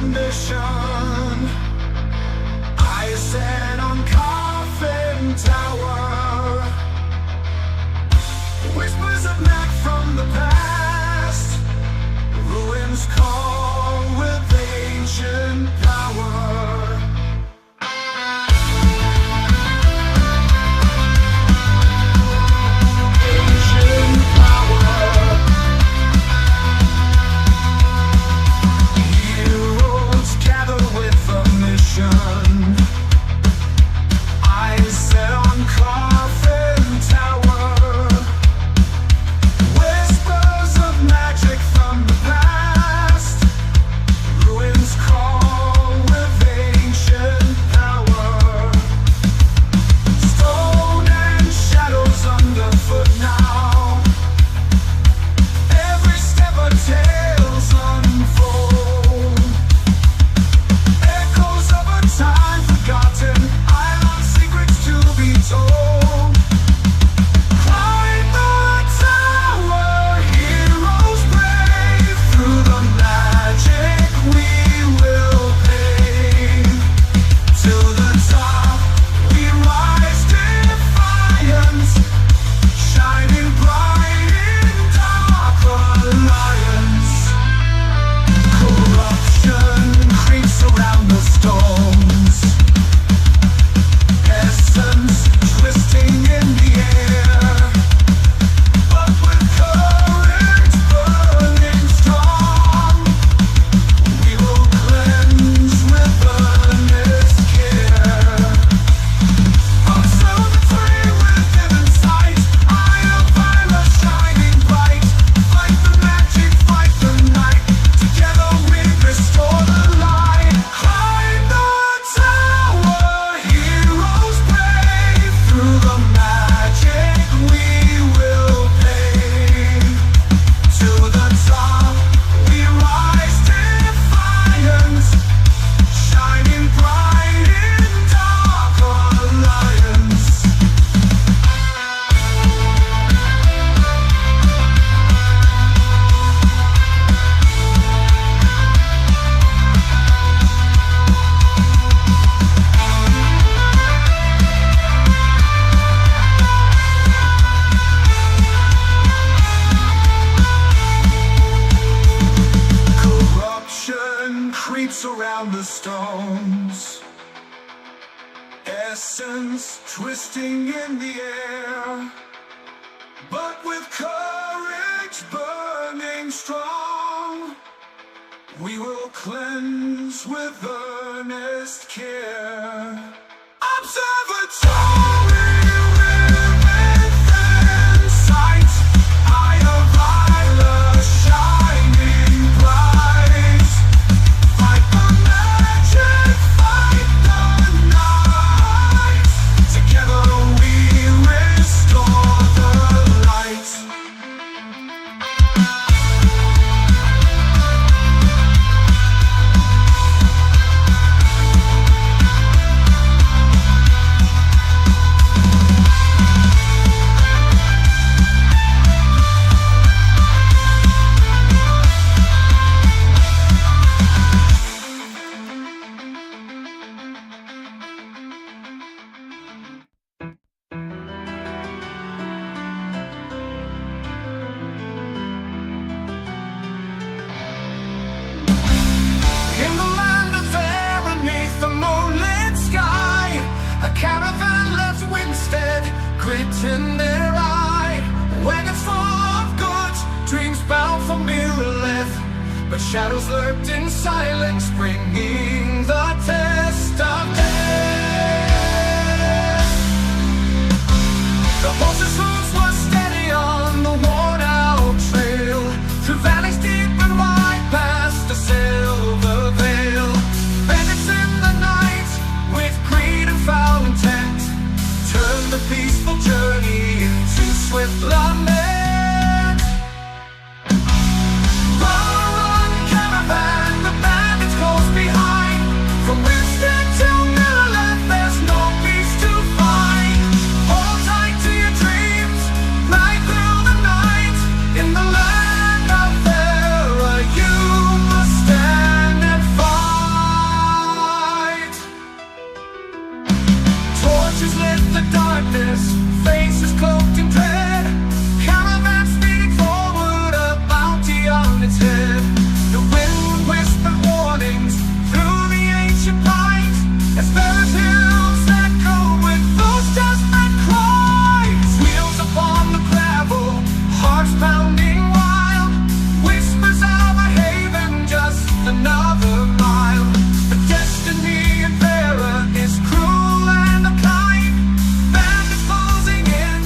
mission. I stand on Coffin Tower. Whispers of Mac from the past. Ruins call with ancient power. Ancient power. Heroes gather with a mission. I set on Coffin Tower. Whispers of magic from the past. Ruins call with ancient power. Stone and shadows underfoot now. Every step a tales unfold. Echoes of a time forgotten. Island secrets to be told. Climb the tower, heroes brave. Through the magic we will pay. To the top we rise, defiance, shining bright in dark alliance. Corruption creeps around the stones. Essence twisting in the air. But with courage burning strong, we will cleanse with earnest care. Observatory within sight, eye of violet shining bright. Fight the magic, fight the night. Together we restore the light. Climb the tower, heroes brave. Through the magic we will pay. To the top we rise, defiance, shining bright in dark alliance. Corruption creeps around the stones. Essence twisting in the air. But with courage burning strong, we will cleanse with earnest care. Observatory within sight, eye of violet shining bright. Fight the magic, fight the night. Together we restore the light. In the land of fair beneath the moonlit sky, a caravan left Winstead, grit in their eye. Wagons full of goods, dreams bound for Mirrorleth, but shadows lurked in silence, bringing the test of death. The horses' hooves were steady on the worn-out trail, through valleys deep and wide, past a silver veil. Bandits in the night, with greed and foul intent, turn the peaceful journey into swift lament. Run, caravan, the bandits close behind. From Winstead to Mirrorleth, there's no peace to find. Hold tight to your dreams, ride through the night. In the land of Terra, you must stand and fight. darkness, faces cloaked in dread. Caravan speeding forward, a bounty on its head. The wind whispered warnings through the ancient pines, as Ferris hills echo with those desperate cries. Wheels upon the gravel, hearts pounding wild, whispers of a haven, just another mile. But destiny and terror is cruel and unkind. Bandits closing in,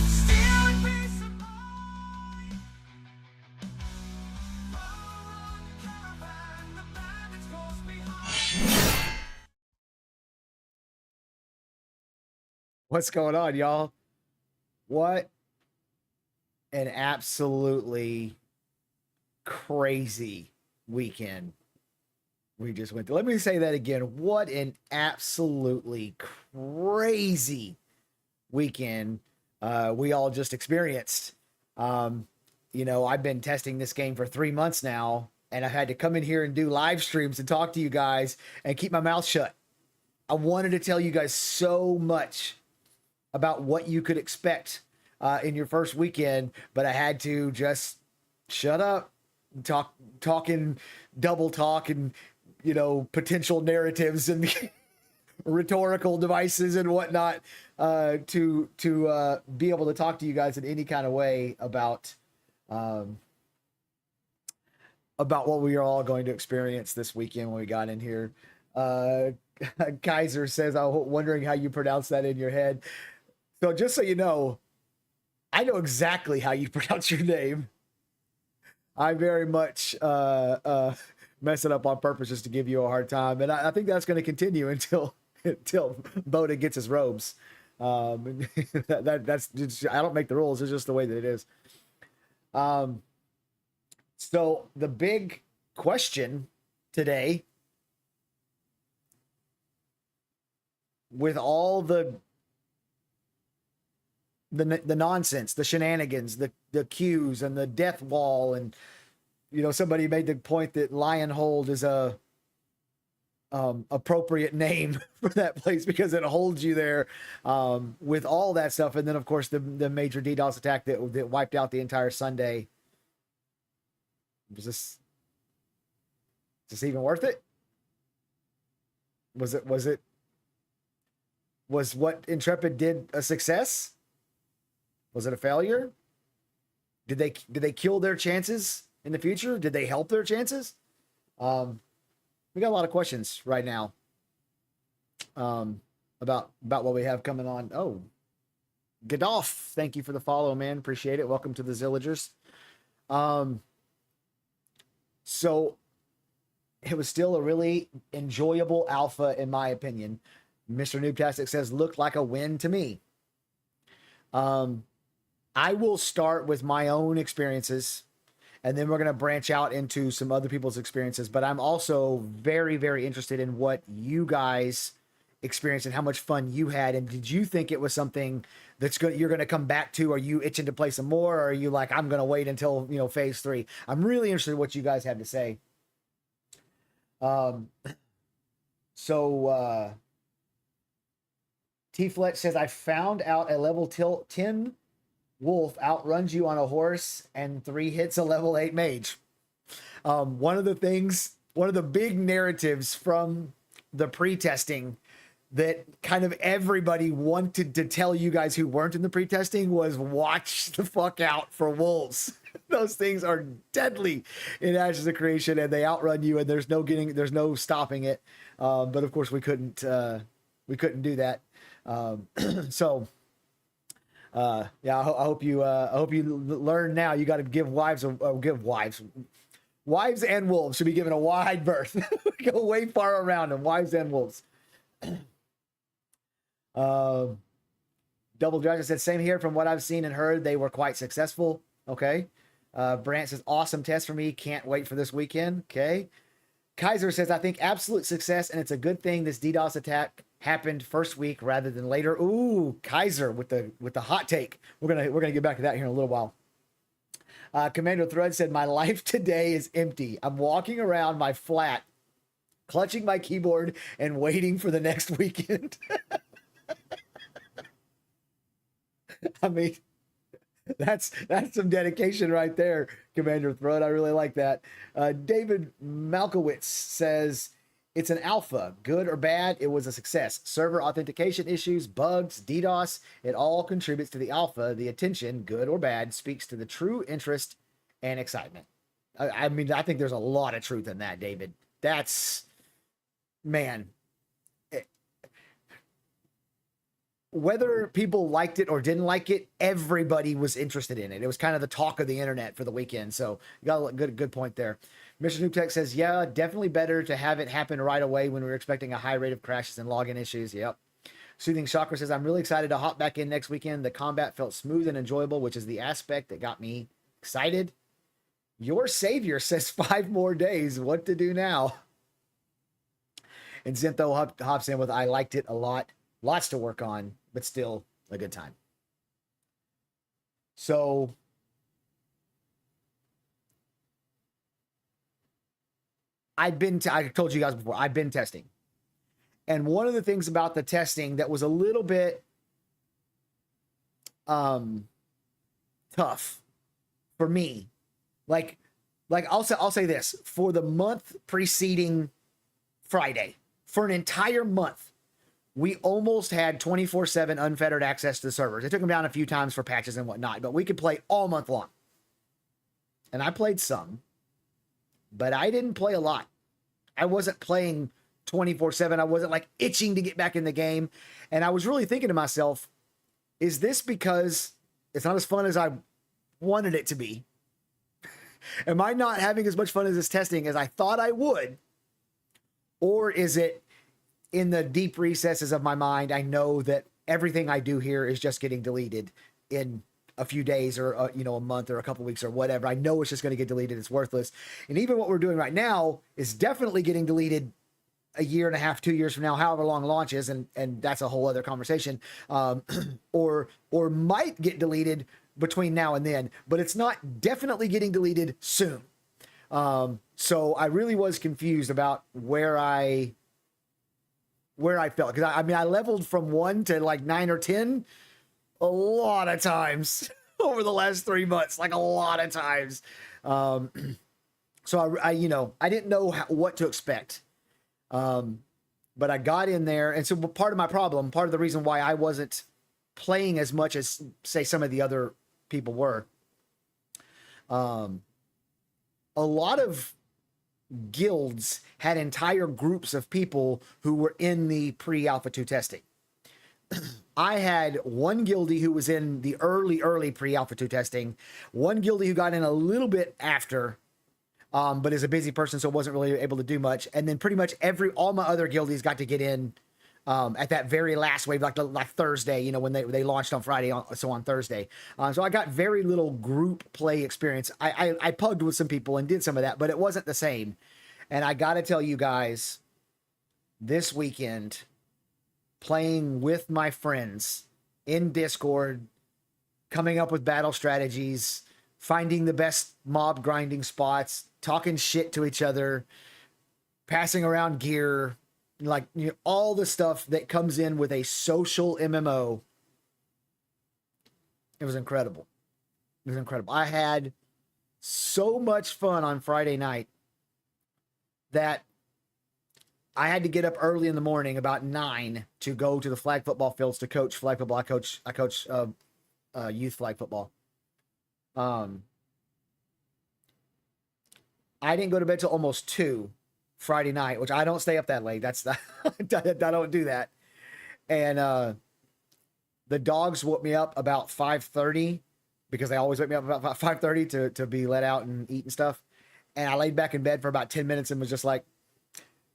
stealing peace of mind. Run, caravan, the bandits close behind. What's going on, y'all? What an absolutely crazy weekend we just went through. Let me say that again. What an absolutely crazy weekend we all just experienced. I've been testing this game for 3 months now, and I've had to come in here and do live streams and talk to you guys and keep my mouth shut. I wanted to tell you guys so much about what you could expect in your first weekend, but I had to just shut up, talking double talk and, potential narratives and rhetorical devices and whatnot to be able to talk to you guys in any kind of way about what we are all going to experience this weekend when we got in here. Kaiser says, I'm wondering how you pronounce that in your head. So just so you know, I know exactly how you pronounce your name. I very much mess it up on purpose just to give you a hard time. And I think that's going to continue until Boda gets his robes. That's just, I don't make the rules. It's just the way that it is. So the big question today, with all the nonsense, the shenanigans, the queues and the death wall, and somebody made the point that Lionhold is a appropriate name for that place because it holds you there with all that stuff. And then of course the major DDoS attack that wiped out the entire Sunday. Is this even worth it? Was what Intrepid did a success? Was it a failure? Did they kill their chances in the future? Did they help their chances? We got a lot of questions right now about what we have coming on. Oh, Gadolf, thank you for the follow, man. Appreciate it. Welcome to the Zillagers. So it was still a really enjoyable alpha, in my opinion. Mr. Noobtastic says, looked like a win to me. I will start with my own experiences, and then we're going to branch out into some other people's experiences. But I'm also very, very interested in what you guys experienced and how much fun you had. And did you think it was something you're going to come back to? Are you itching to play some more? Or are you like, I'm going to wait until, phase 3? I'm really interested in what you guys have to say. T-Fletch says, I found out a level 10 wolf outruns you on a horse and 3 hits a level 8 mage. One of the big narratives from the pre-testing that kind of everybody wanted to tell you guys who weren't in the pre-testing was watch the fuck out for wolves. Those things are deadly in Ashes of Creation, and they outrun you, and there's no stopping it. But of course we couldn't do that. Yeah, I hope you learn now. You got to give wives and wolves should be given a wide berth. Go way far around them, wives and wolves. Double Dragon said, same here. From what I've seen and heard, they were quite successful. Okay. Brant says, awesome test for me. Can't wait for this weekend. Okay. Kaiser says, I think absolute success, and it's a good thing this DDoS attack happened first week rather than later. Ooh, Kaiser with the hot take. We're gonna get back to that here in a little while. Commander Thread said, my life today is empty. I'm walking around my flat, clutching my keyboard and waiting for the next weekend. I mean, that's some dedication right there, Commander Thrud. I really like that. David Malkowitz says it's an alpha, good or bad. It was a success. Server authentication issues, bugs, DDoS, it all contributes to the alpha. The attention, good or bad, speaks to the true interest and excitement. I mean, I think there's a lot of truth in that, David. That's, man, whether people liked it or didn't like it, everybody was interested in it. It was kind of the talk of the internet for the weekend. So you got a good point there. Mr. Noob Tech says, yeah, definitely better to have it happen right away when we were expecting a high rate of crashes and login issues. Yep. Soothing Chakra says, I'm really excited to hop back in next weekend. The combat felt smooth and enjoyable, which is the aspect that got me excited. Your savior says 5 more days. What to do now? And Zentho hops in with, I liked it a lot. Lots to work on, but still a good time. So I told you guys before, I've been testing. And one of the things about the testing that was a little bit tough for me, like I'll say this, for the month preceding Friday, for an entire month, we almost had 24/7 unfettered access to the servers. It took them down a few times for patches and whatnot, but we could play all month long. And I played some, but I didn't play a lot. I wasn't playing 24/7. I wasn't like itching to get back in the game. And I was really thinking to myself, is this because it's not as fun as I wanted it to be? Am I not having as much fun as this testing as I thought I would? Or is it in the deep recesses of my mind, I know that everything I do here is just getting deleted in a few days or a month or a couple weeks or whatever. I know it's just going to get deleted. It's worthless. And even what we're doing right now is definitely getting deleted a year and a half, 2 years from now, however long launch is, and that's a whole other conversation. Or might get deleted between now and then, but it's not definitely getting deleted soon. So I really was confused about where I felt, because I mean, I leveled from 1 to like 9 or 10 a lot of times over the last 3 months, like a lot of times. So I didn't know what to expect. But I got in there. And so part of my problem, part of the reason why I wasn't playing as much as say some of the other people were, a lot of guilds had entire groups of people who were in the pre-alpha 2 testing. I had one guildie who was in the early pre-alpha 2 testing, one guildie who got in a little bit after, but is a busy person, so wasn't really able to do much. And then pretty much all my other guildies got to get in at that very last wave, like Thursday, when they launched on Friday, so on Thursday. So I got very little group play experience. I pugged with some people and did some of that, but it wasn't the same. And I got to tell you guys, this weekend, playing with my friends in Discord, coming up with battle strategies, finding the best mob grinding spots, talking shit to each other, passing around gear, like all the stuff that comes in with a social MMO. It was incredible. It was incredible. I had so much fun on Friday night that I had to get up early in the morning, about 9, to go to the flag football fields to coach flag football. I coach youth flag football. I didn't go to bed till almost 2 Friday night, which I don't stay up that late. That's I don't do that. And the dogs woke me up about 5:30, because they always wake me up about 5:30 to be let out and eat and stuff. And I laid back in bed for about 10 minutes and was just like,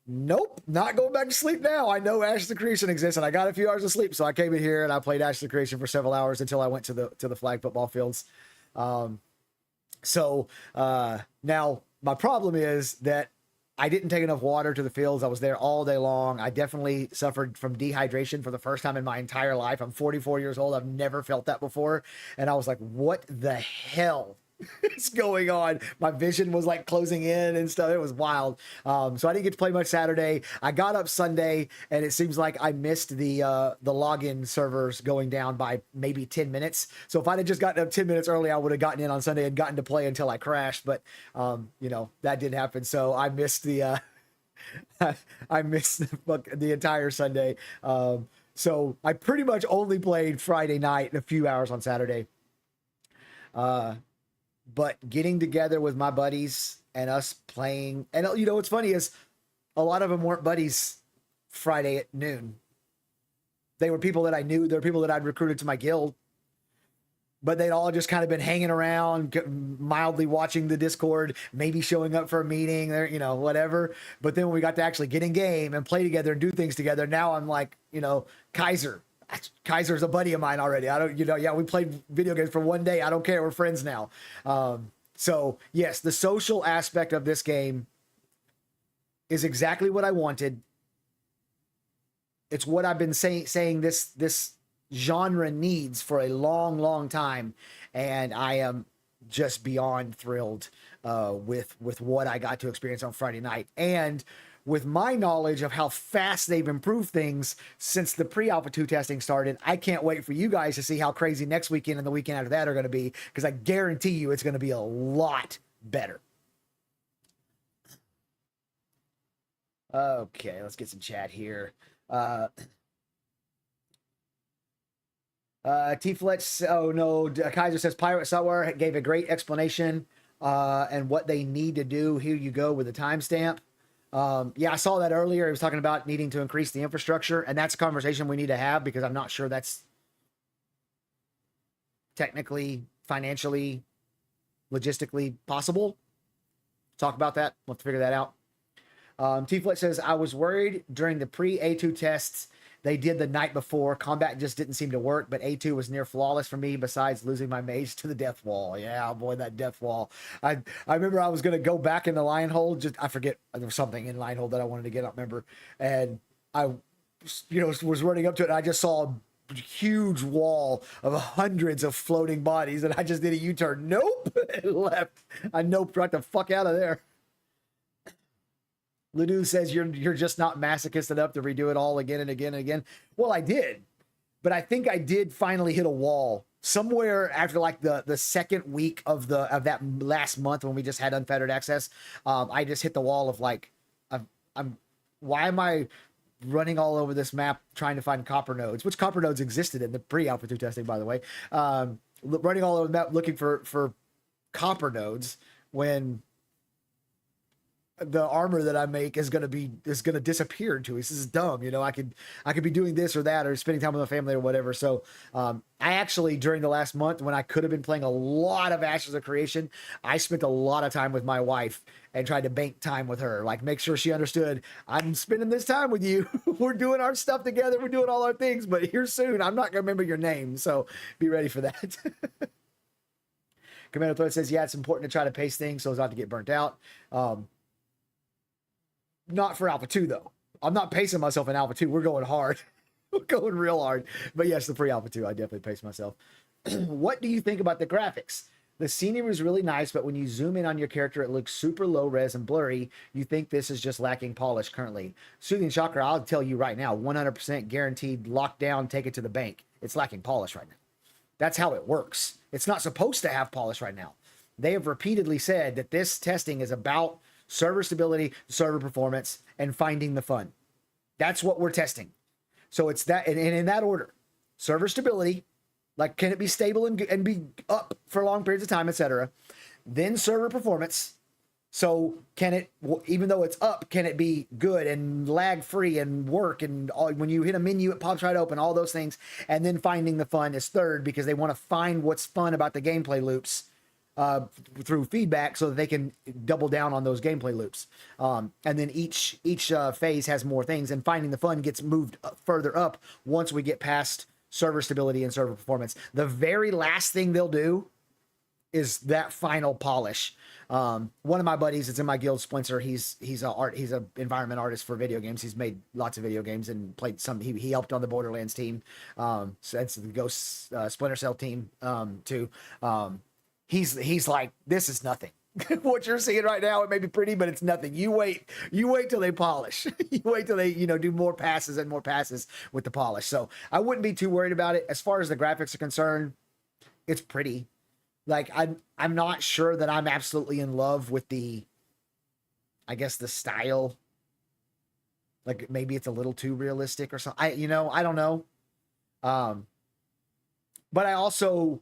nope, not going back to sleep now. I know Ashes of Creation exists, and I got a few hours of sleep. So I came in here and I played Ashes of Creation for several hours until I went to the flag football fields. So now my problem is that I didn't take enough water to the fields. I was there all day long. I definitely suffered from dehydration for the first time in my entire life. I'm 44 years old. I've never felt that before. And I was like, what the hell is going on. My vision was like closing in and stuff. It was wild. So I didn't get to play much Saturday. I got up Sunday, and it seems like I missed the login servers going down by maybe 10 minutes. So if I'd have just gotten up 10 minutes early, I would have gotten in on Sunday and gotten to play until I crashed. But you know, that didn't happen. So I missed the I missed the entire Sunday. So I pretty much only played Friday night and a few hours on Saturday. But getting together with my buddies and us playing, and you know what's funny is a lot of them weren't buddies Friday at noon. They were people that I knew. They're people that I'd recruited to my guild, but they'd all just kind of been hanging around, mildly watching the Discord, maybe showing up for a meeting, or, you know, whatever. But then when we got to actually get in game and play together and do things together, now I'm like, you know, Kaiser's a buddy of mine already. I don't, you know, yeah, we played video games for one day. I don't care. We're friends now. So yes, the social aspect of this game is exactly what I wanted. It's what I've been saying this genre needs for a long, long time. And I am just beyond thrilled with what I got to experience on Friday night. And with my knowledge of how fast they've improved things since the pre-alpha 2 testing started, I can't wait for you guys to see how crazy next weekend and the weekend after that are going to be, because I guarantee you it's going to be a lot better. Okay, let's get some chat here. T-Fletch, oh no, Kaiser says Pirate Software gave a great explanation and what they need to do. Here you go with the timestamp. Yeah, I saw that earlier. He was talking about needing to increase the infrastructure, and that's a conversation we need to have, because I'm not sure that's technically, financially, logistically possible. Talk about that. We'll have to figure that out. T-Flet says, I was worried during the pre-A2 tests they did the night before. Combat just didn't seem to work, but A2 was near flawless for me, besides losing my mage to the death wall. Yeah, boy, that death wall. I remember I was going to go back in the Lionhold. I forget, there was something in Lionhold that I wanted to get, I don't remember. And I, you know, was running up to it, and I just saw a huge wall of hundreds of floating bodies, and I just did a U-turn. Nope, and left. I noped right the fuck out of there. Ledoux says you're just not masochist enough to redo it all again and again and again. Well, I did, but I think I did finally hit a wall somewhere after like the second week of that last month when we just had unfettered access. I just hit the wall of like, why am I running all over this map trying to find copper nodes, which copper nodes existed in the pre-alpha 2 testing, by the way. Running all over the map looking for copper nodes when the armor that I make is gonna disappear into. This is dumb, you know. I could be doing this or that, or spending time with my family or whatever. So I actually, during the last month when I could have been playing a lot of Ashes of Creation, I spent a lot of time with my wife and tried to bank time with her, like make sure she understood I'm spending this time with you. We're doing our stuff together, we're doing all our things, but here soon I'm not gonna remember your name, so be ready for that. Commander Threat says, yeah, it's important to try to pace things so as not to get burnt out. Not for Alpha 2, though. I'm not pacing myself in Alpha 2. We're going hard. We're going real hard. But yes, the pre-Alpha 2, I definitely pace myself. What do you think about the graphics? The scenery is really nice, but when you zoom in on your character, it looks super low res and blurry. You think this is just lacking polish currently. Soothing Chakra, I'll tell you right now, 100% guaranteed, locked down, take it to the bank. It's lacking polish right now. That's how it works. It's not supposed to have polish right now. They have repeatedly said that this testing is about server stability, server performance, and finding the fun. That's what we're testing. So it's that, and in that order: server stability, like can it be stable and be up for long periods of time, etc. Then server performance. So can it, even though it's up, can it be good and lag free and work, and all, when you hit a menu it pops right open, all those things. And then finding the fun is third, because they want to find what's fun about the gameplay loops through feedback, so that they can double down on those gameplay loops. And then each phase has more things, and finding the fun gets moved further up once we get past server stability and server performance. The very last thing they'll do is that final polish. One of my buddies that's in my guild, Splinter, he's a environment artist for video games. He's made lots of video games and played some. He helped on the Borderlands team. So that's the Ghost Splinter Cell team too. he's like, this is nothing. What you're seeing right now, it may be pretty, but it's nothing. You wait till they polish. You wait till they, do more passes and more passes with the polish. So I wouldn't be too worried about it. As far as the graphics are concerned, it's pretty. Like I'm not sure that I'm absolutely in love with the, I guess, the style. Like maybe it's a little too realistic or something. I don't know. But I also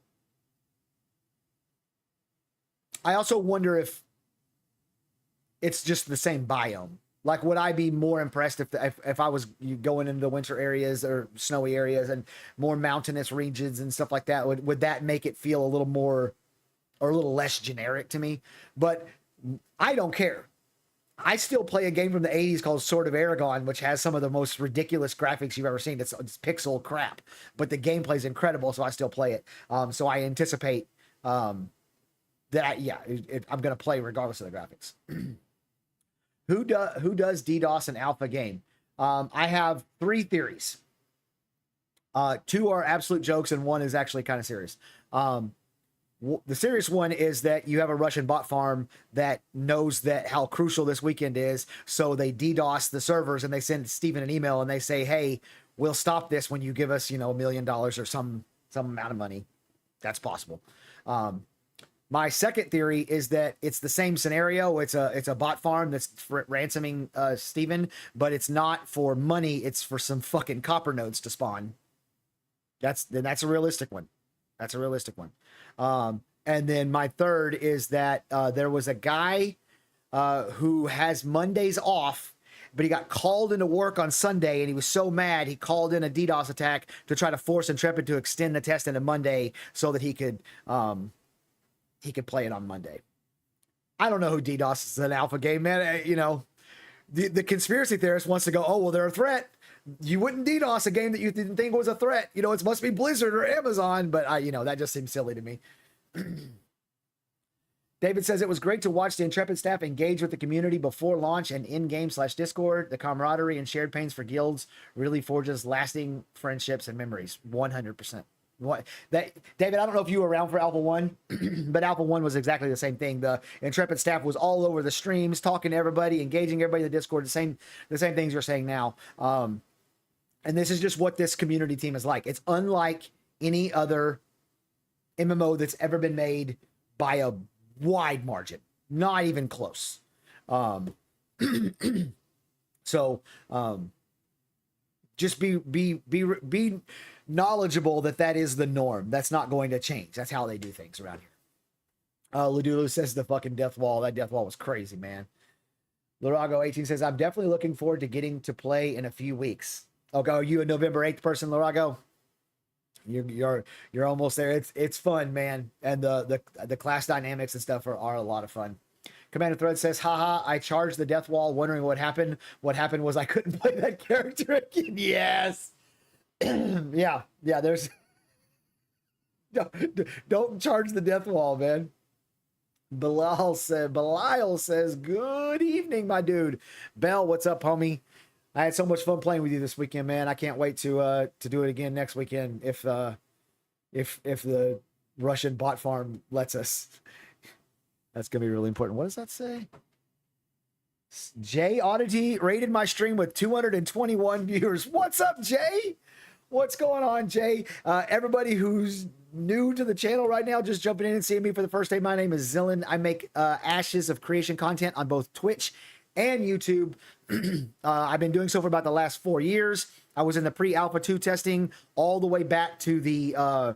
wonder if it's just the same biome. Like, would I be more impressed if I was going into the winter areas or snowy areas and more mountainous regions and stuff like that? Would that make it feel a little more or a little less generic to me? But I don't care. I still play a game from the 80s called Sword of Aragon, which has some of the most ridiculous graphics you've ever seen. It's pixel crap, but the gameplay is incredible, so I still play it. So I anticipate that I'm going to play regardless of the graphics. Who does DDoS an alpha game? I have 3 theories. 2 are absolute jokes, and 1 is actually kind of serious. The serious one is that you have a Russian bot farm that knows that how crucial this weekend is, so they DDoS the servers and they send Steven an email and they say, "Hey, we'll stop this when you give us, $1 million or some amount of money." That's possible. My second theory is that it's the same scenario. It's a bot farm that's ransoming Steven, but it's not for money. It's for some fucking copper nodes to spawn. That's a realistic one. That's a realistic one. And then my third is that there was a guy who has Mondays off, but he got called into work on Sunday, and he was so mad he called in a DDoS attack to try to force Intrepid to extend the test into Monday so that he could play it on Monday. I don't know who DDoS is an alpha game, man. The conspiracy theorist wants to go, oh, well, they're a threat. You wouldn't DDoS a game that you didn't think was a threat. It must be Blizzard or Amazon, but that just seems silly to me. David says it was great to watch the Intrepid staff engage with the community before launch and in-game/Discord. The camaraderie and shared pains for guilds really forges lasting friendships and memories. 100%. David, I don't know if you were around for Alpha 1, but Alpha 1 was exactly the same thing. The Intrepid staff was all over the streams, talking to everybody, engaging everybody in the Discord, the same things you're saying now. And this is just what this community team is like. It's unlike any other MMO that's ever been made by a wide margin, not even close. Just be knowledgeable that is the norm. That's not going to change. That's how they do things around here. Ludulu says the fucking death wall. That death wall was crazy, man. Larago 18 says, I'm definitely looking forward to getting to play in a few weeks. Okay, are you a November 8th person, Larago? You're almost there. It's fun, man. And the class dynamics and stuff are a lot of fun. Commander Thread says, haha, I charged the death wall wondering what happened. What happened was I couldn't play that character again. Yes. yeah, there's don't charge the death wall, man. Belial says, good evening, my dude. Bell, what's up, homie? I had so much fun playing with you this weekend, man. I can't wait to do it again next weekend if the Russian bot farm lets us. That's gonna be really important. What does that say? Jay Oddity rated my stream with 221 viewers. What's up, Jay? What's going on, Jay? Everybody who's new to the channel right now, just jumping in and seeing me for the first time, my name is Zillan. I make Ashes of Creation content on both Twitch and YouTube. I've been doing so for about the last 4 years. I was in the pre-alpha 2 testing all the way back to the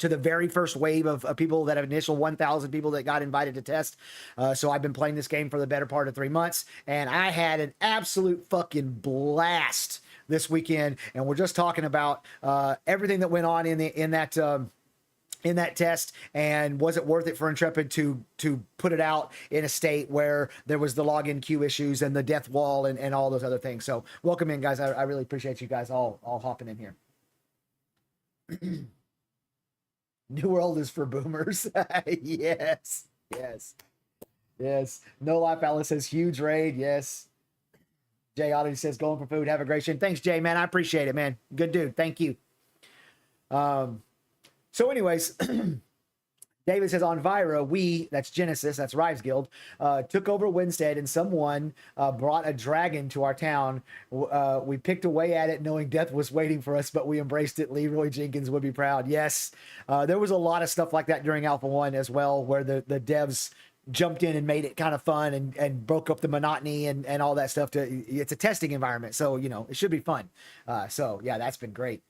very first wave of people that have initial 1,000 people that got invited to test. So I've been playing this game for the better part of 3 months, and I had an absolute fucking blast this weekend. And we're just talking about everything that went on in that test, and was it worth it for Intrepid to put it out in a state where there was the login queue issues and the death wall and all those other things. So welcome in, guys. I really appreciate you guys all hopping in here. New World is for boomers. Yes. No Life Alice says huge raid. Yes. Jay Oddity says going for food. Have a great stream. Thanks, Jay, man. I appreciate it, man. Good dude. Thank you. So anyways, David says on Vira, that's Genesis, that's Rives Guild, took over Winstead, and someone brought a dragon to our town. We picked away at it knowing death was waiting for us, but we embraced it. Leroy Jenkins would be proud. Yes, there was a lot of stuff like that during Alpha 1 as well, where the devs jumped in and made it kind of fun and broke up the monotony and all that stuff. It's a testing environment, so, it should be fun. So, yeah, that's been great.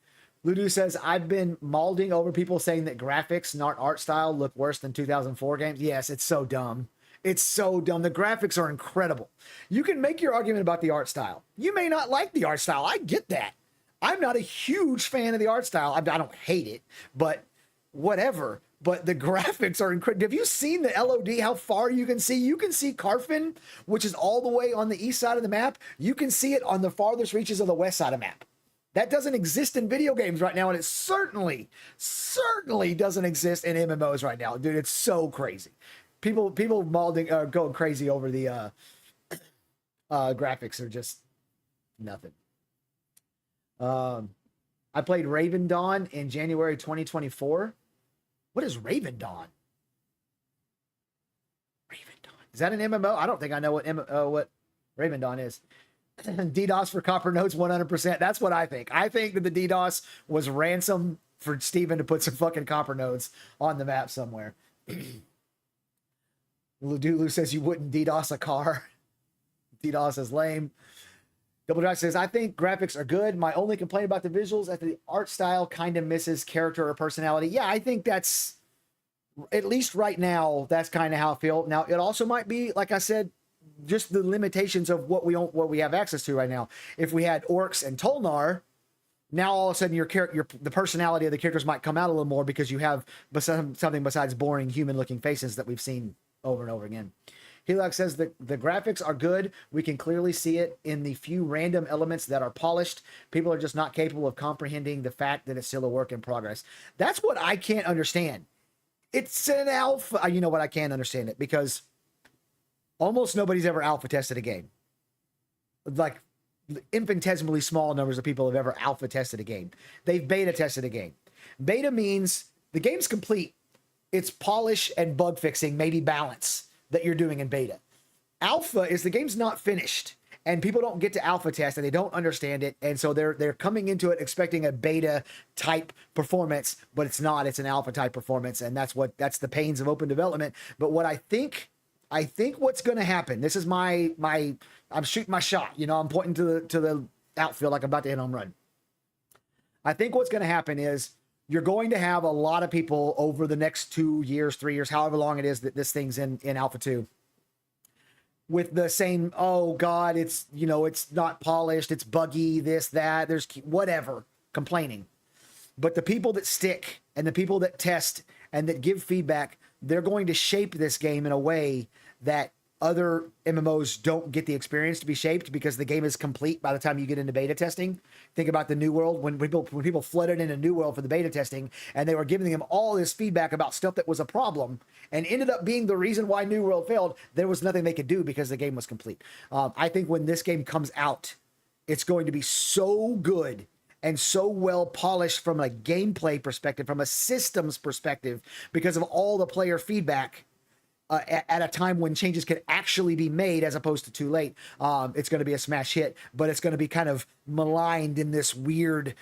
Ludu says, I've been mauling over people saying that graphics, not art style, look worse than 2004 games. Yes, it's so dumb. It's so dumb. The graphics are incredible. You can make your argument about the art style. You may not like the art style. I get that. I'm not a huge fan of the art style. I don't hate it, but whatever. But the graphics are incredible. Have you seen the LOD, how far you can see? You can see Carfin, which is all the way on the east side of the map. You can see it on the farthest reaches of the west side of the map. That doesn't exist in video games right now, and it certainly doesn't exist in MMOs right now, dude. It's so crazy. People going crazy over the graphics are just nothing. I played Raven Dawn in January 2024. What is Raven Dawn? Raven Dawn, is that an MMO? I don't think I know what Raven Dawn is. DDoS for copper notes, 100%. That's what I think. I think that the DDoS was ransom for Steven to put some fucking copper nodes on the map somewhere. Ludulu says you wouldn't DDoS a car. DDoS is lame. Double Drive says, I think graphics are good. My only complaint about the visuals is that the art style kind of misses character or personality. Yeah, I think that's, at least right now, that's kind of how I feel. Now, it also might be, like I said, just the limitations of what we have access to right now. If we had orcs and Tolnar, now all of a sudden the personality of the characters might come out a little more because you have something besides boring human-looking faces that we've seen over and over again. Helix says the graphics are good. We can clearly see it in the few random elements that are polished. People are just not capable of comprehending the fact that it's still a work in progress. That's what I can't understand. It's an alpha. You know what? I can't understand it because almost nobody's ever alpha tested a game. Like infinitesimally small numbers of people have ever alpha tested a game. They've beta tested a game. Beta means the game's complete. It's polish and bug fixing, maybe balance that you're doing in beta. Alpha is the game's not finished and people don't get to alpha test and they don't understand it. And so they're coming into it expecting a beta type performance, but it's not. It's an alpha type performance. And that's the pains of open development. But what I think what's going to happen, this is I'm shooting my shot. I'm pointing to the outfield like I'm about to hit a home run. I think what's going to happen is you're going to have a lot of people over the next 2 years, 3 years, however long it is that this thing's in Alpha 2, with the same, oh God, it's not polished, it's buggy, this, that, there's whatever, complaining. But the people that stick and the people that test and that give feedback, they're going to shape this game in a way that other MMOs don't get the experience to be shaped because the game is complete by the time you get into beta testing. Think about the New World when people flooded into New World for the beta testing and they were giving them all this feedback about stuff that was a problem and ended up being the reason why New World failed. There was nothing they could do because the game was complete. I think when this game comes out, it's going to be so good and so well polished from a gameplay perspective, from a systems perspective, because of all the player feedback at a time when changes can actually be made as opposed to too late. It's going to be a smash hit, but it's going to be kind of maligned in this weird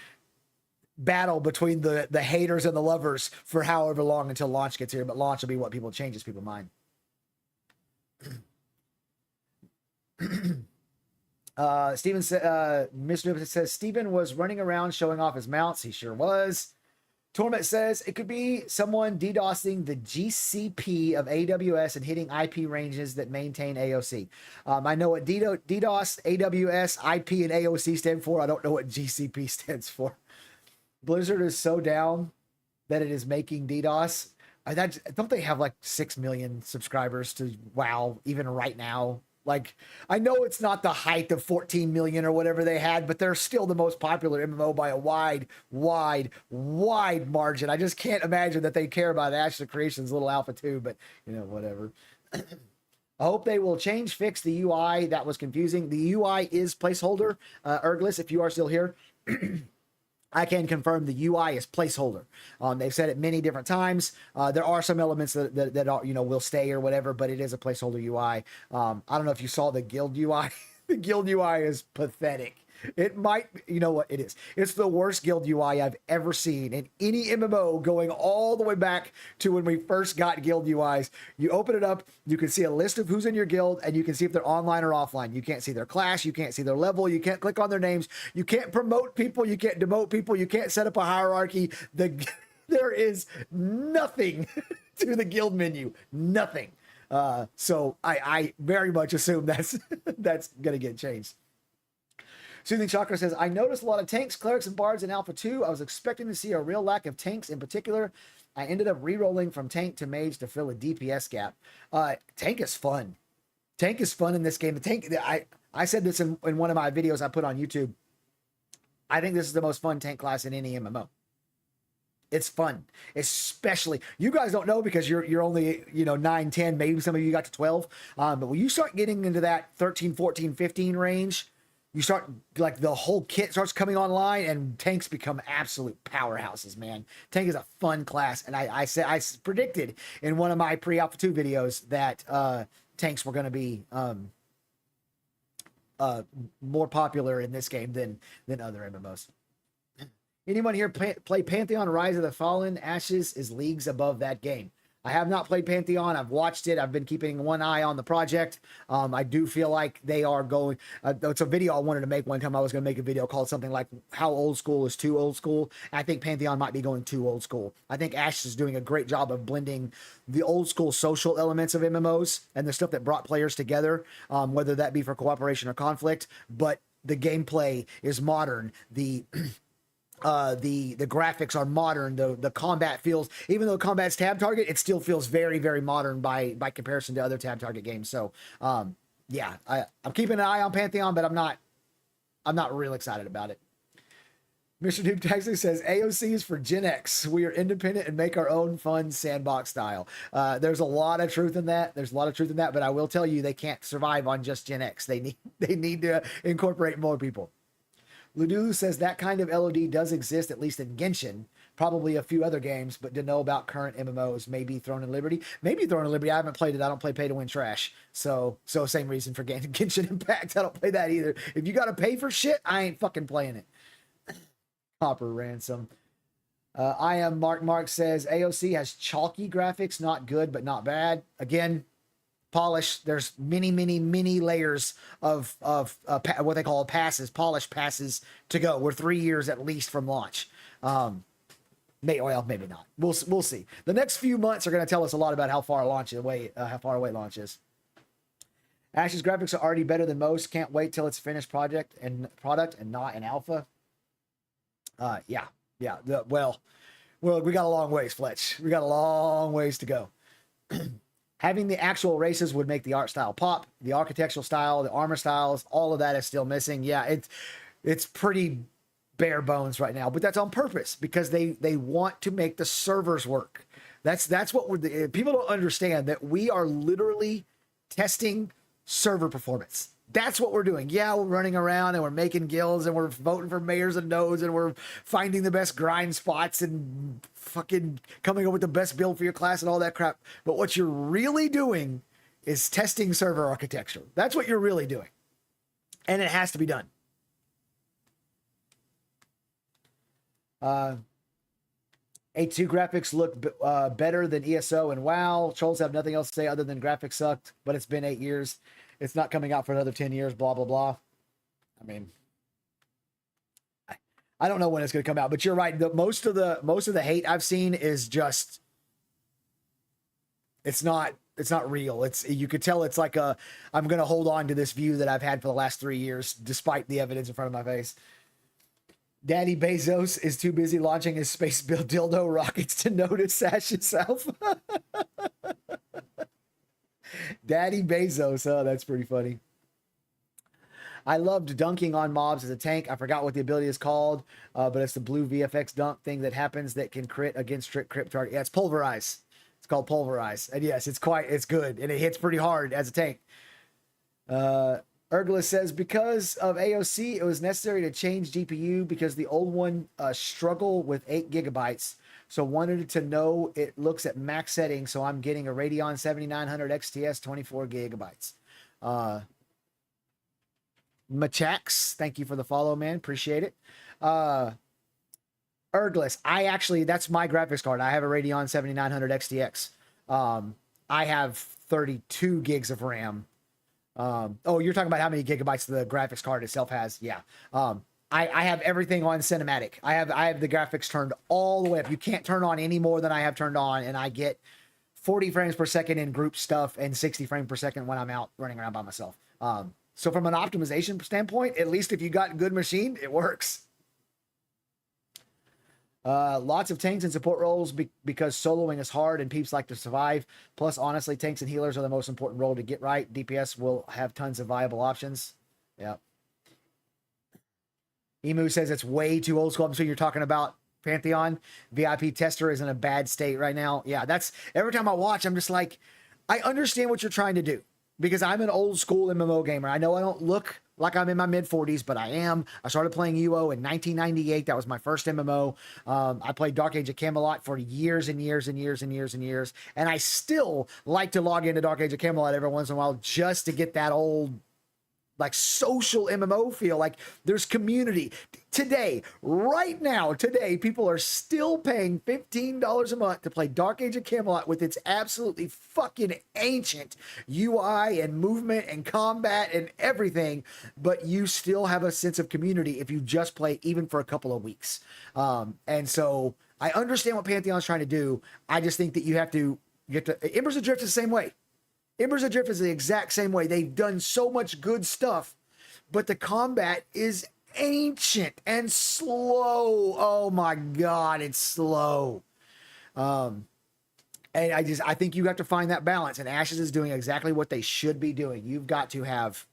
battle between the haters and the lovers for however long until launch gets here. But launch will be what changes people's mind. Steven Mr. says Steven was running around showing off his mounts. He sure was. Torment says it could be someone DDoSing the GCP of AWS and hitting IP ranges that maintain AOC. I know what DDoS, AWS, IP, and AOC stand for. I don't know what GCP stands for. Blizzard is so down that it is making DDoS. Don't they have like 6 million subscribers to WoW even right now? Like, I know it's not the height of 14 million or whatever they had, but they're still the most popular MMO by a wide margin. I just can't imagine that they care about Ashes Creation's little Alpha 2, but, whatever. I hope they will fix the UI. That was confusing. The UI is placeholder. Erglis, if you are still here. I can confirm the UI is placeholder. They've said it many different times. There are some elements that are, will stay or whatever, but it is a placeholder UI. I don't know if you saw the guild UI. The guild UI is pathetic. It might, you know what it is. It's the worst guild UI I've ever seen in any MMO, going all the way back to when we first got guild UIs. You open it up, you can see a list of who's in your guild, and you can see if they're online or offline. You can't see their class, you can't see their level, you can't click on their names, you can't promote people, you can't demote people, you can't set up a hierarchy. There is nothing to the guild menu, nothing. So I very much assume that's gonna get changed. Soothing Chakra says, I noticed a lot of tanks, clerics, and bards in Alpha 2. I was expecting to see a real lack of tanks in particular. I ended up re-rolling from tank to mage to fill a DPS gap. Tank is fun. Tank is fun in this game. The tank, I said this in one of my videos I put on YouTube. I think this is the most fun tank class in any MMO. It's fun, especially, you guys don't know because you're only, 9, 10, maybe some of you got to 12. But when you start getting into that 13, 14, 15 range, you start, like, the whole kit starts coming online and tanks become absolute powerhouses, man. Tank is a fun class. And I predicted in one of my pre-Alpha 2 videos that tanks were going to be more popular in this game than other MMOs. Anyone here play Pantheon Rise of the Fallen? Ashes is leagues above that game. I have not played Pantheon. I've watched it. I've been keeping one eye on the project. I do feel like they are going... it's a video I wanted to make one time. I was going to make a video called something like How Old School is Too Old School. I think Pantheon might be going too old school. I think Ashes is doing a great job of blending the old school social elements of MMOs and the stuff that brought players together, whether that be for cooperation or conflict. But the gameplay is modern. The graphics are modern. The combat feels, even though combat's tab target, it still feels very, very modern by comparison to other tab target games. So yeah, I'm keeping an eye on Pantheon, but I'm not real excited about it. Mr. Duke Taxi says AOC is for Gen X. We are independent and make our own fun sandbox style. There's a lot of truth in that. But I will tell you, they can't survive on just Gen X. They need to incorporate more people. Ludulu says that kind of LOD does exist, at least in Genshin, probably a few other games, but to know about current MMOs, maybe Throne and Liberty. Maybe Throne and Liberty. I haven't played it. I don't play pay to win trash. So same reason for Genshin Impact. I don't play that either. If you got to pay for shit, I ain't fucking playing it. Copper Ransom. I am Mark says AOC has chalky graphics, not good, but not bad. Again, polish. There's many layers of what they call passes, polish passes to go. We're 3 years at least from launch. Maybe not. We'll see. The next few months are going to tell us a lot about how far away launch is. Ash's graphics are already better than most. Can't wait till it's a finished product and not an alpha. Yeah. Well, we got a long ways, Fletch. We got a long ways to go. Having the actual races would make the art style pop. The architectural style, the armor styles, all of that is still missing. Yeah, it's pretty bare bones right now, but that's on purpose because they want to make the servers work. That's what people don't understand, that we are literally testing server performance. That's what we're doing. Yeah, we're running around and we're making guilds and we're voting for mayors and nodes and we're finding the best grind spots and fucking coming up with the best build for your class and all that crap. But what you're really doing is testing server architecture. That's what you're really doing. And it has to be done. A2 graphics look better than ESO and WoW. Trolls have nothing else to say other than graphics sucked, but it's been 8 years. It's not coming out for another 10 years, blah, blah, blah. I mean, I don't know when it's going to come out, but you're right. Most of the hate I've seen is just, it's not real. You could tell it's like I'm going to hold on to this view that I've had for the last 3 years, despite the evidence in front of my face. Daddy Bezos is too busy launching his space build dildo rockets to notice Ash's alpha. Daddy Bezos. Oh, that's pretty funny. I loved dunking on mobs as a tank. I forgot what the ability is called, but it's the blue VFX dunk thing that happens that can crit against strict crit target. Yeah, it's Pulverize. It's called Pulverize. And yes, it's good. And it hits pretty hard as a tank. Erglis says, because of AOC, it was necessary to change GPU because the old one struggle with 8 gigabytes. So wanted to know it looks at max settings. So I'm getting a Radeon 7900 XTS 24 gigabytes. Machax, thank you for the follow, man. Appreciate it. Erglis, that's my graphics card. I have a Radeon 7900 XTX. I have 32 gigs of RAM. Oh, you're talking about how many gigabytes the graphics card itself has. Yeah. I have everything on cinematic. I have the graphics turned all the way up. You can't turn on any more than I have turned on, and I get 40 frames per second in group stuff and 60 frames per second when I'm out running around by myself. So from an optimization standpoint, at least if you got a good machine, it works. Lots of tanks and support roles because soloing is hard and peeps like to survive. Plus, honestly, tanks and healers are the most important role to get right. DPS will have tons of viable options. Yeah. Emu says it's way too old school. I'm sure you're talking about Pantheon. VIP Tester is in a bad state right now. Yeah, that's every time I watch, I'm just like, I understand what you're trying to do because I'm an old school MMO gamer. I know I don't look like I'm in my mid 40s, but I am. I started playing UO in 1998. That was my first MMO. I played Dark Age of Camelot for years and years and years and years and years. And I still like to log into Dark Age of Camelot every once in a while just to get that old like social MMO feel. Like there's community. Today, right now, people are still paying $15 a month to play Dark Age of Camelot with its absolutely fucking ancient UI and movement and combat and everything, but you still have a sense of community if you just play even for a couple of weeks. And so I understand what Pantheon's trying to do. I just think that you have to get to Embers Adrift is the same way. Embers Adrift is the exact same way. They've done so much good stuff, but the combat is ancient and slow. Oh my God, it's slow. And I think you have to find that balance, and Ashes is doing exactly what they should be doing. You've got to have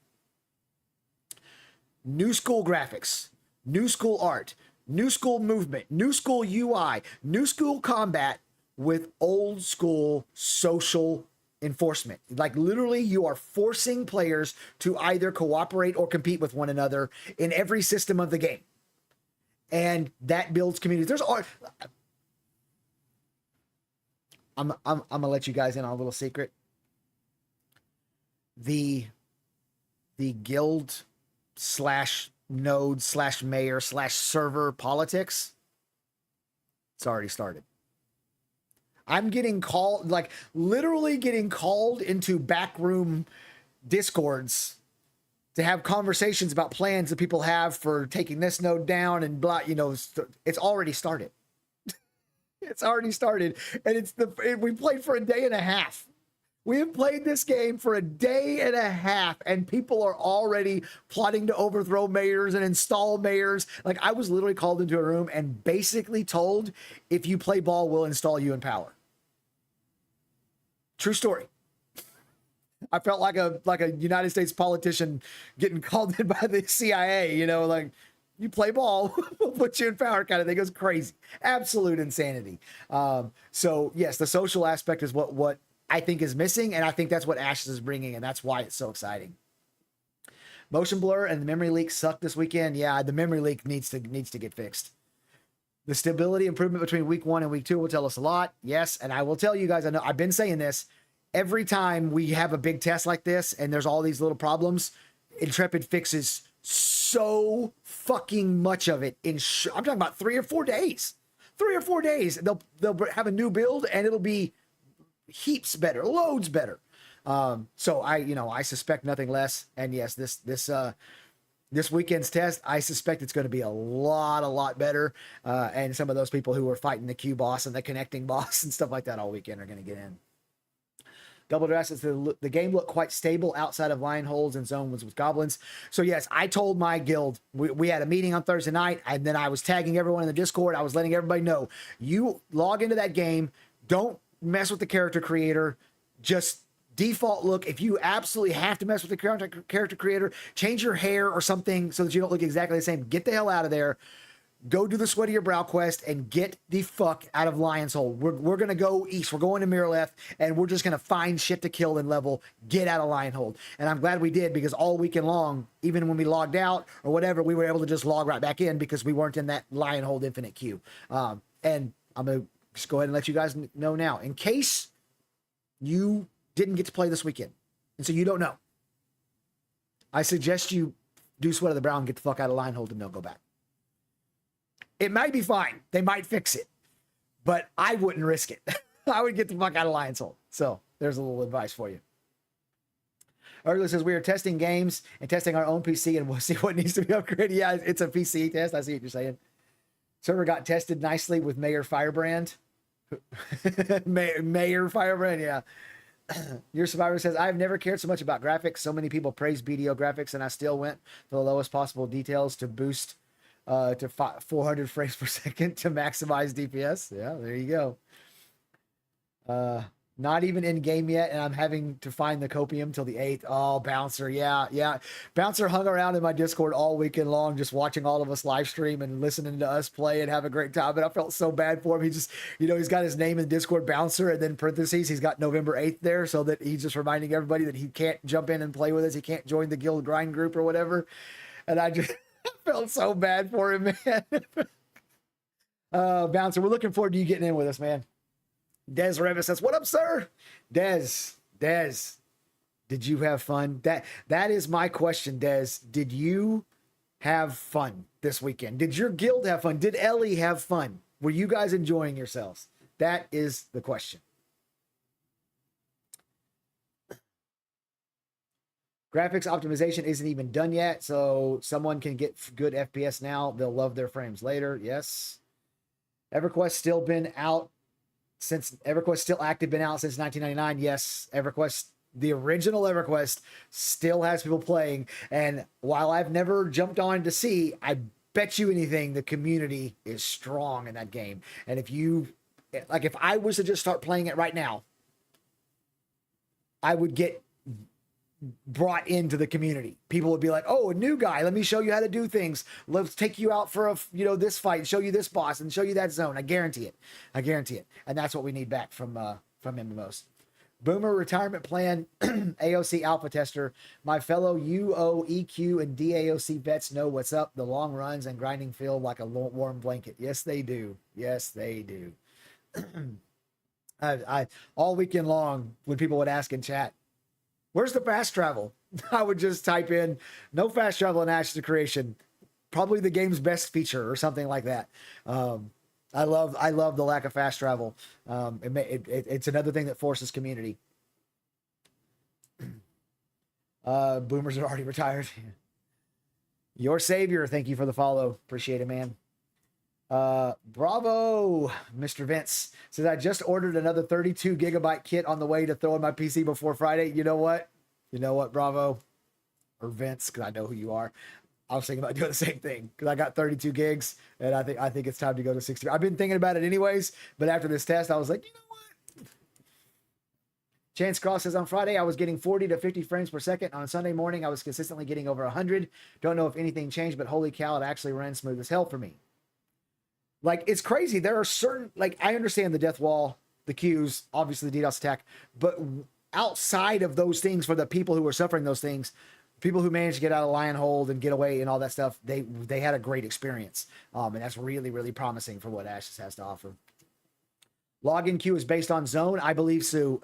new school graphics, new school art, new school movement, new school UI, new school combat with old school social enforcement. Like literally you are forcing players to either cooperate or compete with one another in every system of the game. And that builds communities. I'm gonna let you guys in on a little secret. The guild / node / mayor / server politics, it's already started. I'm getting called, like literally getting called into backroom discords to have conversations about plans that people have for taking this node down and blah, you know, it's already started. It's already started. And we played for a day and a half. We have played this game for a day and a half, and people are already plotting to overthrow mayors and install mayors. Like I was literally called into a room and basically told, if you play ball, we'll install you in power. True story. I felt like a United States politician getting called in by the CIA, you know, like you play ball, we'll put you in power kind of thing. It was crazy. Absolute insanity. So yes, the social aspect is what I think is missing, and I think that's what Ashes is bringing, and that's why it's so exciting. Motion blur and the memory leak sucked this weekend. Yeah, the memory leak needs to get fixed. The stability improvement between week 1 and week 2 will tell us a lot. Yes, and I will tell you guys, I know I've been saying this, every time we have a big test like this and there's all these little problems, Intrepid fixes so fucking much of it I'm talking about 3 or 4 days. 3 or 4 days. They'll have a new build and it'll be heaps better, loads better. So I suspect nothing less. And yes, this weekend's test, I suspect it's going to be a lot better. And some of those people who were fighting the Q boss and the connecting boss and stuff like that all weekend are going to get in. Double Dress says the game looked quite stable outside of line holes and zone was with goblins. So yes, I told my guild, we had a meeting on Thursday night, and then I was tagging everyone in the Discord. I was letting everybody know, you log into that game, don't mess with the character creator, just default look. If you absolutely have to mess with the character creator, change your hair or something so that you don't look exactly the same. Get the hell out of there. go do the sweat of your brow quest and get the fuck out of Lion's Hole. We're gonna go east. We're going to Mirror Left, and we're just gonna find shit to kill and level. Get out of Lion Hole. And I'm glad we did, because all weekend long, even when we logged out or whatever, we were able to just log right back in because we weren't in that Lion Hole infinite queue. And I'm gonna just go ahead and let you guys know now, in case you didn't get to play this weekend, and so you don't know. I suggest you do Sweat of the Brow and get the fuck out of Lion Hole and don't go back. It might be fine. They might fix it, but I wouldn't risk it. I would get the fuck out of Lion's Hole. So there's a little advice for you. Earlier says we are testing games and testing our own PC, and we'll see what needs to be upgraded. Yeah, it's a PC test. I see what you're saying. Server got tested nicely with Mayor Firebrand. Mayor Firebrand, yeah. Your Survivor says, I've never cared so much about graphics. So many people praise BDO graphics, and I still went for the lowest possible details to boost to 400 frames per second to maximize DPS. Yeah, there you go. Not even in game yet, and I'm having to find the copium till the 8th. Oh, Bouncer, yeah. Bouncer hung around in my Discord all weekend long, just watching all of us live stream and listening to us play and have a great time. And I felt so bad for him. He just, he's got his name in Discord, Bouncer, and then parentheses, he's got November 8th there, so that he's just reminding everybody that he can't jump in and play with us. He can't join the guild grind group or whatever. And I just felt so bad for him, man. Bouncer, we're looking forward to you getting in with us, man. Des Revis says, what up, sir? Des, did you have fun? That is my question, Des. Did you have fun this weekend? Did your guild have fun? Did Ellie have fun? Were you guys enjoying yourselves? That is the question. Graphics optimization isn't even done yet, so someone can get good FPS now. They'll love their frames later. Yes. EverQuest still been out since EverQuest still active, been out since 1999. Yes, EverQuest, the original EverQuest, still has people playing. And while I've never jumped on to see, I bet you anything the community is strong in that game. And if I was to just start playing it right now, I would get brought into the community. People would be like, oh, a new guy, let me show you how to do things. Let's take you out for this fight, show you this boss and show you that zone. I guarantee it. And that's what we need back from MMOs. Boomer retirement plan, AOC alpha tester. My fellow UOEQ and DAOC vets know what's up. The long runs and grinding feel like a warm blanket. Yes, they do. I all weekend long, when people would ask in chat, where's the fast travel? I would just type in no fast travel in Ashes of Creation. Probably the game's best feature or something like that. I love the lack of fast travel. It's another thing that forces community. Boomers are already retired. Your savior, thank you for the follow. Appreciate it, man. Bravo, Mr. Vince says, I just ordered another 32 gigabyte kit on the way to throw in my PC before Friday. You know what, Bravo, or Vince, because I know who you are. I was thinking about doing the same thing because I got 32 gigs and I think it's time to go to 60. I've been thinking about it anyways, but after this test, I was like, you know what? Chance Cross says, on Friday, I was getting 40 to 50 frames per second. On Sunday morning, I was consistently getting over 100. Don't know if anything changed, but holy cow, it actually ran smooth as hell for me. Like, it's crazy. There are certain, like, I understand the death wall, the queues, obviously the DDoS attack, but outside of those things, for the people who are suffering those things, people who managed to get out of Lion Hold and get away and all that stuff, they had a great experience. And that's really, really promising for what Ashes has to offer. Login queue is based on zone. I believe so.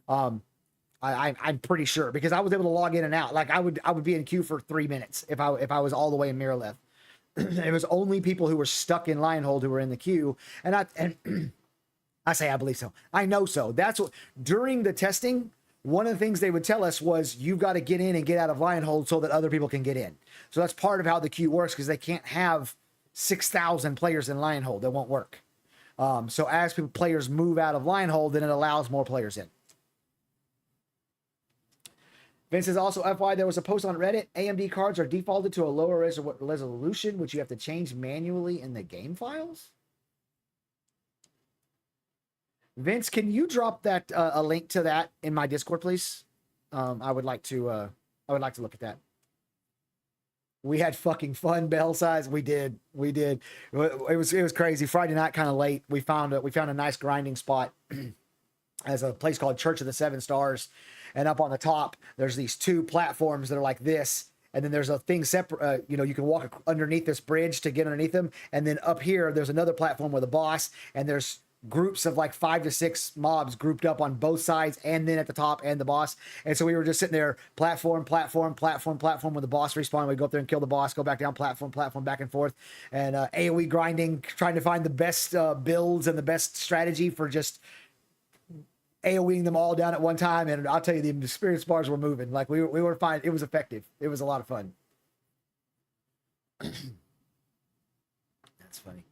I'm pretty sure, because I was able to log in and out. Like I would be in queue for 3 minutes if I was all the way in mirror left. It was only people who were stuck in Lionhold who were in the queue. And I say I believe so. I know so. That's what, during the testing, one of the things they would tell us was you've got to get in and get out of Lionhold so that other people can get in. So that's part of how the queue works, because they can't have 6,000 players in Lionhold. That won't work. So as players move out of Lionhold, then it allows more players in. Vince says, also, FYI, there was a post on Reddit. AMD cards are defaulted to a lower resolution, which you have to change manually in the game files. Vince, can you drop that a link to that in my Discord, please? I would like to look at that. We had fucking fun, Bell size. We did. It was crazy. Friday night, kind of late. We found a nice grinding spot as a place called Church of the Seven Stars, and up on the top there's these two platforms that are like this, and then there's a thing separate. You can walk underneath this bridge to get underneath them, and then up here there's another platform with a boss, and there's groups of like 5 to 6 mobs grouped up on both sides, and then at the top and the boss. And so we were just sitting there, platform when the boss respawned, we'd go up there and kill the boss, go back down, platform, back and forth, and AoE grinding, trying to find the best builds and the best strategy for just AoEing them all down at one time. And I'll tell you, the experience bars were moving. Like we were fine. It was effective. It was a lot of fun. That's funny.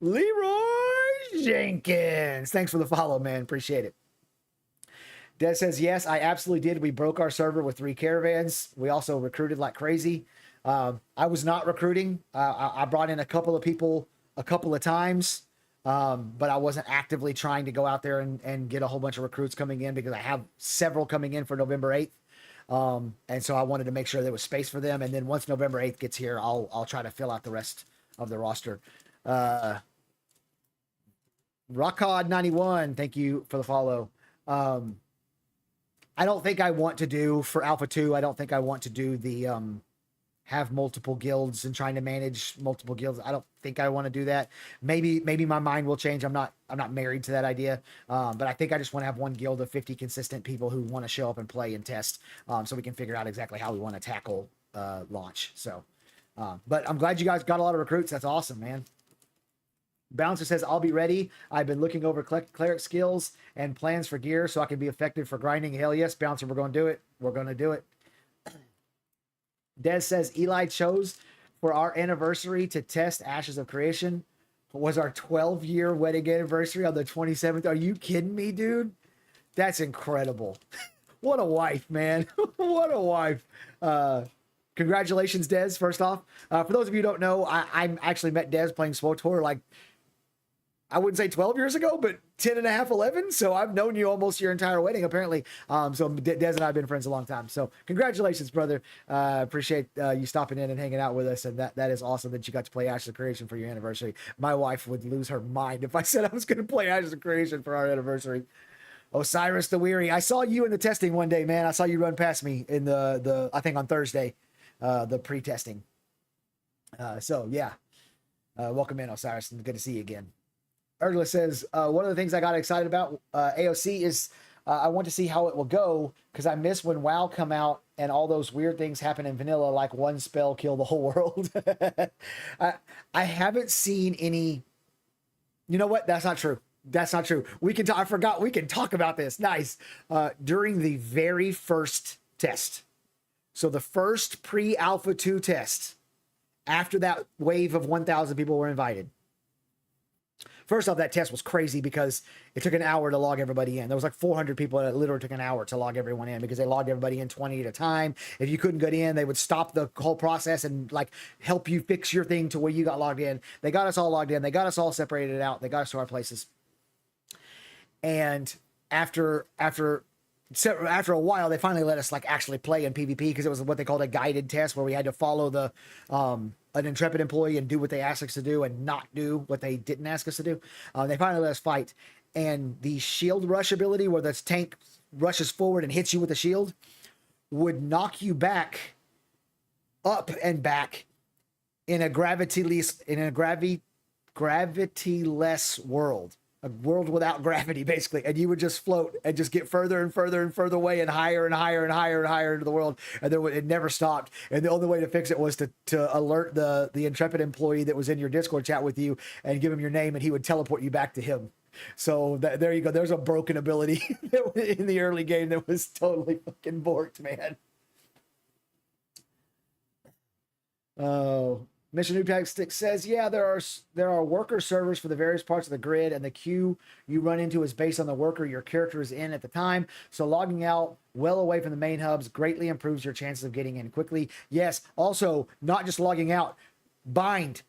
Leroy Jenkins, thanks for the follow, man. Appreciate it. Des says, yes, I absolutely did. We broke our server with 3 caravans. We also recruited like crazy. I was not recruiting. I brought in a couple of people a couple of times, but I wasn't actively trying to go out there and get a whole bunch of recruits coming in, because I have several coming in for November 8th. And so I wanted to make sure there was space for them. And then once November 8th gets here, I'll try to fill out the rest of the roster. Rockod91, thank you for the follow. I don't think I want to do for Alpha 2. I don't think I want to do the have multiple guilds and trying to manage multiple guilds. I don't think I want to do that. Maybe my mind will change. I'm not married to that idea. But I think I just want to have one guild of 50 consistent people who want to show up and play and test, so we can figure out exactly how we want to tackle launch. So but I'm glad you guys got a lot of recruits. That's awesome, man. Bouncer says, I'll be ready. I've been looking over cleric skills and plans for gear so I can be effective for grinding. Hell yes, Bouncer, we're going to do it. We're going to do it. Des says, Eli chose for our anniversary to test Ashes of Creation. It was our 12-year wedding anniversary on the 27th. Are you kidding me, dude? That's incredible. What a wife, man. What a wife. Congratulations, Des, first off. For those of you who don't know, I actually met Des playing SWTOR like, I wouldn't say 12 years ago, but 10 and a half, 11. So I've known you almost your entire wedding, apparently. So Des and I have been friends a long time. So congratulations, brother. Appreciate you stopping in and hanging out with us. And that is awesome that you got to play Ashes of Creation for your anniversary. My wife would lose her mind if I said I was going to play Ashes of Creation for our anniversary. Osiris the Weary. I saw you in the testing one day, man. I saw you run past me in the I think on Thursday, the pre-testing. So yeah, welcome in, Osiris. Good to see you again. Ergla says, one of the things I got excited about AOC is I want to see how it will go, because I miss when WoW come out and all those weird things happen in vanilla, like one spell kill the whole world. I haven't seen any. You know what? That's not true. That's not true. We can talk. I forgot. We can talk about this. Nice. During the very first test. So the first pre-Alpha 2 test, after that wave of 1,000 people were invited. First off, that test was crazy because it took an hour to log everybody in. There was like 400 people, and it literally took an hour to log everyone in, because they logged everybody in 20 at a time. If you couldn't get in, they would stop the whole process and like help you fix your thing to where you got logged in. They got us all logged in. They got us all separated out. They got us to our places. And after a while, they finally let us like actually play in PvP, because it was what they called a guided test, where we had to follow the an intrepid employee and do what they asked us to do and not do what they didn't ask us to do. They finally let us fight, and the shield rush ability, where the tank rushes forward and hits you with a shield, would knock you back, up and back, in a gravityless world. A world without gravity, basically, and you would just float and just get further and further and further away and higher and higher and higher and higher into the world, and then it never stopped. And the only way to fix it was to alert the intrepid employee that was in your Discord chat with you and give him your name, and he would teleport you back to him. So there you go. There's a broken ability in the early game that was totally fucking borked, man. Oh. Mission Noob Tag Stick says, yeah, there are worker servers for the various parts of the grid, and the queue you run into is based on the worker your character is in at the time. So logging out well away from the main hubs greatly improves your chances of getting in quickly. Yes, also, not just logging out, bind.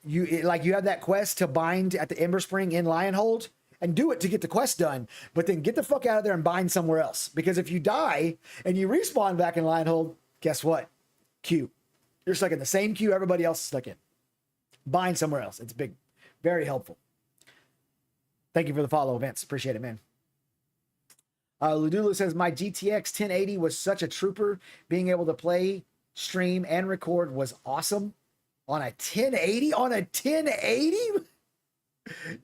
You have that quest to bind at the Ember Spring in Lionhold, and do it to get the quest done, but then get the fuck out of there and bind somewhere else. Because if you die and you respawn back in Lionhold, guess what? queue. You're stuck in the same queue everybody else is stuck in. Buying somewhere else. It's big. Very helpful. Thank you for the follow, Vince. Appreciate it, man. Ludulu says, my GTX 1080 was such a trooper. Being able to play, stream, and record was awesome. On a 1080? On a 1080?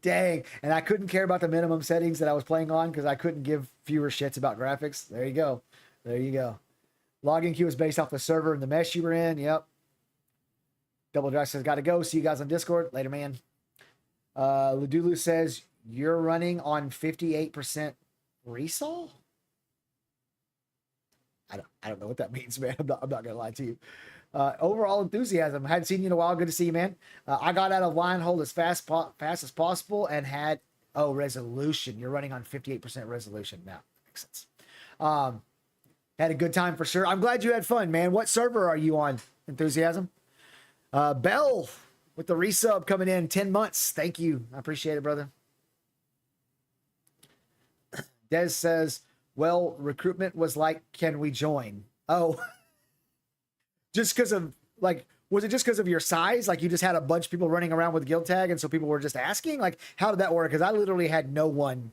Dang. And I couldn't care about the minimum settings that I was playing on because I couldn't give fewer shits about graphics. There you go. There you go. Login queue is based off the server and the mesh you were in. Yep. Double Drive says, got to go. See you guys on Discord. Later, man. Ludulu says, you're running on 58% resol? I don't know what that means, man. I'm not gonna lie to you. Overall enthusiasm. Hadn't seen you in a while. Good to see you, man. I got out of line hold as fast as possible and had resolution. You're running on 58% resolution now. Makes sense. Had a good time for sure. I'm glad you had fun, man. What server are you on? Enthusiasm. Bell with the resub coming in 10 months. Thank you. I appreciate it, brother. Des says, well, recruitment was like, can we join? Oh, just because of like, was it just because of your size? Like you just had a bunch of people running around with guild tag and so people were just asking? Like, how did that work? Because I literally had no one,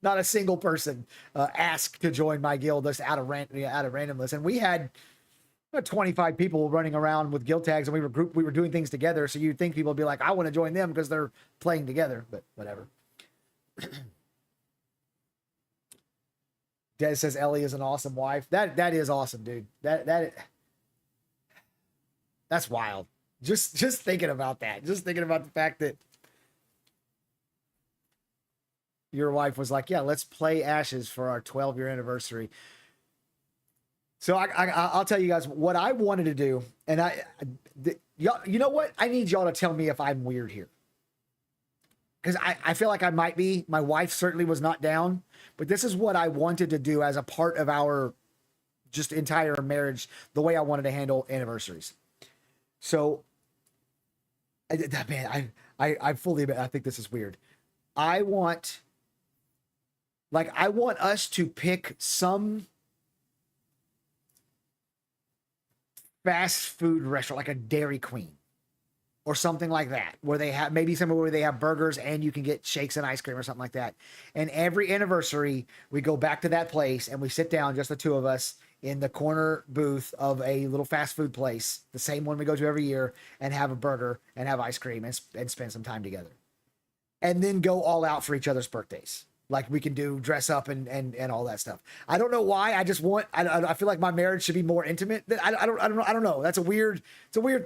not a single person ask to join my guild just out of randomness. And we had 25 people running around with guild tags and we were doing things together. So you'd think people would be like, I want to join them because they're playing together, but whatever. Des says Ellie is an awesome wife. That is awesome, dude. That's wild. Just thinking about that. Just thinking about the fact that your wife was like, yeah, let's play Ashes for our 12-year anniversary. So I'll tell you guys what I wanted to do, and you know what? I need y'all to tell me if I'm weird here. Because I feel like I might be. My wife certainly was not down, but this is what I wanted to do as a part of our just entire marriage, the way I wanted to handle anniversaries. So, man, I fully admit, I think this is weird. I want us to pick some fast food restaurant, like a Dairy Queen. Or something like that, where they have maybe somewhere where they have burgers and you can get shakes and ice cream or something like that. And every anniversary, we go back to that place and we sit down, just the two of us, in the corner booth of a little fast food place, the same one we go to every year, and have a burger and have ice cream and spend some time together. And then go all out for each other's birthdays. Like we can do dress up and all that stuff. I don't know why. I just want. I feel like my marriage should be more intimate. I don't know. It's a weird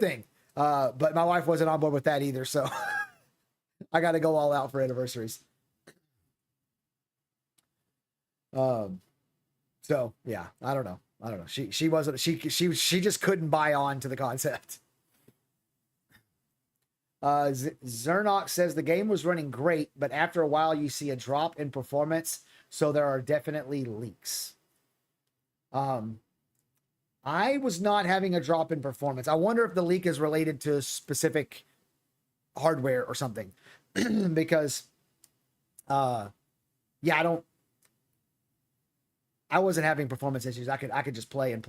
thing. But my wife wasn't on board with that either, so I got to go all out for anniversaries. So yeah, I don't know. She wasn't. She just couldn't buy on to the concept. Zernox says the game was running great, but after a while you see a drop in performance, so there are definitely leaks. I was not having a drop in performance. I wonder if the leak is related to specific hardware or something. Because, I wasn't having performance issues. I could just play with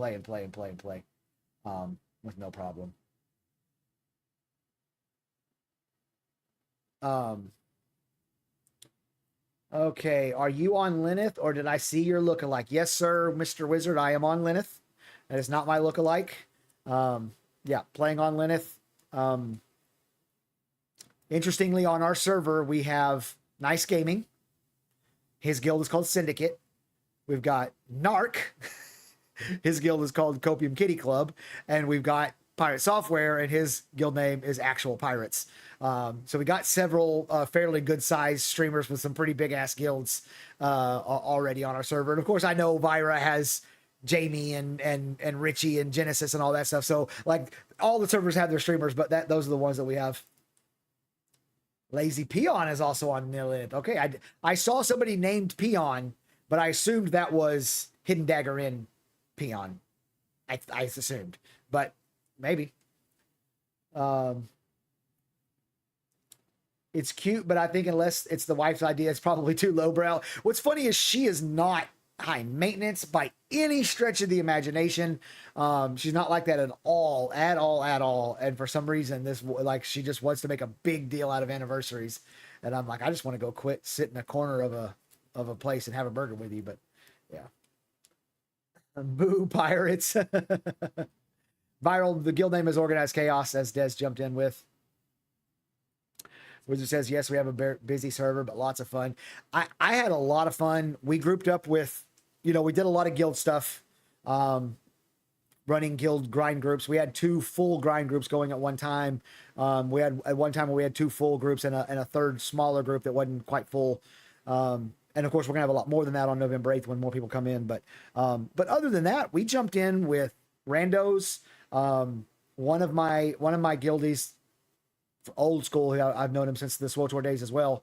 no problem. Okay, are you on Lineth or did I see your lookalike? Yes, sir, Mr. Wizard, I am on Lineth. That is not my lookalike. Yeah, playing on Lineth. Interestingly, on our server, we have Nice Gaming. His guild is called Syndicate. We've got Narc. His guild is called Copium Kitty Club. And we've got Pirate Software, and his guild name is Actual Pirates. So we got several fairly good-sized streamers with some pretty big-ass guilds already on our server. And, of course, I know Vira has Jamie and Richie and Genesis and all that stuff. So like all the servers have their streamers, but those are the ones that we have. Lazy Peon is also on Nilith. Okay, I saw somebody named Peon, but I assumed that was Hidden Dagger in Peon. I assumed, but maybe. It's cute, but I think unless it's the wife's idea, it's probably too lowbrow. What's funny is she is not high maintenance by any stretch of the imagination. She's not like that at all, at all, at all. And for some reason, this like she just wants to make a big deal out of anniversaries, and I'm like, I just want to go quit, sit in a corner of a place and have a burger with you. But yeah, boo pirates. Viral. The guild name is Organized Chaos, as Des jumped in with. Wizard says, yes, we have a busy server, but lots of fun. I had a lot of fun. We grouped up with, we did a lot of guild stuff, running guild grind groups. We had 2 full grind groups going at one time. We had at one time we had 2 full groups and a third smaller group that wasn't quite full. And of course, we're gonna have a lot more than that on November 8th when more people come in. But other than that, we jumped in with randos. One of my guildies, old school, I've known him since the SWTOR days as well.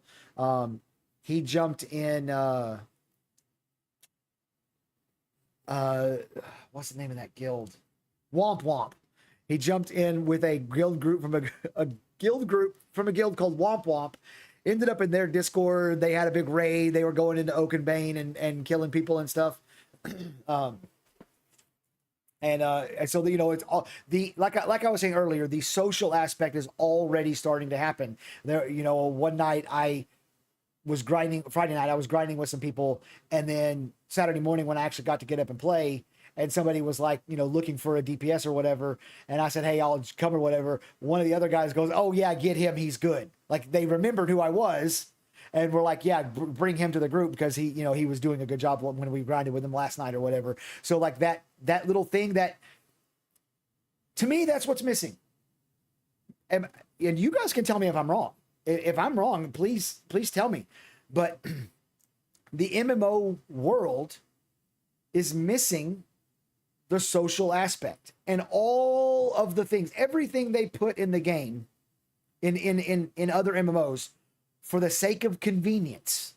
He jumped in. What's the name of that guild? Womp Womp. He jumped in with a guild group from a guild called Womp Womp. Ended up in their Discord. They had a big raid. They were going into Oakenbane and killing people and stuff. And so it's all like I was saying earlier, the social aspect is already starting to happen. There, one night I was grinding. Friday night I was grinding with some people, and then Saturday morning when I actually got to get up and play, and somebody was like, looking for a DPS or whatever, and I said, hey, I'll come or whatever. One of the other guys goes, oh yeah, get him, he's good. Like they remembered who I was. And we're like, yeah, bring him to the group because he was doing a good job when we grinded with him last night or whatever. So like that little thing that, to me, that's what's missing. And you guys can tell me if I'm wrong. If I'm wrong, please tell me. But the MMO world is missing the social aspect and all of the things, everything they put in the game, in other MMOs, for the sake of convenience,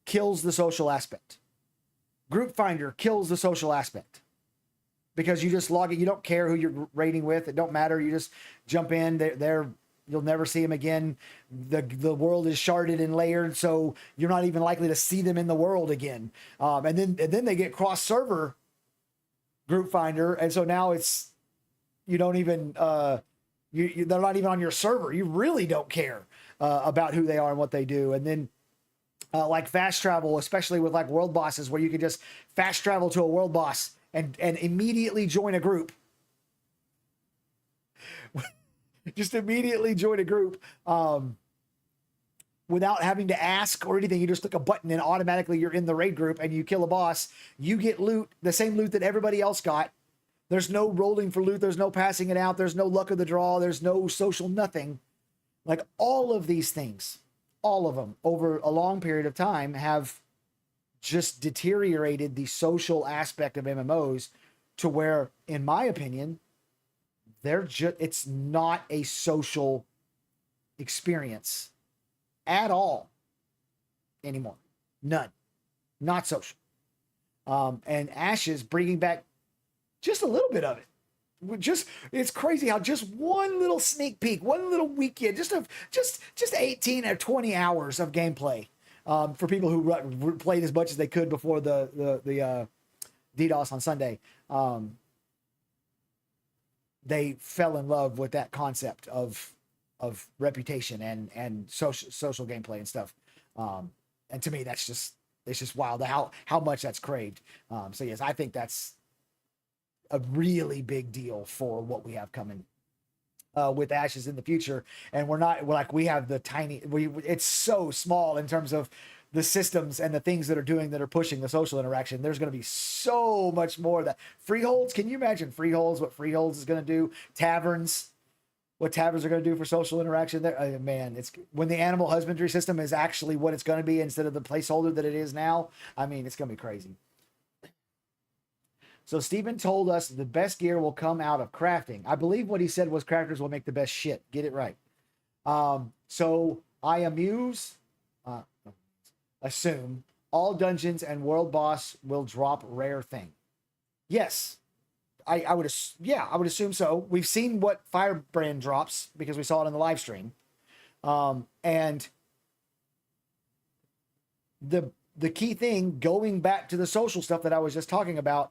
kills the social aspect. Group Finder kills the social aspect because you just log it. You don't care who you're raiding with. It don't matter. You just jump in. You'll never see them again. The world is sharded and layered, so you're not even likely to see them in the world again. And then they get cross server Group Finder, and so now it's you don't even they're not even on your server. You really don't care about who they are and what they do. And then like fast travel, especially with like world bosses, where you can just fast travel to a world boss and immediately join a group. Just immediately join a group without having to ask or anything. You just click a button and automatically you're in the raid group and you kill a boss. You get loot, the same loot that everybody else got. There's no rolling for loot. There's no passing it out. There's no luck of the draw. There's no social nothing. Like all of these things, all of them over a long period of time have just deteriorated the social aspect of MMOs to where, in my opinion, it's not a social experience at all anymore. None. Not social. And Ashes bringing back just a little bit of it. It's crazy how just one little sneak peek, one little weekend, just 18 or 20 hours of gameplay for people who played as much as they could before the DDoS on Sunday. They fell in love with that concept of reputation and social gameplay and stuff. And to me, it's just wild how much that's craved. So yes, I think that's a really big deal for what we have coming with Ashes in the future. And we have the it's so small in terms of the systems and the things that are pushing the social interaction. There's going to be so much more that freeholds. Can you imagine freeholds? What freeholds is going to do? Taverns, what taverns are going to do for social interaction there. Man, it's when the animal husbandry system is actually what it's going to be instead of the placeholder that it is now. I mean, it's going to be crazy. So Steven told us the best gear will come out of crafting. I believe what he said was crafters will make the best shit. Get it right. So I assume all dungeons and world boss will drop rare thing. Yes, I would assume so. We've seen what Firebrand drops because we saw it on the live stream. And the key thing, going back to the social stuff that I was just talking about,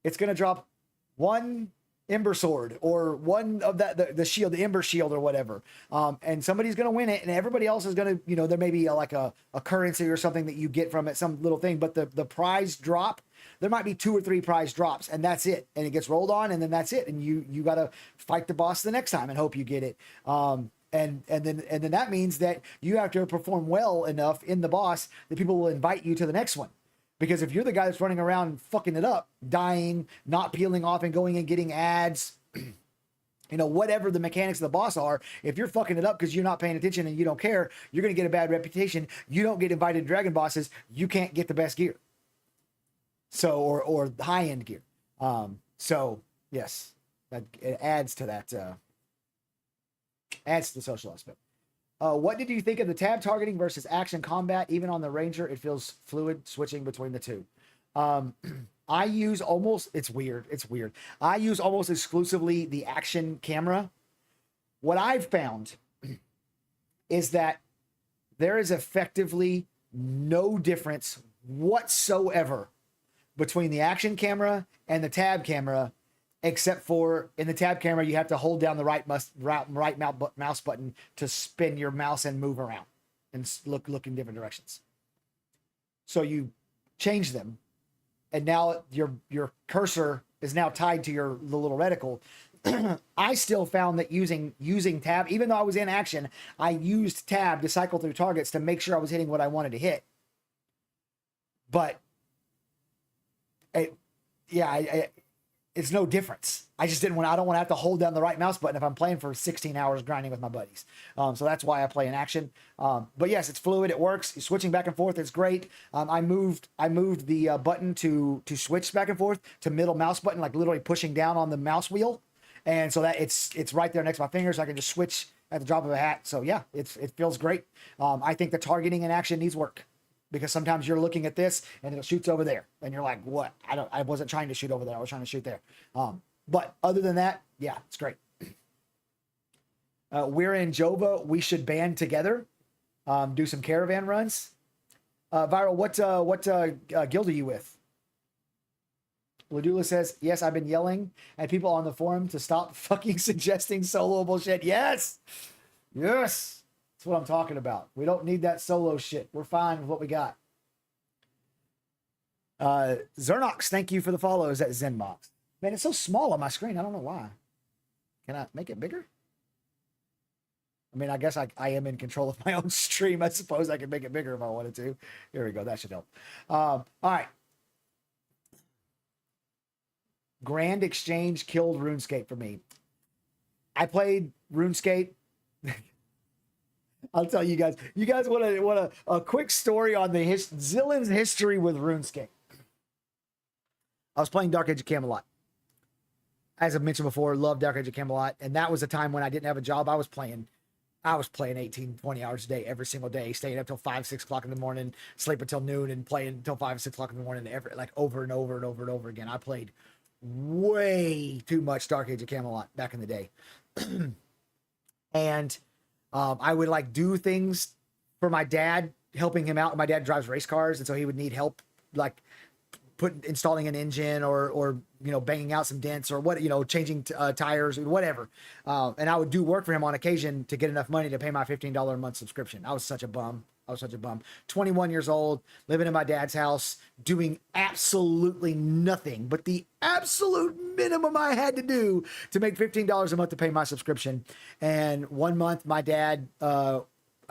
it's going to drop one Ember Sword or one of that, the shield, the Ember Shield or whatever. And somebody's going to win it, and everybody else is going to, you know, there may be like a currency or something that you get from it, some little thing, but the prize drop, there might be 2 or 3 prize drops, and that's it. And it gets rolled on, and then that's it. And you got to fight the boss the next time and hope you get it. And then that means that you have to perform well enough in the boss that people will invite you to the next one. Because if you're the guy that's running around fucking it up, dying, not peeling off and going and getting ads, you know, whatever the mechanics of the boss are, if you're fucking it up because you're not paying attention and you don't care, you're going to get a bad reputation. You don't get invited to Dragon bosses. You can't get the best gear. So, or high end gear. So yes, that it adds to that, adds to the social aspect. What did you think of the tab targeting versus action combat? Even on the Ranger, it feels fluid switching between the two. I use almost, it's weird. I use almost exclusively the action camera. What I've found is that there is effectively no difference whatsoever between the action camera and the tab camera, except for in the tab camera, you have to hold down the right mouse button to spin your mouse and move around and look in different directions. So you change them, and now your cursor is now tied to the little reticle. I still found that using tab, even though I was in action, I used tab to cycle through targets to make sure I was hitting what I wanted to hit. But it's no difference. I just didn't want, I don't want to have to hold down the right mouse button if I'm playing for 16 hours grinding with my buddies. So that's why I play in action. But yes, it's fluid. It works. Switching back and forth. It's great. I moved the button to switch back and forth to middle mouse button, like literally pushing down on the mouse wheel. And so that it's right there next to my fingers. I can just switch at the drop of a hat. So yeah, it feels great. I think the targeting in action needs work, because sometimes you're looking at this and it shoots over there and you're like, what? I wasn't trying to shoot over there. I was trying to shoot there. But other than that, yeah, it's great. We're in Jova. We should band together, do some caravan runs. Viral, what guild are you with? Ladula says, yes, I've been yelling at people on the forum to stop fucking suggesting solo bullshit. Yes. That's what I'm talking about. We don't need that solo shit. We're fine with what we got. Zernox, thank you for the follow. Is that Zenbox? Man, it's so small on my screen. I don't know why. Can I make it bigger? I mean, I guess I am in control of my own stream. I suppose I could make it bigger if I wanted to. Here we go. That should help. All right. Grand Exchange killed RuneScape for me. I played RuneScape. I'll tell you guys. You guys want a quick story on the Zillin's history with RuneScape. I was playing Dark Age of Camelot. As I've mentioned before, loved Dark Age of Camelot, and that was a time when I didn't have a job. I was playing 18, 20 hours a day, every single day, staying up till 5, 6 o'clock in the morning, sleep until noon, and playing until 5, 6 o'clock in the morning, over and over and over and over again. I played way too much Dark Age of Camelot back in the day. And I would like do things for my dad, helping him out. My dad drives race cars, and so he would need help, like installing an engine or banging out some dents or changing tires or whatever. And I would do work for him on occasion to get enough money to pay my $15 a month subscription. I was such a bum. 21 years old, living in my dad's house, doing absolutely nothing but the absolute minimum I had to do to make $15 a month to pay my subscription. And one month my dad, I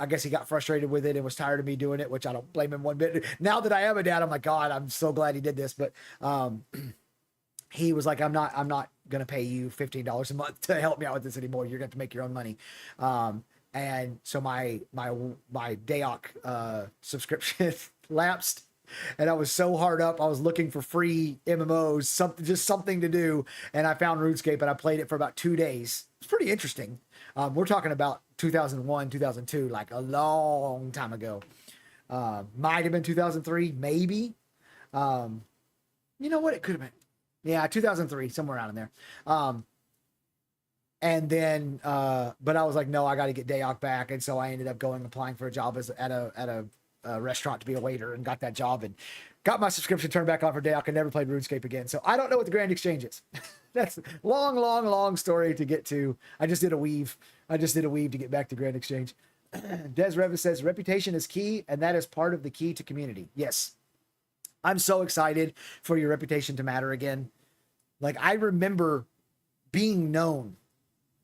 guess he got frustrated with it and was tired of me doing it, which I don't blame him one bit. Now that I am a dad, I'm like, God, I'm so glad he did this. But he was like, I'm not going to pay you $15 a month to help me out with this anymore. You're going to have to make your own money. And so my Dayoc subscription lapsed, and I was so hard up. I was looking for free MMOs, something to do, and I found RuneScape, and I played it for about 2 days. It's pretty interesting. We're talking about 2001, 2002, like a long time ago. Might have been 2003, maybe. You know what? It could have been. Yeah, 2003, somewhere around in there. And then, but I was like, no, I got to get Dayoc back. And so I ended up applying for a job at a a restaurant to be a waiter and got that job and got my subscription turned back on for Dayoc and never played RuneScape again. So I don't know what the Grand Exchange is. That's long story to get to. I just did a weave to get back to Grand Exchange. Des Revis says reputation is key, and that is part of the key to community. Yes. I'm so excited for your reputation to matter again. Like, I remember being known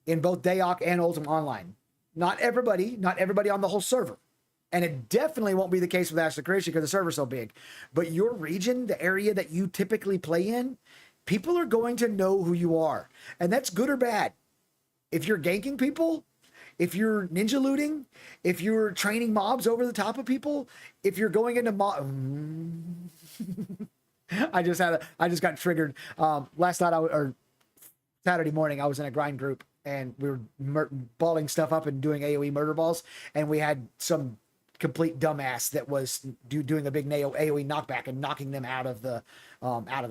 in both Dayoc and Ultima Online. Not everybody on the whole server. And it definitely won't be the case with Ashley Christian because the server's so big. But your region, the area that you typically play in, people are going to know who you are. And that's good or bad. If you're ganking people, if you're ninja looting, if you're training mobs over the top of people, if you're going into I just got triggered. Last night or Saturday morning, I was in a grind group and we were balling stuff up and doing AoE murder balls. And we had some complete dumbass that was doing a big AoE knockback and knocking them out of the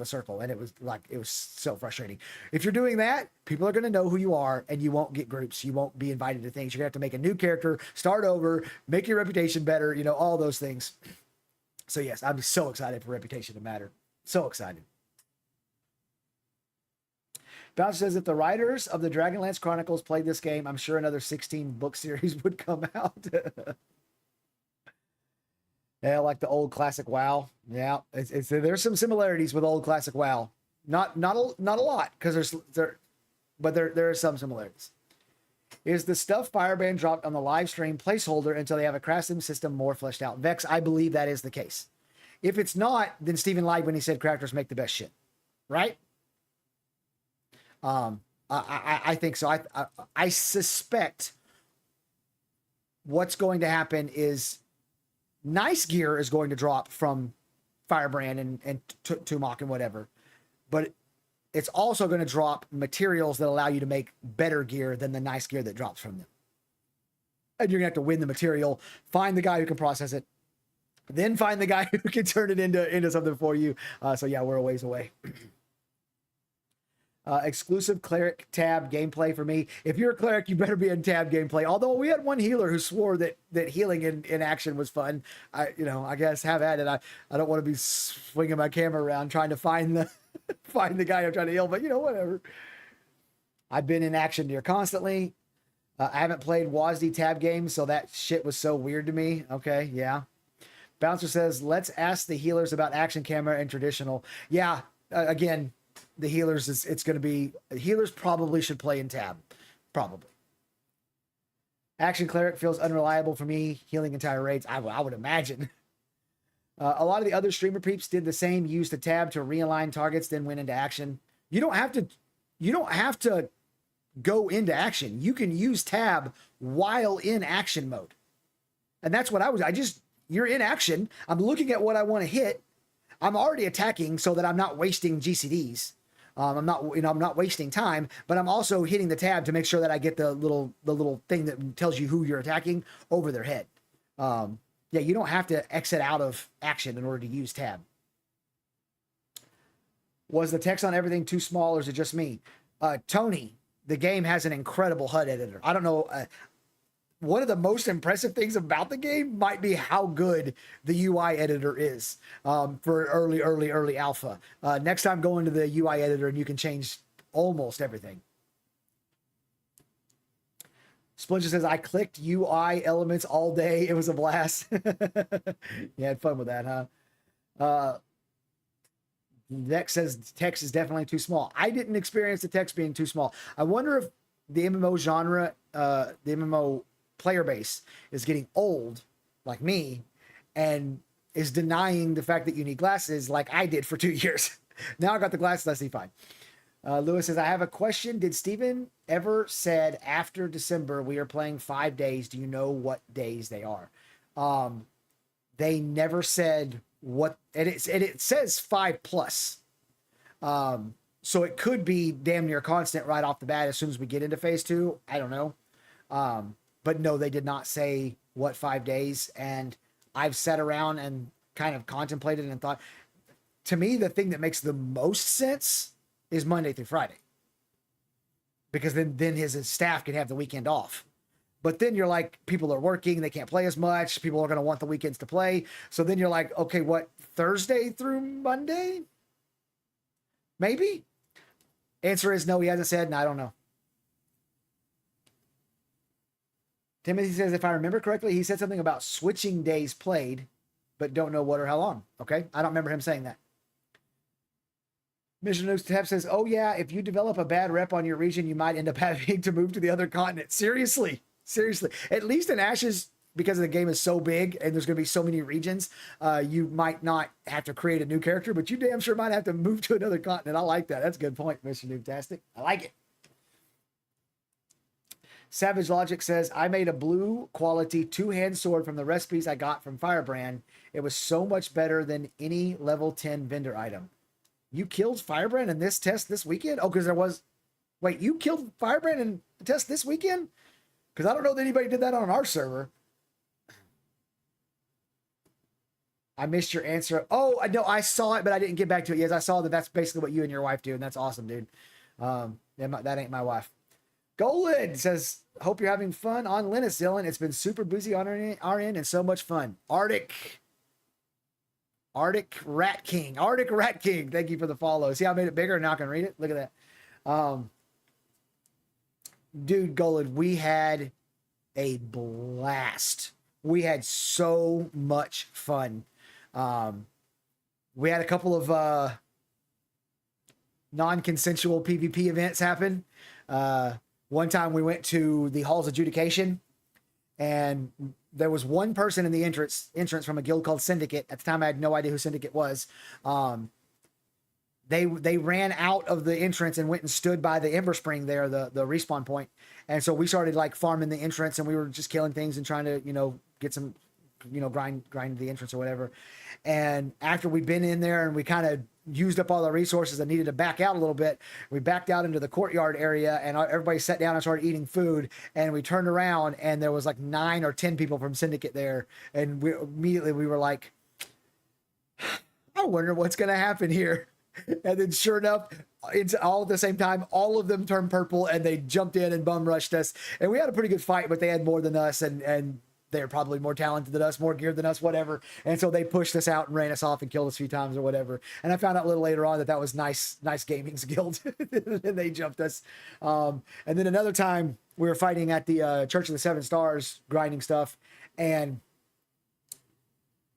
circle. And it was so frustrating. If you're doing that, people are going to know who you are and you won't get groups. You won't be invited to things. You're going to have to make a new character, start over, make your reputation better, all those things. So yes, I'm so excited for reputation to matter. So excited. Bounce says, if the writers of the Dragonlance Chronicles played this game, I'm sure another 16 book series would come out. Yeah, like the old classic WoW. Yeah, there's some similarities with old classic WoW. Not a lot, because there are some similarities. Is the stuff Firebrand dropped on the live stream placeholder until they have a crafting system more fleshed out? Vex, I believe that is the case. If it's not, then Steven lied when he said crafters make the best shit, right? I think so. I suspect what's going to happen is nice gear is going to drop from Firebrand and Tumok and whatever, but it's also going to drop materials that allow you to make better gear than the nice gear that drops from them. And you're gonna have to win the material, find the guy who can process it, then find the guy who can turn it into something for you. So yeah, we're a ways away. Exclusive cleric tab gameplay for me. If you're a cleric, you better be in tab gameplay. Although we had one healer who swore that healing in action was fun. I guess have at it. I don't want to be swinging my camera around trying to find the guy I'm trying to heal, but whatever. I've been in action near constantly. I haven't played WASD tab games, so that shit was so weird to me. Okay, yeah. Bouncer says, let's ask the healers about action camera and traditional. Yeah, again, the healers it's going to be healers probably should play in tab, probably. Action cleric feels unreliable for me. Healing entire raids, I would imagine. A lot of the other streamer peeps did the same. Use the tab to realign targets, then went into action. You don't have to go into action. You can use tab while in action mode, and that's what you're in action. I'm looking at what I want to hit. I'm already attacking so that I'm not wasting GCDs. I'm not wasting time, but I'm also hitting the tab to make sure that I get the little thing that tells you who you're attacking over their head. Yeah, you don't have to exit out of action in order to use tab. Was the text on everything too small, or is it just me? Tony, the game has an incredible HUD editor. I don't know. One of the most impressive things about the game might be how good the UI editor is for early alpha. Next time, go into the UI editor and you can change almost everything. Splinter says, I clicked UI elements all day. It was a blast. You had fun with that, huh? Next says text is definitely too small. I didn't experience the text being too small. I wonder if the MMO genre, the MMO player base is getting old like me and is denying the fact that you need glasses like I did for 2 years. Now I got the glasses, I see fine. Lewis says, I have a question. Did Steven ever said after December we are playing 5 days? Do you know what days they are? They never said what, and it says 5+. So it could be damn near constant right off the bat as soon as we get into phase 2. I don't know. But no, they did not say what 5 days. And I've sat around and kind of contemplated and thought, to me, the thing that makes the most sense is Monday through Friday, because then his staff can have the weekend off. But then you're like, people are working, they can't play as much. People are going to want the weekends to play. So then you're like, okay, what, Thursday through Monday? Maybe? Answer is no, he hasn't said, and I don't know. Timothy says, if I remember correctly, he said something about switching days played, but don't know what or how long. Okay. I don't remember him saying that. Mission Nukes Tab says, oh yeah, if you develop a bad rep on your region, you might end up having to move to the other continent. Seriously. Seriously. At least in Ashes, because the game is so big and there's going to be so many regions, you might not have to create a new character, but you damn sure might have to move to another continent. I like that. That's a good point, Mr. Noobtastic. I like it. Savage Logic says, I made a blue quality two-hand sword from the recipes I got from Firebrand. It was so much better than any level 10 vendor item. You killed Firebrand in this test this weekend? Oh, because there was... Wait, you killed Firebrand in the test this weekend? Because I don't know that anybody did that on our server. I missed your answer. Oh, no, I saw it, but I didn't get back to it. Yes, I saw that that's basically what you and your wife do, and that's awesome, dude. That ain't my wife. Golid says, hope you're having fun on Linus, Dylan. It's been super busy on our end and so much fun. Arctic Rat King. Thank you for the follow. See how I made it bigger and now I can read it? Look at that. Dude, Golid, we had a blast. We had so much fun. We had a couple of non-consensual PvP events happen. One time we went to the Hall's Adjudication, and there was one person in the entrance from a guild called Syndicate. At the time, I had no idea who Syndicate was. They ran out of the entrance and went and stood by the Ember Spring there, the respawn point. And so we started like farming the entrance, and we were just killing things and trying to, get some, grind the entrance or whatever. And after we'd been in there and we kind of used up all the resources and needed to back out a little bit, we backed out into the courtyard area, and everybody sat down and started eating food. And we turned around and there was like 9 or 10 people from Syndicate there. And we were like, I wonder what's going to happen here. And then sure enough, it's all at the same time, all of them turned purple and they jumped in and bum rushed us. And we had a pretty good fight, but they had more than us, and they're probably more talented than us, more geared than us, whatever. And so they pushed us out and ran us off and killed us a few times or whatever. And I found out a little later on that was nice gaming's guild. And they jumped us. And then another time we were fighting at the Church of the Seven Stars, grinding stuff. And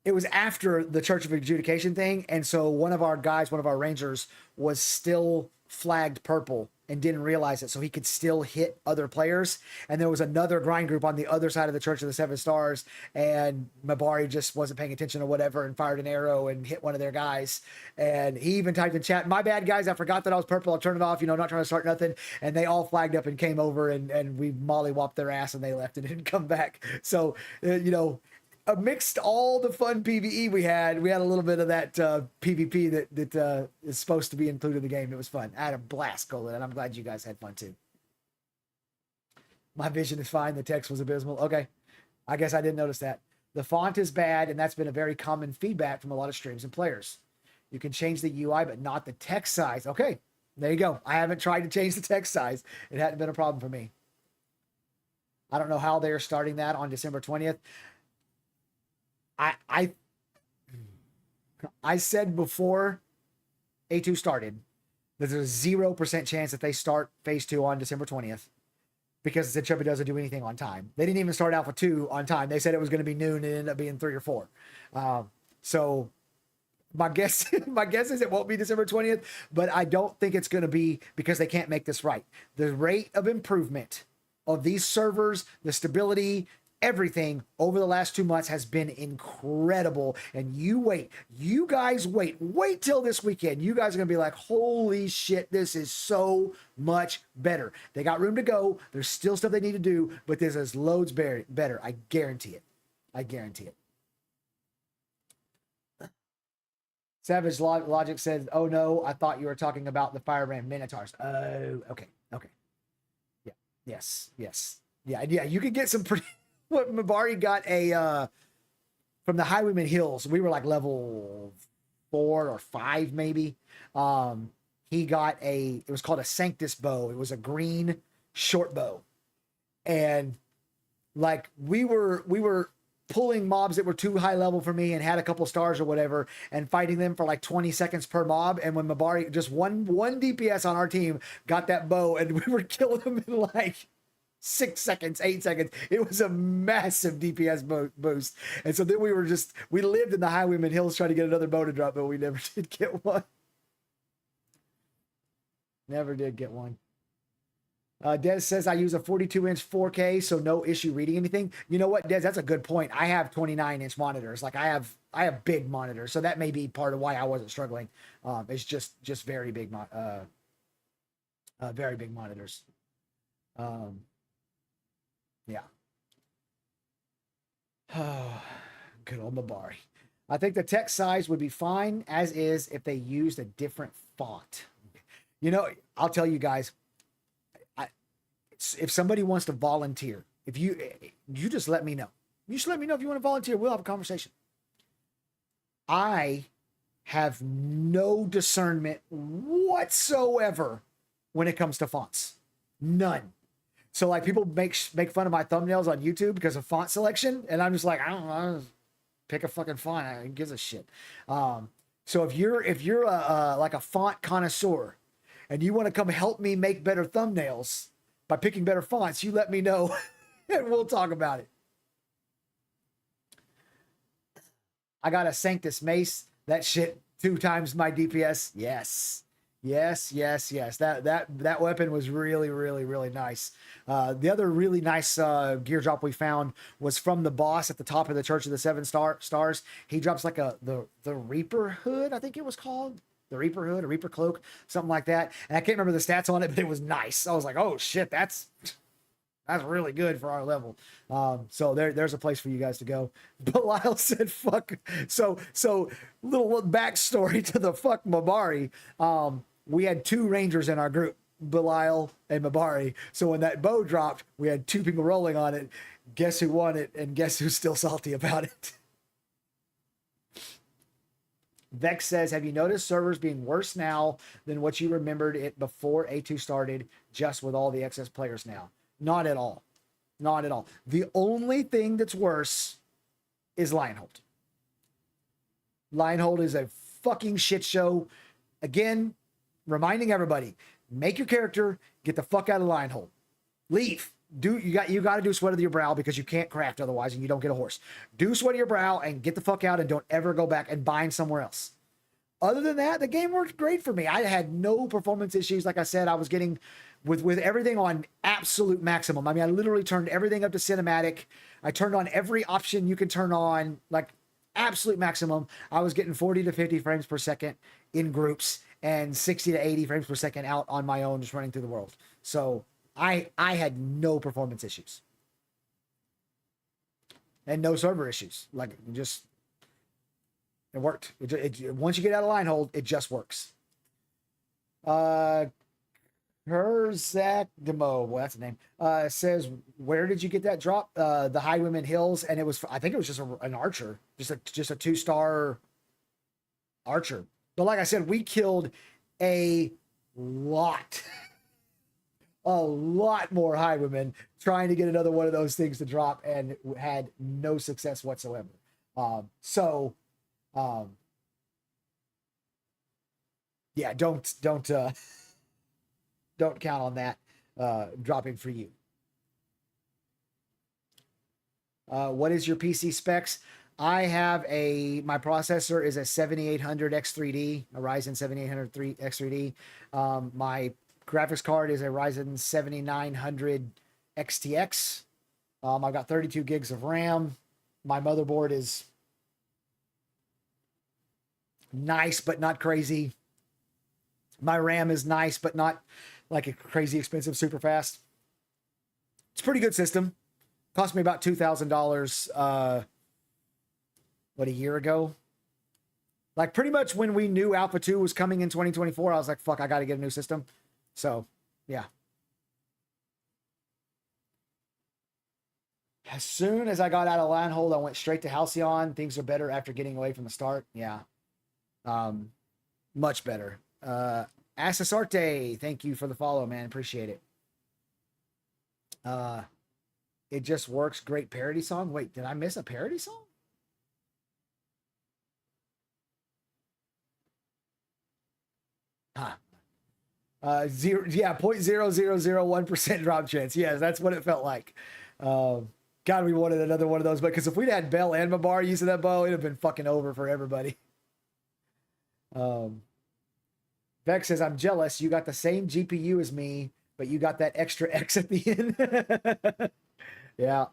it was after the Church of Adjudication thing. And so one of our rangers was still flagged purple and didn't realize it. So he could still hit other players. And there was another grind group on the other side of the Church of the Seven Stars. And Mabari just wasn't paying attention or whatever and fired an arrow and hit one of their guys. And he even typed in chat, my bad guys, I forgot that I was purple. I'll turn it off, not trying to start nothing. And they all flagged up and came over, and we mollywopped their ass and they left and didn't come back. So, amidst all the fun PvE we had a little bit of that PvP that is supposed to be included in the game. It was fun. I had a blast, Colin, and I'm glad you guys had fun too. My vision is fine. The text was abysmal. Okay. I guess I didn't notice that. The font is bad, and that's been a very common feedback from a lot of streams and players. You can change the UI, but not the text size. Okay. There you go. I haven't tried to change the text size. It hadn't been a problem for me. I don't know how they're starting that on December 20th. I said before A2 started that there's a 0% chance that they start phase 2 on December 20th, because the Chubby doesn't do anything on time. They didn't even start Alpha 2 on time. They said it was going to be noon and it ended up being 3 or 4. So my guess is it won't be December 20th, but I don't think it's going to be, because they can't make this right. The rate of improvement of these servers, the stability, everything over the last 2 months has been incredible. And you guys wait till this weekend. You guys are going to be like, holy shit, this is so much better. They got room to go. There's still stuff they need to do, but this is loads better. I guarantee it. Savage Logic says, oh no, I thought you were talking about the Firebrand Minotaurs. Oh, okay. Yeah, yes. Yeah, you could get some pretty... What Mabari got from the Highwayman Hills. We were like level 4 or 5 maybe. He got it was called a Sanctus bow. It was a green short bow, and Like we were pulling mobs that were too high level for me and had a couple stars or whatever, and fighting them for like 20 seconds per mob. And when Mabari, just one DPS on our team, got that bow, and we were killing them in like 6 seconds, 8 seconds. It was a massive DPS boost. And so then we lived in the Highwayman Hills trying to get another bow to drop, but we never did get one. Never did get one. Des says I use a 42-inch 4K, so no issue reading anything. You know what, Des? That's a good point. I have 29-inch monitors. Like I have big monitors, so that may be part of why I wasn't struggling. It's just very big, very big monitors. Yeah. Good old Mabari. I think the text size would be fine as is if they used a different font. You know, I'll tell you guys. If somebody wants to volunteer, if you just let me know. You just let me know if you want to volunteer. We'll have a conversation. I have no discernment whatsoever when it comes to fonts. None. So like people make fun of my thumbnails on YouTube because of font selection, and I'm just like, I don't know, pick a fucking font. Who gives a shit? So if you're a like a font connoisseur, and you want to come help me make better thumbnails by picking better fonts, you let me know and we'll talk about it. I got a Sanctus Mace. That shit 2 times my DPS. Yes. That weapon was really, really, really nice. The other really nice gear drop we found was from the boss at the top of the Church of the Seven Stars. He drops like the Reaper hood, I think it was called. The Reaper hood, a Reaper cloak, something like that. And I can't remember the stats on it, but it was nice. I was like, oh shit, that's really good for our level. So there's a place for you guys to go. Belial said, fuck. So little backstory to the fuck Mabari. We had 2 Rangers in our group, Belial and Mabari. So when that bow dropped, we had 2 people rolling on it. Guess who won it? And guess who's still salty about it? Vex says, have you noticed servers being worse now than what you remembered it before A2 started, just with all the excess players now? Not at all. Not at all. The only thing that's worse is Lionhold. Lionhold is a fucking shit show. Again, reminding everybody, make your character, get the fuck out of Lionhold. Leave. You got to do Sweat of your Brow because you can't craft otherwise and you don't get a horse. Do Sweat of your Brow and get the fuck out and don't ever go back and bind somewhere else. Other than that, the game worked great for me. I had no performance issues. Like I said, I was getting with everything on absolute maximum. I mean, I literally turned everything up to cinematic. I turned on every option you can turn on, like absolute maximum. I was getting 40 to 50 frames per second in groups and 60 to 80 frames per second out on my own, just running through the world. So I had no performance issues and no server issues. Like just, it worked. Once you get out of Lionhold, it just works. Herzak Demo, well, that's the name. Says, where did you get that drop? The Highwayman Hills, and it was, I think it was just an archer, just a 2-star archer. But like I said, we killed a lot more Highwaymen trying to get another one of those things to drop, and had no success whatsoever. Yeah, don't count on that dropping for you. What is your PC specs? I have my processor is a 7800 X3D, a Ryzen 7800 X3D. My graphics card is a Ryzen 7900 XTX. I've got 32 gigs of RAM. My motherboard is nice, but not crazy. My RAM is nice, but not like a crazy expensive, super fast. It's a pretty good system. Cost me about $2,000, a year ago? Like pretty much when we knew Alpha 2 was coming in 2024, I was like, fuck, I got to get a new system. So, yeah. As soon as I got out of Lionhold, I went straight to Halcyon. Things are better after getting away from the start. Yeah. Much better. Asasarte, thank you for the follow, man. Appreciate it. It just works. Great parody song. Wait, did I miss a parody song? Huh. 0.0001% drop chance. Yes, that's what it felt like. God, we wanted another one of those, but because if we'd had Bell and Mabar using that bow, it'd have been fucking over for everybody. Vex says, I'm jealous. You got the same GPU as me, but you got that extra X at the end. Yeah.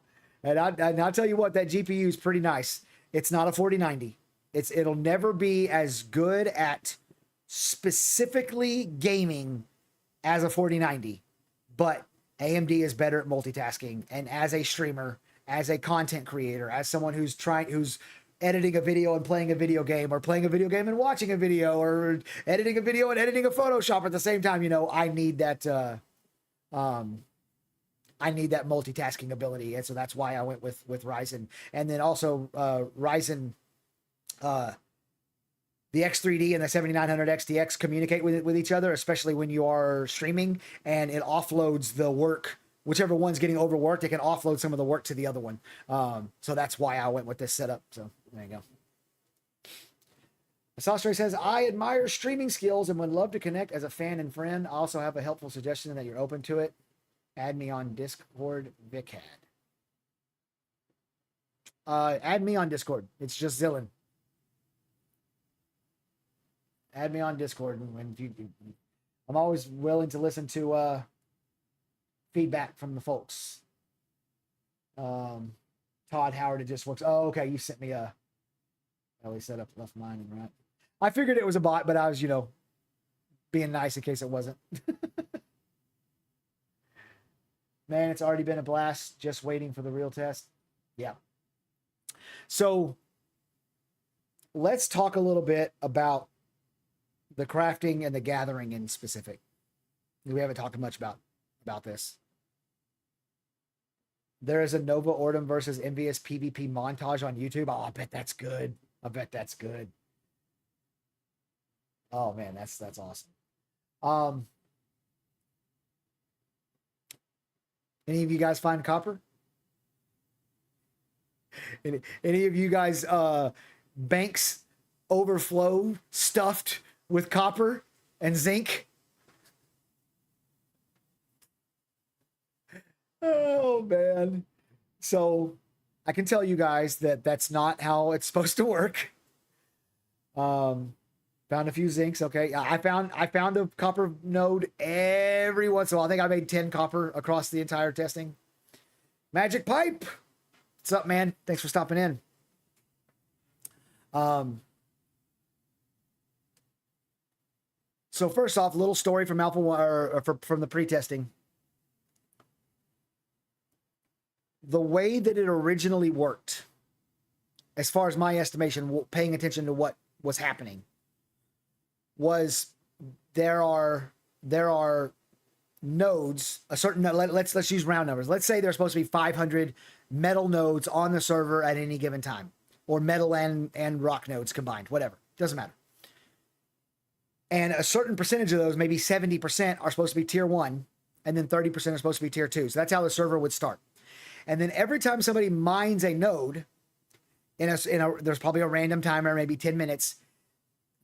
And I'll tell you what, that GPU is pretty nice. It's not a 4090. It'll never be as good at specifically gaming as a 4090, but AMD is better at multitasking. And as a streamer, as a content creator, as someone who's editing a video and playing a video game, or playing a video game and watching a video, or editing a video and editing a Photoshop at the same time, I need that multitasking ability. And so that's why I went with Ryzen. And then also Ryzen, the X3D and the 7900 XTX communicate with each other, especially when you are streaming, and it offloads the work. Whichever one's getting overworked, it can offload some of the work to the other one. So that's why I went with this setup. So there you go. Sastre says, I admire streaming skills and would love to connect as a fan and friend. I also have a helpful suggestion that you're open to it. Add me on Discord, Vic had. Add me on Discord. It's just Zillin. Add me on Discord. I'm always willing to listen to feedback from the folks. Todd Howard, it just works. Oh, okay. You sent me a Ellie set up left mine and right. I figured it was a bot, but I was, being nice in case it wasn't. Man, it's already been a blast. Just waiting for the real test. Yeah. So let's talk a little bit about the crafting and the gathering in specific. We haven't talked much about this. There is a Nova Ordum versus Envious PvP montage on YouTube. Oh, I bet that's good. Oh man, that's awesome. Any of you guys find copper? Any of you guys banks overflow stuffed with copper and zinc? Oh man. So I can tell you guys that that's not how it's supposed to work. Found a few zincs. Okay. I found a copper node every once in a while. I think I made 10 copper across the entire testing. Magic Pipe. What's up, man? Thanks for stopping in. So first off, little story from Alpha 1 or from the pre-testing. The way that it originally worked, as far as my estimation, paying attention to what was happening, was there are nodes, a certain, let's use round numbers. Let's say there's supposed to be 500 metal nodes on the server at any given time, or metal and rock nodes combined, whatever, doesn't matter. And a certain percentage of those, maybe 70%, are supposed to be tier 1, and then 30% are supposed to be tier 2. So that's how the server would start. And then every time somebody mines a node, there's probably a random timer, maybe 10 minutes,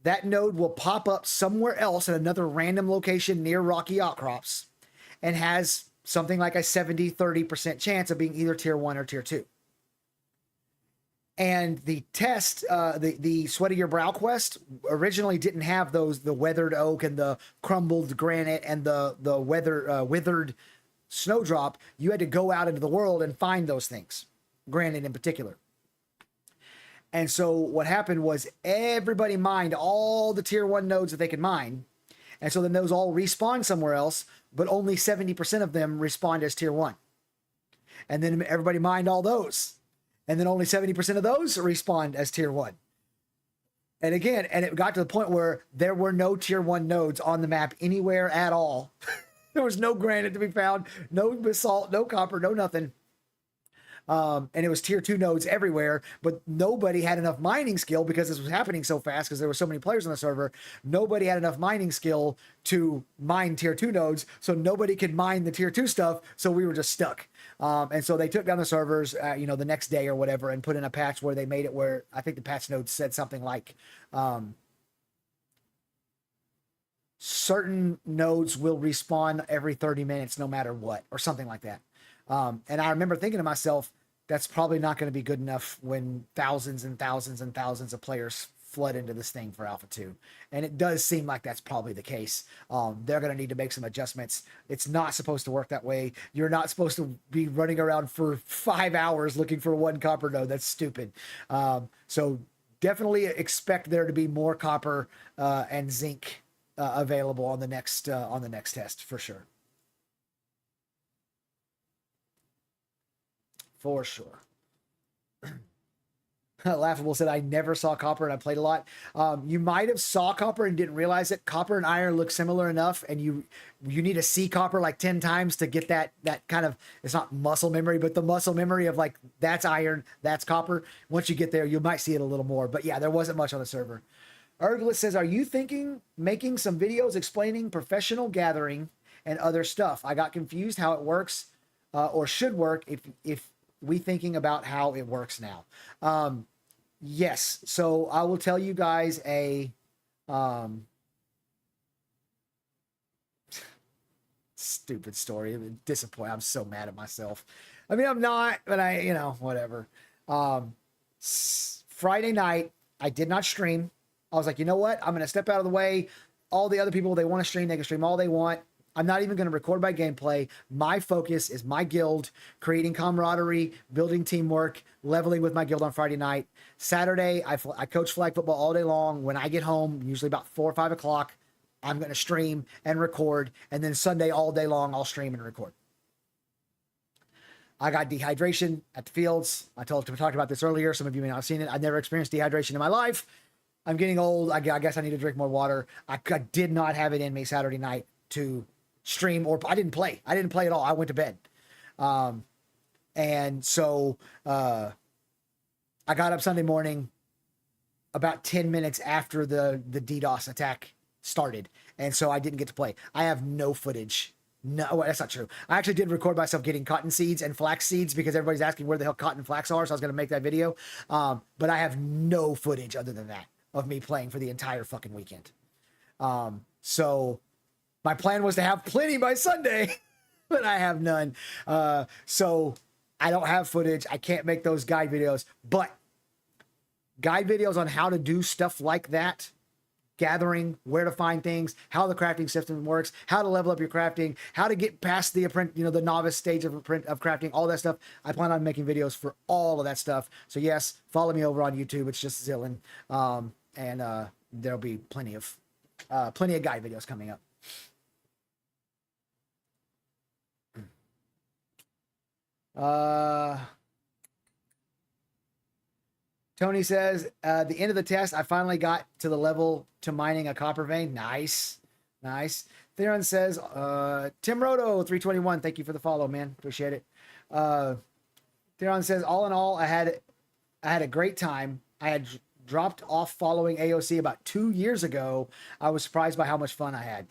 that node will pop up somewhere else at another random location near rocky outcrops and has something like a 70-30% chance of being either tier 1 or tier 2. And the test, the Sweat of Your Brow quest originally didn't have those, the weathered oak and the crumbled granite and the withered snowdrop. You had to go out into the world and find those things, granite in particular. And so what happened was everybody mined all the tier 1 nodes that they could mine. And so then those all respawn somewhere else, but only 70% of them respawned as tier 1. And then everybody mined all those. And then only 70% of those respawned as tier 1. And again, and it got to the point where there were no tier 1 nodes on the map anywhere at all. There was no granite to be found, no basalt, no copper, no nothing. And it was tier 2 nodes everywhere, but nobody had enough mining skill because this was happening so fast because there were so many players on the server. Nobody had enough mining skill to mine tier 2 nodes, so nobody could mine the tier 2 stuff, so we were just stuck. And so they took down the servers, the next day or whatever, and put in a patch where they made it where I think the patch notes said something like certain nodes will respawn every 30 minutes no matter what, or something like that. And I remember thinking to myself, that's probably not going to be good enough when thousands and thousands and thousands of players flood into this thing for Alpha 2. And it does seem like that's probably the case. They're going to need to make some adjustments. It's not supposed to work that way. You're not supposed to be running around for 5 hours looking for one copper node. That's stupid. So definitely expect there to be more copper and zinc available on the next test for sure. For sure. Laughable said, I never saw copper and I played a lot. You might have saw copper and didn't realize it. Copper and iron look similar enough, and you need to see copper like 10 times to get that kind of, it's not muscle memory, but the muscle memory of like, that's iron, that's copper. Once you get there, you might see it a little more. But yeah, there wasn't much on the server. Erglis says, are you thinking making some videos explaining professional gathering and other stuff? I got confused how it works or should work if we thinking about how it works now. Yes. So I will tell you guys a stupid story. I'm disappointed. I'm so mad at myself. I mean, I'm not, but whatever. Friday night, I did not stream. I was like, you know what? I'm going to step out of the way. All the other people, they want to stream, they can stream all they want. I'm not even going to record my gameplay. My focus is my guild, creating camaraderie, building teamwork, leveling with my guild on Friday night. Saturday, I coach flag football all day long. When I get home, usually about 4 or 5 o'clock, I'm going to stream and record. And then Sunday all day long, I'll stream and record. I got dehydration at the fields. I talked about this earlier. Some of you may not have seen it. I've never experienced dehydration in my life. I'm getting old. I guess I need to drink more water. I did not have it in me Saturday night to stream, or I didn't play. I didn't play at all. I went to bed. And so I got up Sunday morning about 10 minutes after the DDoS attack started. And so I didn't get to play. I have no footage. No, that's not true. I actually did record myself getting cotton seeds and flax seeds because everybody's asking where the hell cotton and flax are. So I was going to make that video. But I have no footage other than that of me playing for the entire fucking weekend. So my plan was to have plenty by Sunday, but I have none. So I don't have footage. I can't make those guide videos, but guide videos on how to do stuff like that, gathering, where to find things, how the crafting system works, how to level up your crafting, how to get past the the novice stage of crafting, all that stuff. I plan on making videos for all of that stuff. So yes, follow me over on YouTube. It's just Zillin. And there'll be plenty of guide videos coming up. Tony says, the end of the test, I finally got to the level to mining a copper vein. Nice. Theron says, Tim Roto 321, thank you for the follow, man. Appreciate it. Theron says, all in all, I had a great time. I had dropped off following AOC about 2 years ago. I was surprised by how much fun I had.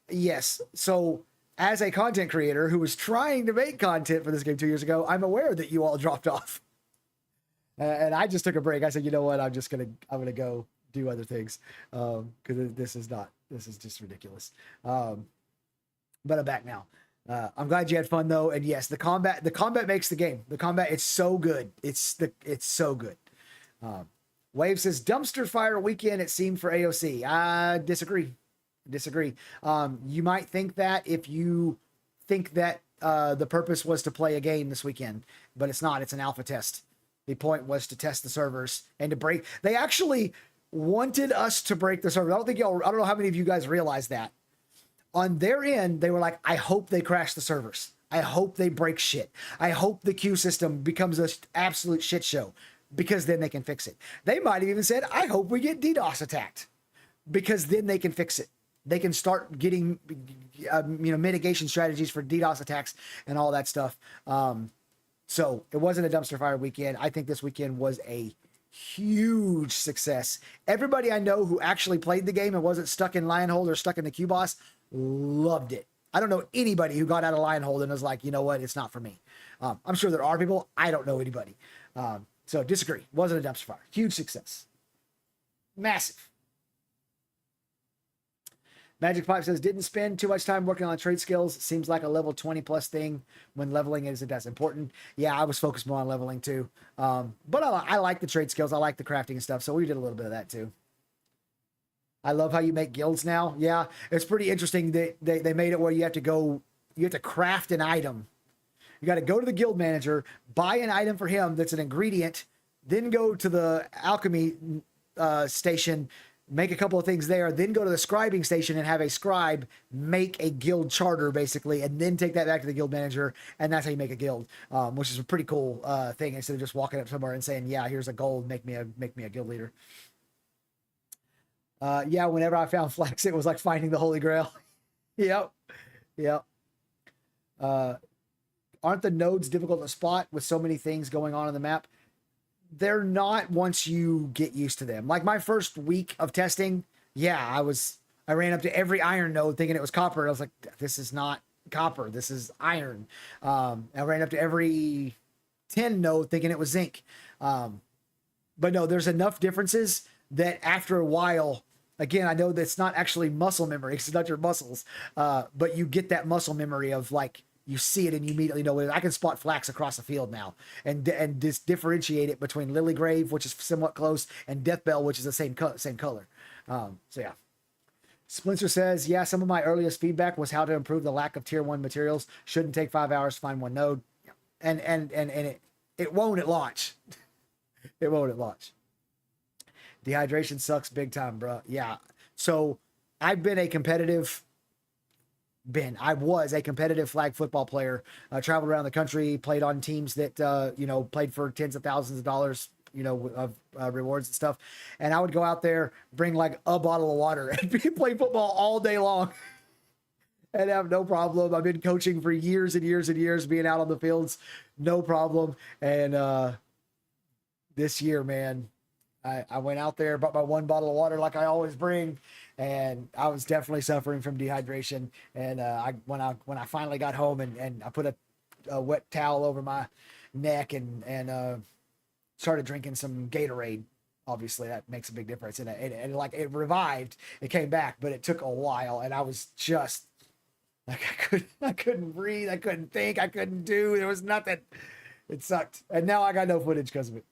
Yes. So as a content creator who was trying to make content for this game 2 years ago, I'm aware that you all dropped off. And I just took a break. I said, you know what? I'm going to go do other things. Cause this is just ridiculous. But I'm back now. I'm glad you had fun though. And yes, the combat makes the game. The combat, it's so good. It's so good. Wave says dumpster fire weekend, it seemed, for AOC. I disagree. You might think that if you think that the purpose was to play a game this weekend, but it's not. It's an alpha test. The point was to test the servers and to break. They actually wanted us to break the server. I don't know how many of you guys realize that. On their end, they were like, I hope they crash the servers. I hope they break shit. I hope the queue system becomes an absolute shit show, because then they can fix it. They might have even said, I hope we get DDoS attacked, because then they can fix it. They can start getting, mitigation strategies for DDoS attacks and all that stuff. So it wasn't a dumpster fire weekend. I think this weekend was a huge success. Everybody I know who actually played the game and wasn't stuck in Lionhold or stuck in the Q boss loved it. I don't know anybody who got out of Lionhold and was like, you know what, it's not for me. I'm sure there are people. I don't know anybody. So disagree. Wasn't a dumpster fire. Huge success. Massive. Magic Pipe says, didn't spend too much time working on trade skills. Seems like a level 20 plus thing when leveling isn't as important. Yeah, I was focused more on leveling too. But I like the trade skills. I like the crafting and stuff. So we did a little bit of that too. I love how you make guilds now. Yeah, it's pretty interesting that they made it where you have to craft an item. You got to go to the guild manager, buy an item for him that's an ingredient, then go to the alchemy station, make a couple of things there, then go to the scribing station and have a scribe make a guild charter basically, and then take that back to the guild manager, and that's how you make a guild, which is a pretty cool thing, instead of just walking up somewhere and saying, yeah, here's a gold, make me a guild leader. Yeah, whenever I found flax, it was like finding the Holy Grail. Yep. Aren't the nodes difficult to spot with so many things going on the map? They're not once you get used to them. Like my first week of testing, yeah, I ran up to every iron node thinking it was copper. I was like, this is not copper, this is iron. I ran up to every tin node thinking it was zinc. But no, there's enough differences that after a while, again, I know that's not actually muscle memory, it's not your muscles, but you get that muscle memory of like, you see it and you immediately know it. I can spot flax across the field now and just differentiate it between Lilygrave, which is somewhat close, and Deathbell, which is the same color. So yeah. Splinter says, yeah, some of my earliest feedback was how to improve the lack of tier 1 materials. Shouldn't take 5 hours to find one node. And it won't at launch. It won't at launch. Dehydration sucks big time, bro. Yeah. So I was a competitive flag football player, traveled around the country, played on teams that, played for tens of thousands of dollars, of rewards and stuff. And I would go out there, bring like a bottle of water and play football all day long and have no problem. I've been coaching for years and years and years, being out on the fields, no problem. And this year, man, I went out there, brought my one bottle of water like I always bring, and I was definitely suffering from dehydration. And when I finally got home and I put a wet towel over my neck and started drinking some Gatorade, obviously that makes a big difference. And it revived, it came back, but it took a while, and I was just like, I couldn't breathe, I couldn't think, I couldn't do. There was nothing. It sucked, and now I got no footage because of it.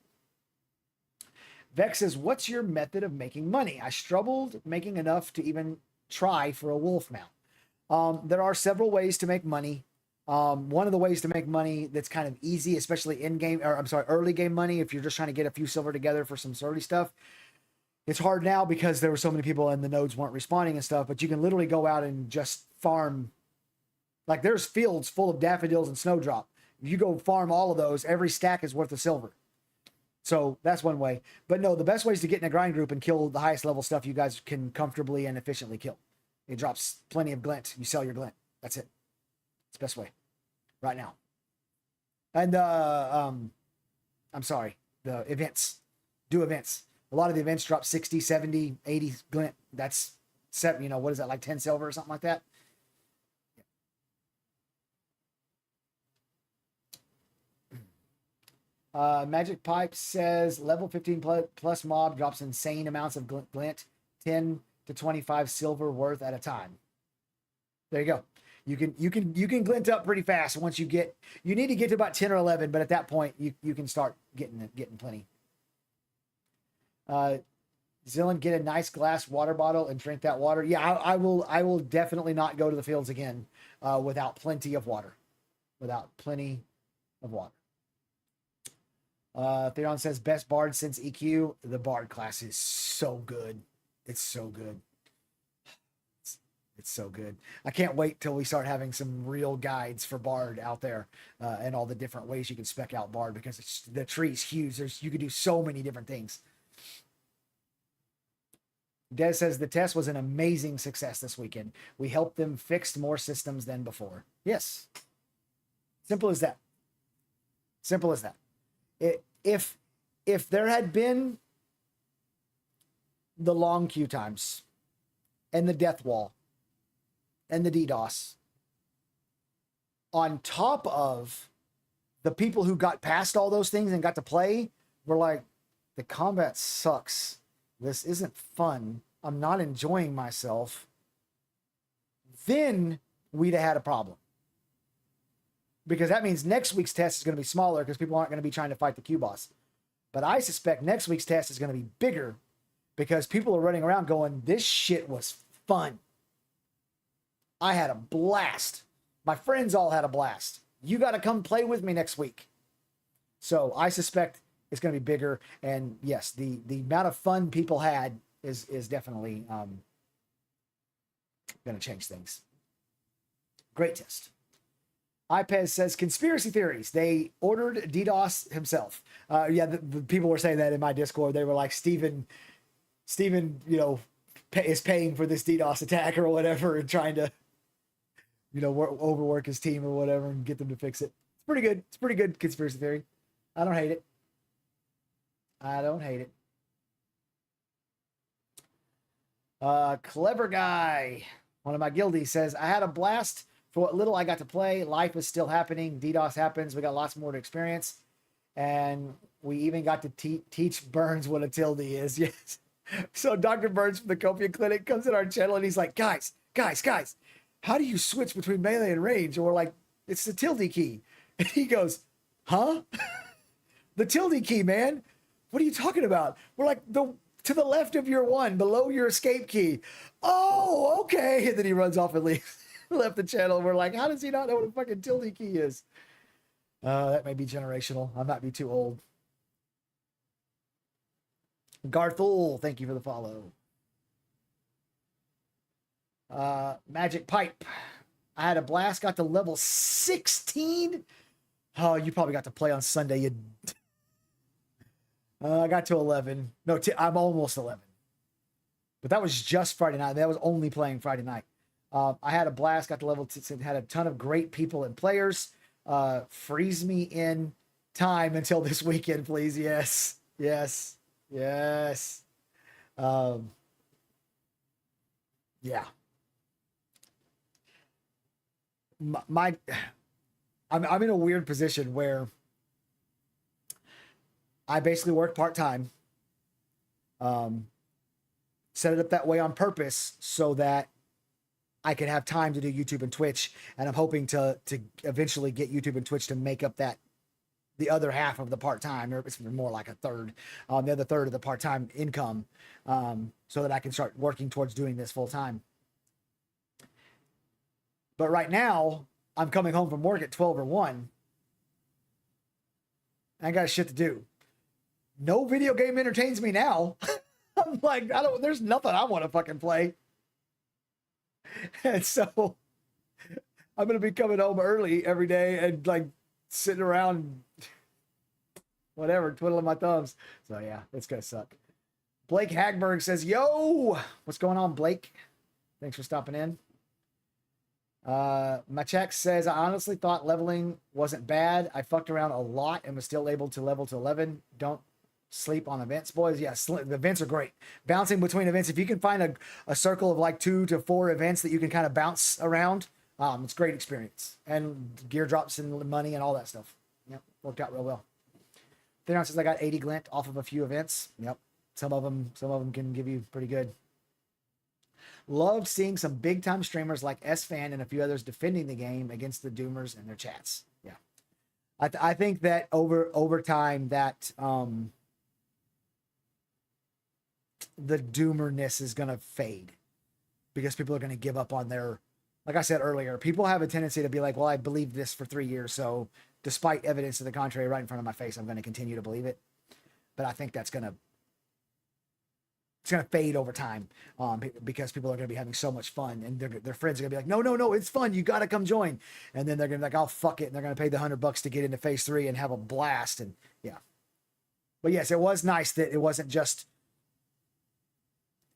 Vex says, what's your method of making money? I struggled making enough to even try for a wolf mount. There are several ways to make money. One of the ways to make money that's kind of easy, especially early game money, if you're just trying to get a few silver together for some sorty stuff. It's hard now because there were so many people and the nodes weren't responding and stuff, but you can literally go out and just farm. Like there's fields full of daffodils and snowdrop. If you go farm all of those, every stack is worth a silver. So that's one way. But no, the best way is to get in a grind group and kill the highest level stuff you guys can comfortably and efficiently kill. It drops plenty of glint. You sell your glint. That's it. It's the best way right now. And I'm sorry, the events. Do events. A lot of the events drop 60, 70, 80 glint. That's 7, what is that, like 10 silver or something like that? Magic Pipe says level 15 plus mob drops insane amounts of glint, 10 to 25 silver worth at a time. There you go. You can glint up pretty fast once you need to get to about 10 or 11, but at that point you can start getting plenty. Zillion, get a nice glass water bottle and drink that water. Yeah, I will definitely not go to the fields again without plenty of water. Theron says best bard since EQ. The bard class is so good. It's so good. It's so good. I can't wait till we start having some real guides for bard out there and all the different ways you can spec out bard, because the tree's huge. You can do so many different things. Des says the test was an amazing success this weekend. We helped them fix more systems than before. Yes. Simple as that. Simple as that. If there had been the long queue times and the death wall and the DDoS on top of the people who got past all those things and got to play were like, the combat sucks. This isn't fun. I'm not enjoying myself. Then we'd have had a problem. Because that means next week's test is going to be smaller because people aren't going to be trying to fight the Q boss. But I suspect next week's test is going to be bigger because people are running around going, this shit was fun. I had a blast. My friends all had a blast. You got to come play with me next week. So I suspect it's going to be bigger. And yes, the amount of fun people had is definitely going to change things. Great test. iPez says conspiracy theories. They ordered DDoS himself. The people were saying that in my Discord. They were like, Steven, is paying for this DDoS attack or whatever and trying to, overwork his team or whatever and get them to fix it. It's pretty good. It's pretty good conspiracy theory. I don't hate it. Clever guy, one of my guildies, says, I had a blast for what little I got to play. Life is still happening. DDoS happens. We got lots more to experience. And we even got to teach Burns what a tilde is. Yes. So Dr. Burns from the Copian Clinic comes in our channel and he's like, guys, how do you switch between melee and range? And we're like, it's the tilde key. And he goes, huh? The tilde key, man. What are you talking about? We're like, to the left of your one, below your escape key. Oh, okay. And then he runs off and leaves. Left the channel. We're like, how does he not know what a fucking tilde key is? That may be generational. I might be too old. Garthul, thank you for the follow. Magic Pipe. I had a blast, got to level 16. Oh, you probably got to play on Sunday. I got to 11. No, I'm almost 11. But that was just Friday night. That was only playing Friday night. I had a blast, got to level 6, had a ton of great people and players. Freeze me in time until this weekend, please. Yes. Yeah. I'm in a weird position where I basically work part-time. Set it up that way on purpose so that I can have time to do YouTube and Twitch, and I'm hoping to eventually get YouTube and Twitch to make up the other half of the part-time, or it's more like a third, the other third of the part-time income, so that I can start working towards doing this full-time. But right now, I'm coming home from work at 12 or 1. I got shit to do. No video game entertains me now. I'm like, there's nothing I want to fucking play. And so I'm going to be coming home early every day and like sitting around, whatever, twiddling my thumbs. So yeah, it's going to suck. Blake Hagberg says, yo, what's going on, Blake? Thanks for stopping in. Machek says, I honestly thought leveling wasn't bad. I fucked around a lot and was still able to level to 11. Don't sleep on events, boys. Yes, the events are great. Bouncing between events. If you can find a circle of like 2 to 4 events that you can kind of bounce around, it's a great experience. And gear drops and money and all that stuff. Yep, worked out real well. Theron says, I got 80 glint off of a few events. Yep, some of them can give you pretty good. Loved seeing some big time streamers like S-Fan and a few others defending the game against the Doomers and their chats. Yeah, I think that over time that the doomerness is going to fade because people are going to give up on their, like I said earlier, people have a tendency to be like, well, I believed this for 3 years. So despite evidence to the contrary right in front of my face, I'm going to continue to believe it. But I think it's going to fade over time because people are going to be having so much fun and their friends are going to be like, no, it's fun. You got to come join. And then they're going to be like, oh, fuck it. And they're going to pay the $100 to get into phase 3 and have a blast. And yeah. But yes, it was nice that it wasn't just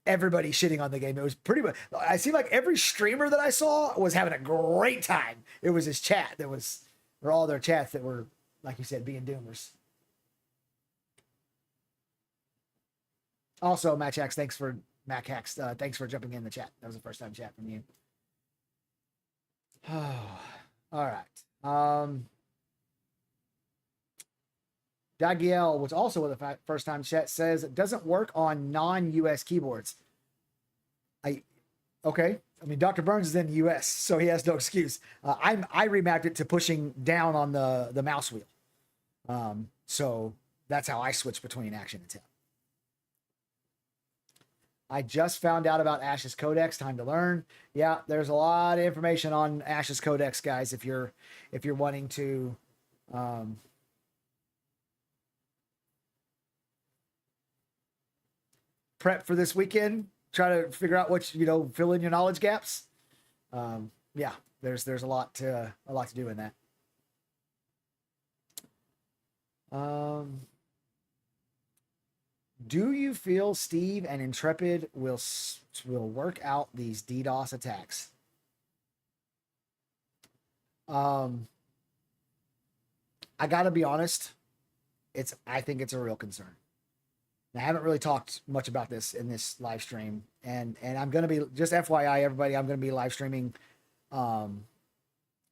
everybody shitting on the game. It was pretty much, I seem like every streamer that I saw was having a great time. It was his chat or all their chats that were like you said, being doomers. Also, Mac Hacks, thanks for jumping in the chat. That was the first time chat from you. Oh, all right. Dagiel, which also with a first time chat, says it doesn't work on non-US keyboards. Okay. I mean, Dr. Burns is in the US, so he has no excuse. I remapped it to pushing down on the mouse wheel. So that's how I switch between action and tab. I just found out about Ash's Codex. Time to learn. Yeah, there's a lot of information on Ash's Codex, guys. If you're wanting to, prep for this weekend, try to figure out what fill in your knowledge gaps. Yeah, there's a lot to do in that. Do you feel Steve and Intrepid will work out these DDoS attacks? I gotta be honest. I think it's a real concern. I haven't really talked much about this in this live stream, and I'm gonna be, just FYI, everybody, I'm gonna be live streaming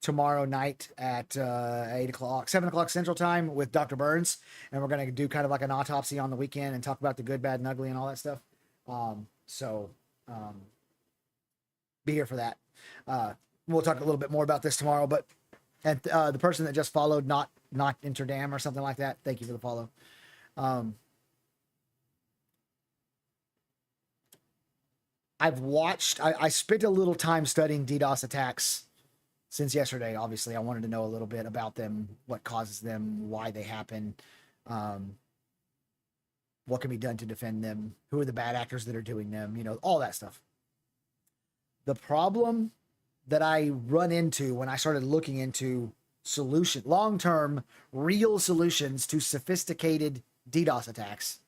tomorrow night at 7 o'clock Central Time with Dr. Burns, and we're gonna do kind of like an autopsy on the weekend and talk about the good, bad, and ugly and all that stuff. So be here for that. We'll talk a little bit more about this tomorrow, but the person that just followed, not Interdam or something like that, thank you for the follow. I spent a little time studying DDoS attacks since yesterday. Obviously, I wanted to know a little bit about them, what causes them, why they happen, what can be done to defend them, who are the bad actors that are doing them, all that stuff. The problem that I run into when I started looking into long-term, real solutions to sophisticated DDoS attacks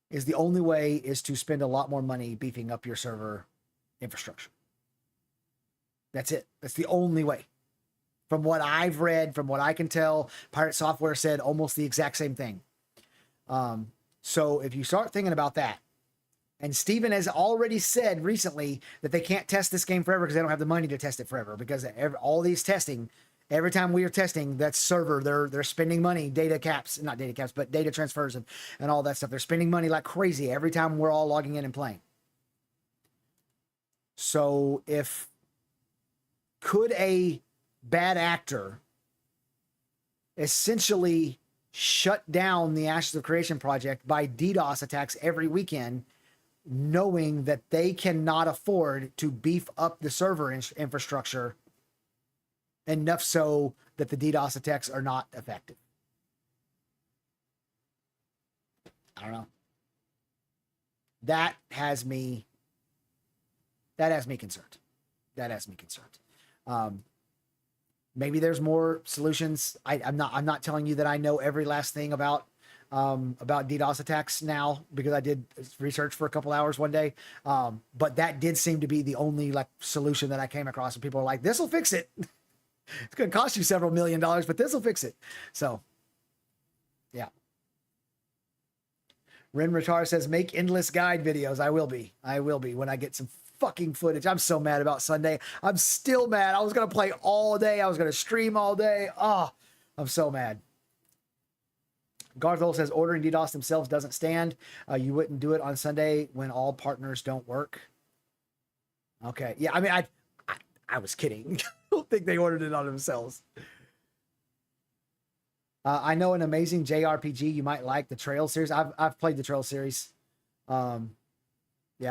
is the only way is to spend a lot more money beefing up your server infrastructure. That's it. That's the only way. From what I've read, from what I can tell, Pirate Software said almost the exact same thing. So if you start thinking about that, and Steven has already said recently that they can't test this game forever because they don't have the money to test it forever, because all these testing, every time we are testing that server, they're spending money, not data caps, but data transfers and all that stuff. They're spending money like crazy every time we're all logging in and playing. So could a bad actor essentially shut down the Ashes of Creation project by DDoS attacks every weekend, knowing that they cannot afford to beef up the server infrastructure enough so that the DDoS attacks are not effective? I don't know. That has me concerned. Maybe there's more solutions. I'm not telling you that I know every last thing about DDoS attacks now, because I did research for a couple hours one day. But that did seem to be the only solution that I came across, and people are like, "This will fix it." It's going to cost you several $1 million, but this will fix it. So, yeah. Ren Ratar says, make endless guide videos. I will be when I get some fucking footage. I'm so mad about Sunday. I'm still mad. I was going to play all day. I was going to stream all day. Oh, I'm so mad. Garthol says, ordering DDoS themselves doesn't stand. You wouldn't do it on Sunday when all partners don't work. Okay. Yeah. I mean, I was kidding. I don't think they ordered it on themselves. I know an amazing JRPG you might like, the Trail series. I've played the Trail series. Yeah,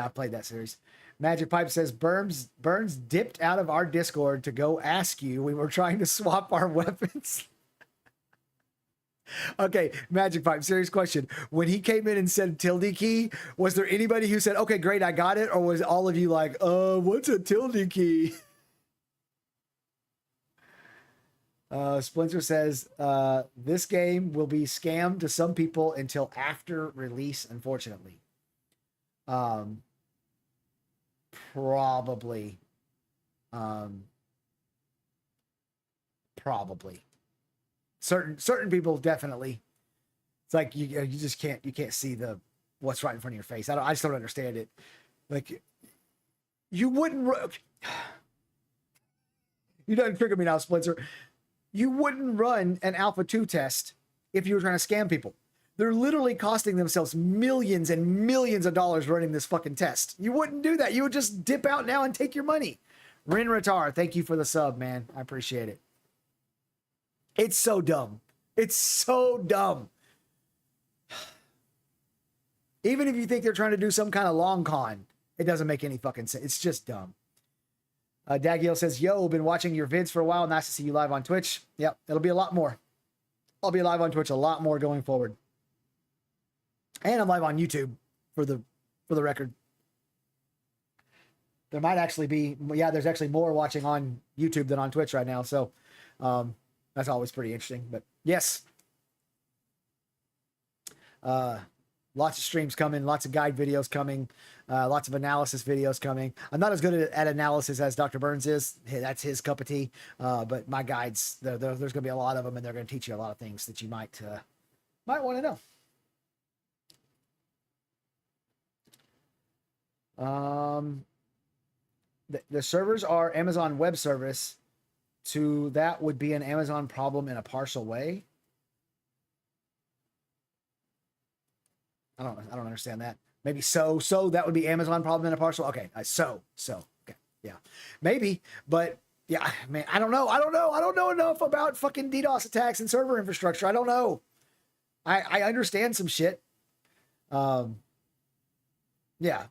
I played that series. Magic Pipe says, Burns dipped out of our Discord to go ask you. We were trying to swap our weapons. Okay, Magic Pipe, serious question. When he came in and said tilde key, was there anybody who said, okay, great, I got it? Or was all of you like, what's a tilde key? Splinter says, this game will be scammed to some people until after release, unfortunately. Probably. certain people definitely. It's like you just can't see the what's right in front of your face. I just don't understand it. Like you wouldn't. You don't trigger me now, Spencer. You wouldn't run an Alpha 2 test if you were trying to scam people. They're literally costing themselves millions and millions of dollars running this fucking test. You wouldn't do that. You would just dip out now and take your money. Rin Ratar, thank you for the sub, man. I appreciate it. It's so dumb. It's so dumb. Even if you think they're trying to do some kind of long con, it doesn't make any fucking sense. It's just dumb. Dagiel says, yo, been watching your vids for a while. Nice to see you live on Twitch. Yep, it'll be a lot more. I'll be live on Twitch a lot more going forward. And I'm live on YouTube for the record. There might actually be, there's actually more watching on YouTube than on Twitch right now. So that's always pretty interesting. But yes. Lots of streams coming, lots of guide videos coming, lots of analysis videos coming. I'm not as good at analysis as Dr. Burns is. Hey, that's his cup of tea. But my guides, there's going to be a lot of them, and they're going to teach you a lot of things that you might want to know. The servers are Amazon Web Service. So that would be an Amazon problem in a partial way. I don't understand that. Maybe so that would be Amazon problem in a partial. Okay. So. Okay. Yeah. Maybe, but yeah, man, I don't know. I don't know enough about fucking DDoS attacks and server infrastructure. I don't know. I understand some shit. Yeah,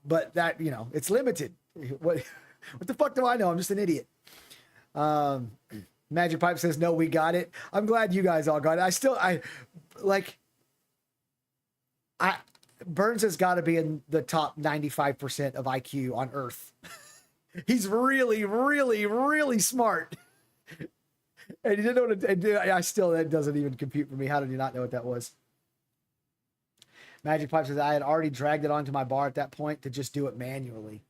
but that, it's limited. What the fuck do I know? I'm just an idiot. Magic Pipe says, no, we got it. I'm glad you guys all got it. Burns has got to be in the top 95% of IQ on Earth. He's really, really, really smart. And he didn't know what to do. That doesn't even compute for me. How did you not know what that was? Magic Pipe says, I had already dragged it onto my bar at that point to just do it manually.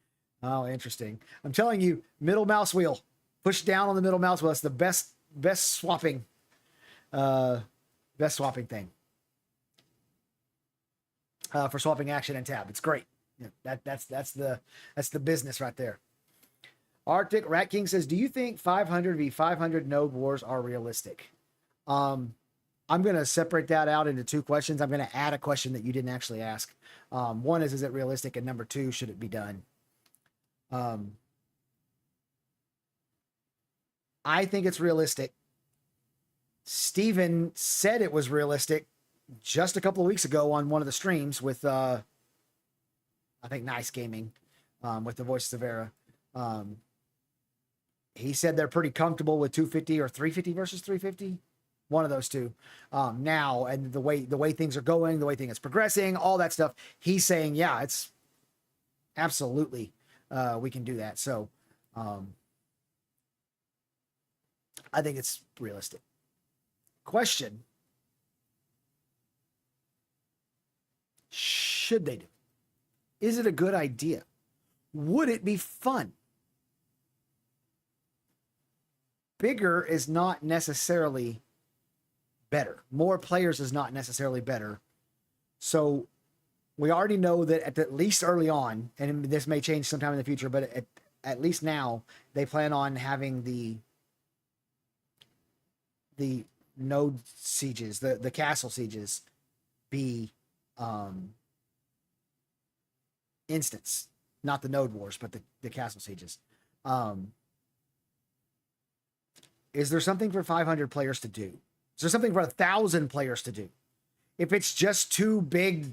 Oh, interesting. I'm telling you, middle mouse wheel. Push down on the middle mouse wheel. That's the best swapping thing. For swapping action and tab. It's great. Yeah, that's the business right there. Arctic Rat King says, do you think 500 v 500 node wars are realistic? I'm going to separate that out into two questions. I'm going to add a question that you didn't actually ask. One is it realistic? And number two, should it be done? I think it's realistic. Steven said it was realistic just a couple of weeks ago on one of the streams with, I think Nice Gaming, with the Voices of Era. He said they're pretty comfortable with 250 or 350 versus 350. One of those two. Now, and the way things are going, the way things are progressing, all that stuff. He's saying, yeah, it's absolutely, we can do that. So, I think it's realistic. Question. Should they do? Is it a good idea? Would it be fun? Bigger is not necessarily better. More players is not necessarily better. So we already know that at least early on, and this may change sometime in the future, but at least now they plan on having the node sieges, the castle sieges be instance, not the node wars, but the castle sieges. Is there something for 500 players to do? Is there something for 1,000 players to do? If it's just two big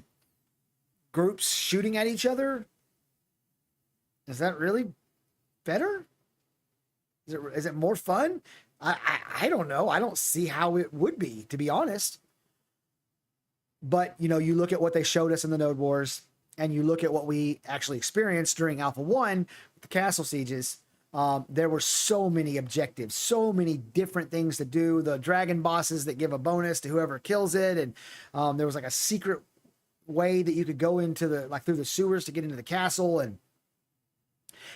groups shooting at each other, is that really better? Is it more fun? I don't know. I don't see how it would be, to be honest. But, you look at what they showed us in the Node Wars, and you look at what we actually experienced during Alpha 1, with the castle sieges. There were so many objectives, so many different things to do. The dragon bosses that give a bonus to whoever kills it. And there was like a secret way that you could go into through the sewers to get into the castle. And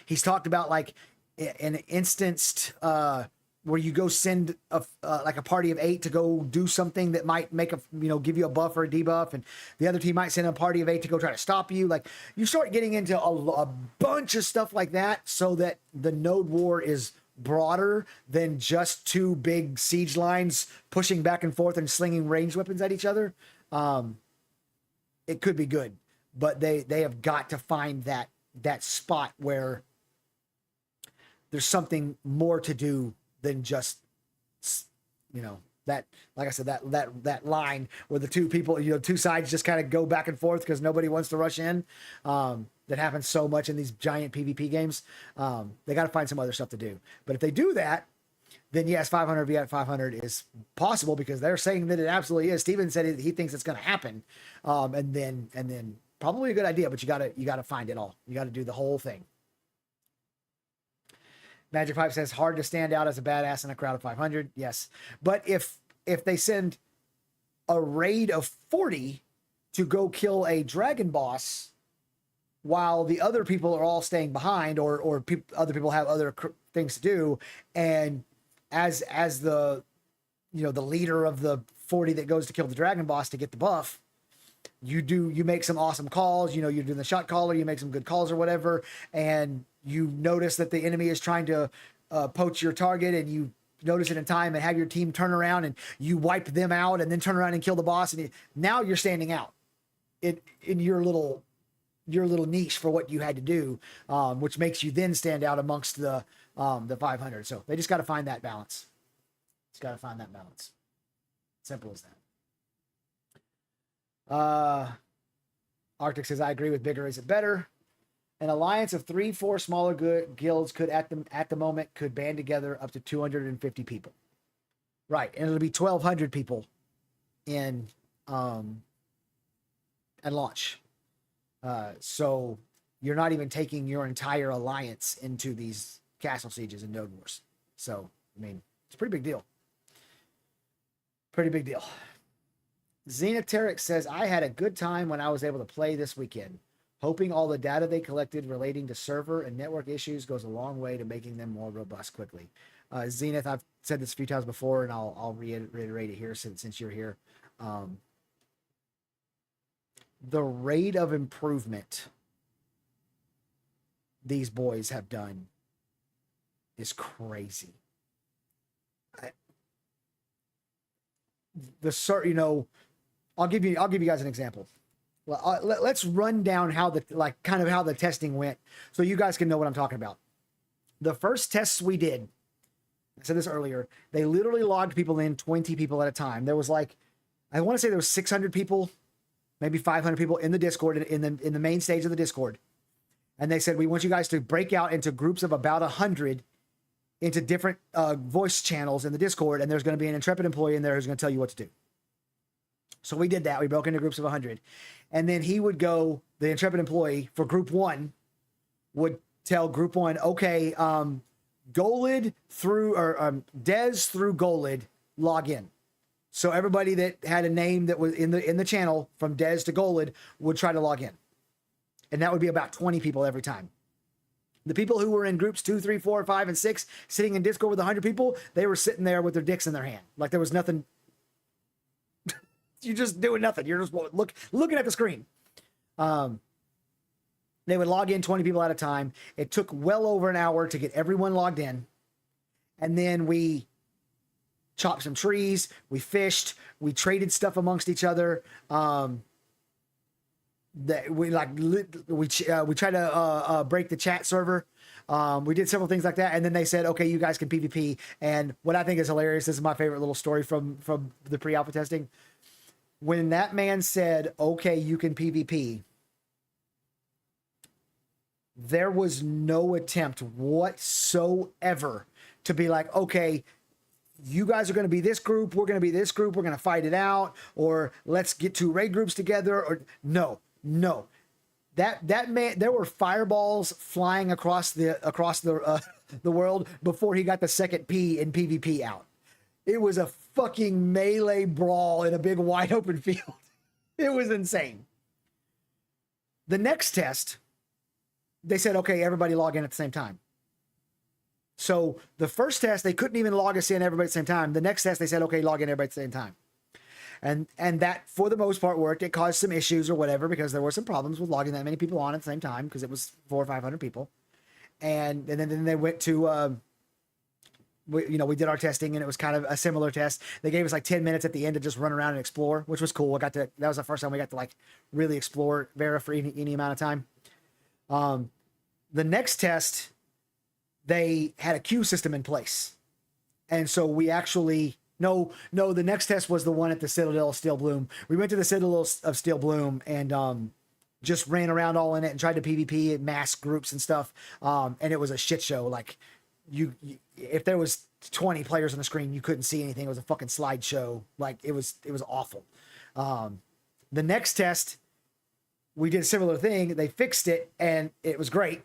he's talked about like an instanced, where you go send like a party of 8 to go do something that might make give you a buff or a debuff, and the other team might send a party of 8 to go try to stop you. Like, you start getting into a bunch of stuff like that, so that the node war is broader than just 2 big siege lines pushing back and forth and slinging ranged weapons at each other. It could be good, but they have got to find that spot where there's something more to do than just, that, like I said, that line where the 2 people, 2 sides just kind of go back and forth because nobody wants to rush in. That happens so much in these giant PvP games. They got to find some other stuff to do. But if they do that, then yes, 500 v 500 is possible, because they're saying that it absolutely is. Steven said he thinks it's going to happen. And then probably a good idea, but you gotta find it all. You got to do the whole thing. Magic Pipe says, hard to stand out as a badass in a crowd of 500. Yes. But if they send a raid of 40 to go kill a dragon boss while the other people are all staying behind, or other people have other things to do, and as the the leader of the 40 that goes to kill the dragon boss to get the buff, you make some awesome calls, you're doing the shot caller, you make some good calls or whatever, and you notice that the enemy is trying to poach your target, and you notice it in time and have your team turn around and you wipe them out and then turn around and kill the boss, and now you're standing out in your little niche for what you had to do, which makes you then stand out amongst the 500. So they just got to find that balance. Simple as that. Arctic says, I agree with bigger is it better. An alliance of 3-4 smaller guilds could at the moment could band together up to 250 people. Right, and it'll be 1,200 people in at launch. So you're not even taking your entire alliance into these castle sieges and node wars. So, I mean, it's a pretty big deal. Xenoteric says, I had a good time when I was able to play this weekend. Hoping all the data they collected relating to server and network issues goes a long way to making them more robust quickly. Zenith, I've said this a few times before, and I'll reiterate it here since you're here. The rate of improvement these boys have done is crazy. I'll give you guys an example. Well, let's run down how the testing went, so you guys can know what I'm talking about. The first tests we did, I said this earlier, they literally logged people in, 20 people at a time. There was I want to say there was 600 people, maybe 500 people in the Discord, in the main stage of the Discord. And they said, we want you guys to break out into groups of about 100 into different voice channels in the Discord, and there's going to be an intrepid employee in there who's going to tell you what to do. So we did that. We broke into groups of 100. And then he would go, the intrepid employee for group 1 would tell group 1, okay, Golid through, or Des through Golid, log in. So everybody that had a name that was in the channel from Des to Golid would try to log in. And that would be about 20 people every time. The people who were in groups 2, 3, 4, 5, and 6, sitting in Discord with 100 people, they were sitting there with their dicks in their hand. Like there was nothing. You're just doing nothing. You're just looking at the screen. They would log in 20 people at a time. It took well over an hour to get everyone logged in. And then we chopped some trees. We fished. We traded stuff amongst each other. We tried to break the chat server. We did several things like that. And then they said, okay, you guys can PvP. And what I think is hilarious, this is my favorite little story from the pre-alpha testing. When that man said, okay, you can PvP, there was no attempt whatsoever to be like, okay, you guys are going to be this group, we're going to be this group, we're going to fight it out, or let's get 2 raid groups together, or no. That man, there were fireballs flying across the world before he got the second P in PvP out. It was a fucking melee brawl in a big wide open field. It was insane. The next test, they said, okay, everybody log in at the same time. So the first test, they couldn't even log us in everybody at the same time. The next test, they said, okay, log in everybody at the same time. And that, for the most part, worked. It caused some issues or whatever because there were some problems with logging that many people on at the same time because it was 400 or 500 people. And then they went to, we did our testing and it was kind of a similar test. They gave us like 10 minutes at the end to just run around and explore, which was cool. That was the first time we got to like really explore Vera for any amount of time. The next test, they had a queue system in place. And so we actually, no, the next test was the one at the Citadel of Steel Bloom. We went to the Citadel of Steel Bloom and just ran around all in it and tried to PvP in mass groups and stuff. And it was a shit show. Like you if there was 20 players on the screen, you couldn't see anything. It was a fucking slideshow. Like it was awful. The next test, we did a similar thing. They fixed it and it was great.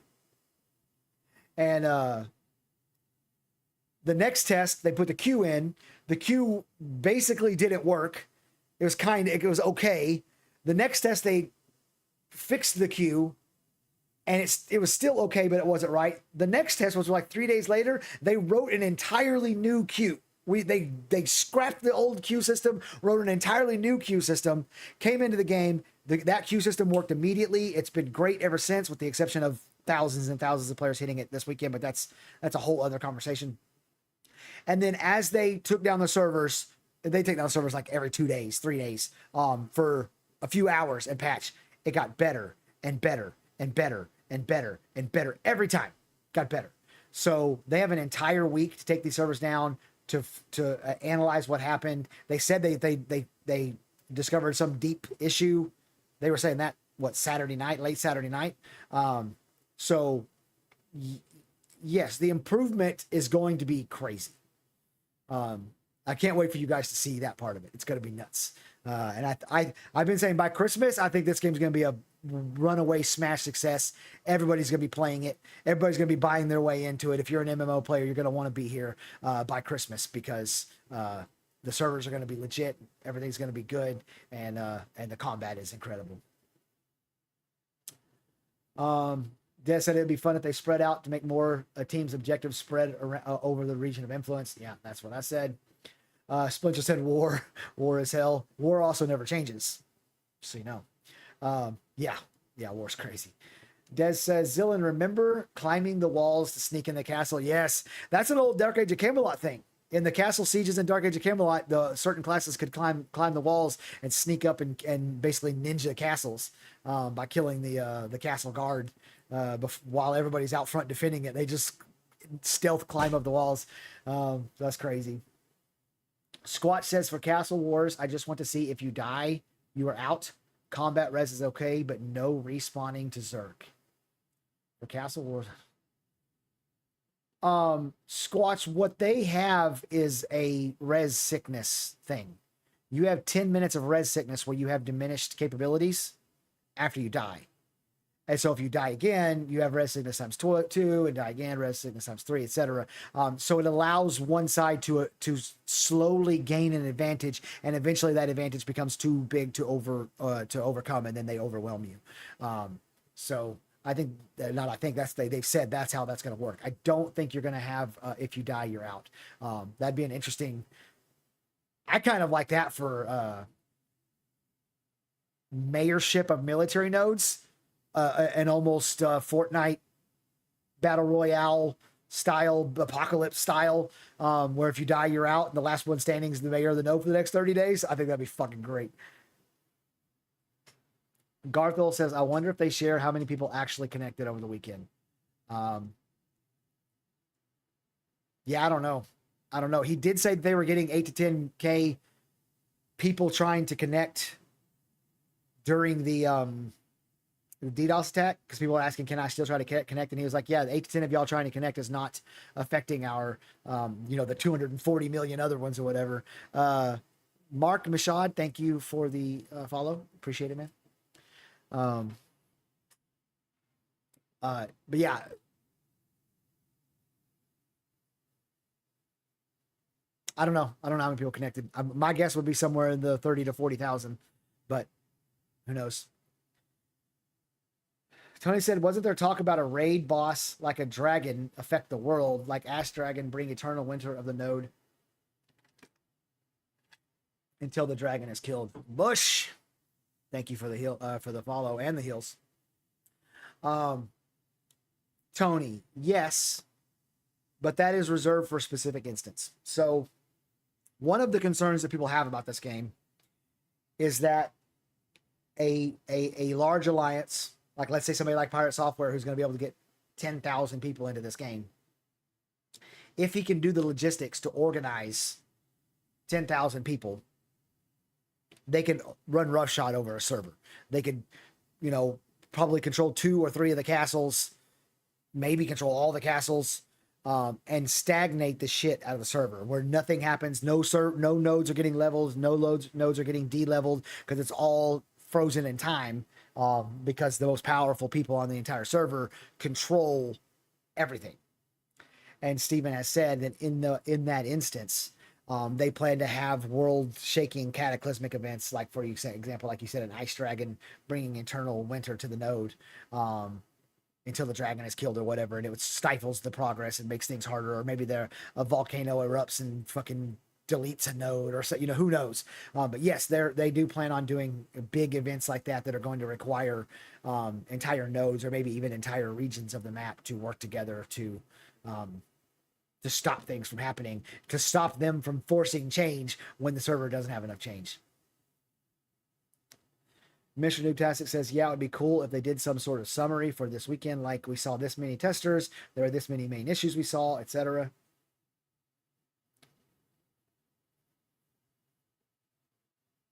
And the next test, they put the queue in. The queue basically didn't work. It was okay. The next test, they fixed the queue and it was still okay, but it wasn't right. The next test was like 3 days later. They wrote an entirely new queue. They scrapped the old queue system, wrote an entirely new queue system, came into the game. That queue system worked immediately. It's been great ever since, with the exception of thousands and thousands of players hitting it this weekend, but that's a whole other conversation. And then as they took down the servers, they take down servers like every 2 days, 3 days, for a few hours and patch. It got better and better and better and better and better every time. Got better. So they have an entire week to take these servers down to analyze what happened. They said they discovered some deep issue. They were saying that late Saturday night. So yes, the improvement is going to be crazy. I can't wait for you guys to see that part of it. It's going to be nuts. And I've been saying by Christmas, I think this game's going to be a runaway smash success. Everybody's going to be playing it. Everybody's going to be buying their way into it. If you're an MMO player, you're going to want to be here by Christmas because the servers are going to be legit. Everything's going to be good, and the combat is incredible. Des said it'd be fun if they spread out to make more a team's objectives spread around, over the region of influence. Yeah, that's what I said. Splinter said war is hell. War also never changes, so you know. Yeah, war's crazy. Des says, Zillan, remember climbing the walls to sneak in the castle? Yes, that's an old Dark Age of Camelot thing. In the castle sieges in Dark Age of Camelot, the certain classes could climb the walls and sneak up and basically ninja castles by killing the castle guard while everybody's out front defending it. They just stealth climb up the walls. That's crazy. Squatch says, for Castle Wars, I just want to see if you die, you are out. Combat res is okay, but no respawning to Zerg. For Castle Wars. Squatch, what they have is a res sickness thing. You have 10 minutes of res sickness where you have diminished capabilities after you die. And so if you die again, you have res sickness times 2, and die again, res sickness times 3, etc. So it allows one side to slowly gain an advantage, and eventually that advantage becomes too big to overcome, and then they overwhelm you. So they've said that's how that's going to work. I don't think you're going to have if you die, you're out. That'd be an interesting. I kind of like that for mayorship of military nodes. An almost Fortnite battle royale style, apocalypse style, where if you die, you're out, and the last one standing is the mayor of the node for the next 30 days. I think that'd be fucking great. Garthel says, I wonder if they share how many people actually connected over the weekend. Yeah, I don't know. He did say that they were getting 8 to 10K people trying to connect during the DDoS attack, because people were asking, can I still try to connect? And he was like, yeah, 8 to 10 of y'all trying to connect is not affecting our, the 240 million other ones or whatever. Mark Mashad, thank you for the follow. Appreciate it, man. But yeah. I don't know how many people connected. My guess would be somewhere in the 30 to 40,000, but who knows? Tony said, wasn't there talk about a raid boss like a dragon affect the world, like Ash Dragon bring eternal winter of the node until the dragon is killed? Bush, thank you for the heal, for the follow and the heals. Tony, yes, but that is reserved for a specific instance. So one of the concerns that people have about this game is that a large alliance, like let's say somebody like Pirate Software, who's going to be able to get 10,000 people into this game, if he can do the logistics to organize 10,000 people, they can run roughshod over a server. They could, you know, probably control 2 or 3 of the castles, maybe control all the castles, and stagnate the shit out of the server where nothing happens. No nodes are getting leveled. No nodes are getting de-leveled because it's all frozen in time, because the most powerful people on the entire server control everything. And Steven has said that in that instance, they plan to have world-shaking cataclysmic events, like for example, like you said, an ice dragon bringing eternal winter to the node, until the dragon is killed or whatever, and it stifles the progress and makes things harder. Or maybe a volcano erupts and fucking deletes a node, or so, you know, who knows. But yes, they do plan on doing big events like that are going to require entire nodes or maybe even entire regions of the map to work together to stop things from happening, to stop them from forcing change when the server doesn't have enough change. Mr. Noobtastic says, yeah, it would be cool if they did some sort of summary for this weekend, like we saw this many testers, there are this many main issues we saw, etc.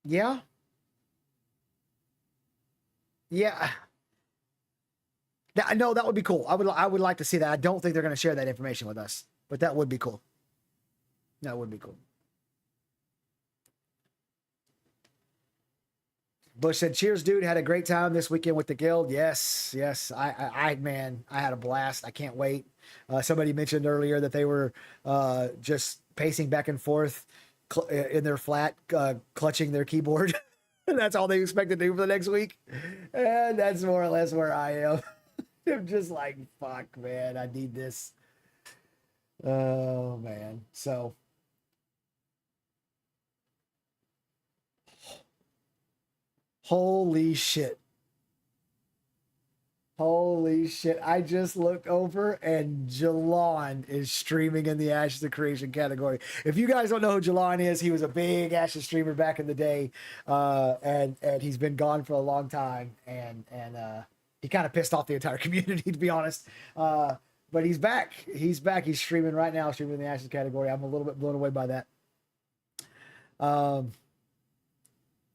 Yeah. Yeah. No, that would be cool. I would like to see that. I don't think they're going to share that information with us, but that would be cool. That would be cool. Bush said, cheers, dude. Had a great time this weekend with the guild. Yes. Man, I had a blast. I can't wait. Somebody mentioned earlier that they were just pacing back and forth in their flat, clutching their keyboard. And that's all they expect to do for the next week. And that's more or less where I am. I'm just like, fuck, man, I need this. Oh, man. So. Holy shit. Holy shit. I just looked over and Jalon is streaming in the Ashes of Creation category. If you guys don't know who Jalon is, he was a big Ashes streamer back in the day. And he's been gone for a long time. And he kind of pissed off the entire community, to be honest. But he's back. He's back. He's streaming right now, streaming in the Ashes category. I'm a little bit blown away by that. All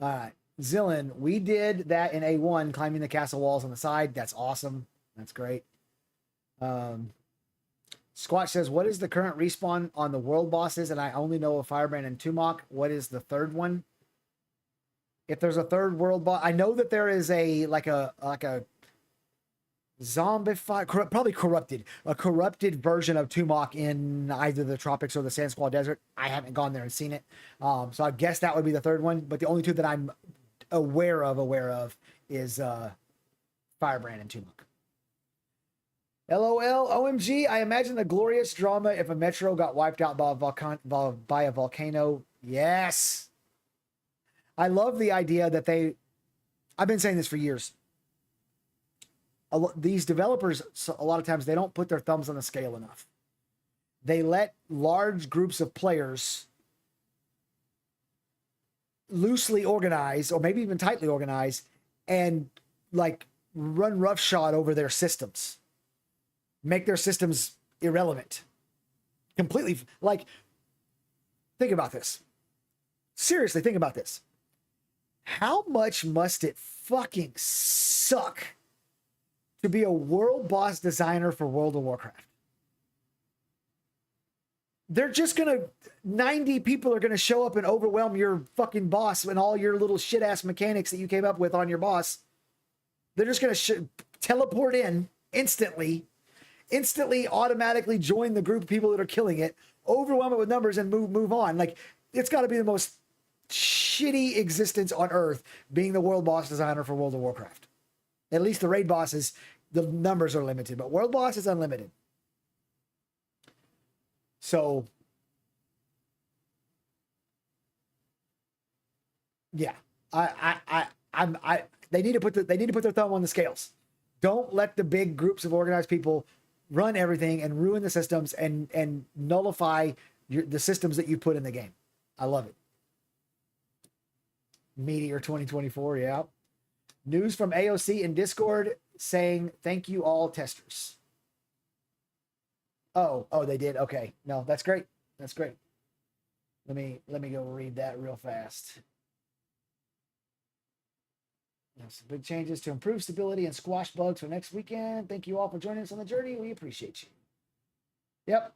right. Zillin, we did that in A1, climbing the castle walls on the side. That's awesome. That's great. Squatch says, what is the current respawn on the world bosses? And I only know of Firebrand and Tumok. What is the third one? If there's a third world boss, I know that there is a zombified, probably a corrupted version of Tumok in either the tropics or the Sand Squall Desert. I haven't gone there and seen it. So I guess that would be the third one. But the only two that I'm aware of is Firebrand and Tumok. LOL, OMG, I imagine the glorious drama if a metro got wiped out by a volcano. Yes. I love the idea that I've been saying this for years. These developers, a lot of times, they don't put their thumbs on the scale enough. They let large groups of players loosely organize, or maybe even tightly organize, and like run roughshod over their systems, make their systems irrelevant, completely. Like, think about this. Seriously, think about this. How much must it fucking suck to be a world boss designer for World of Warcraft? They're just gonna, 90 people are gonna show up and overwhelm your fucking boss and all your little shit ass mechanics that you came up with on your boss. They're just gonna teleport in instantly, automatically join the group of people that are killing it, overwhelm it with numbers, and move on. Like, it's got to be the most shitty existence on Earth, being the world boss designer for World of Warcraft. At least the raid bosses the numbers are limited, but World Boss is unlimited. So yeah, they need to put their thumb on the scales. Don't let the big groups of organized people run everything and ruin the systems and nullify the systems that you put in the game. I love it. Meteor 2024, yeah. News from AOC in Discord saying thank you all testers. Oh, they did. Okay, no, that's great. That's great. Let me go read that real fast. Some big changes to improve stability and squash bugs for next weekend. Thank you all for joining us on the journey. We appreciate you. Yep.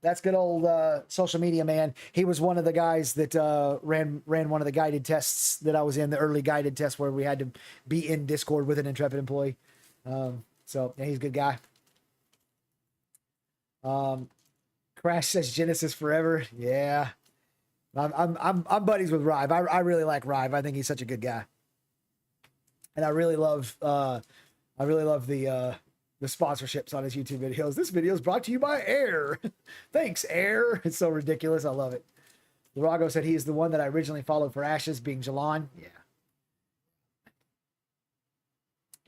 That's good old social media man. He was one of the guys that ran one of the guided tests that I was in, the early guided test where we had to be in Discord with an Intrepid employee. So yeah, he's a good guy. Crash says Genesis forever. Yeah, I'm buddies with Rive. I really like Rive. I think he's such a good guy. And I really love the sponsorships on his YouTube videos. This video is brought to you by Air. Thanks, Air. It's so ridiculous. I love it. Larago said he is the one that I originally followed for Ashes, being Jalon.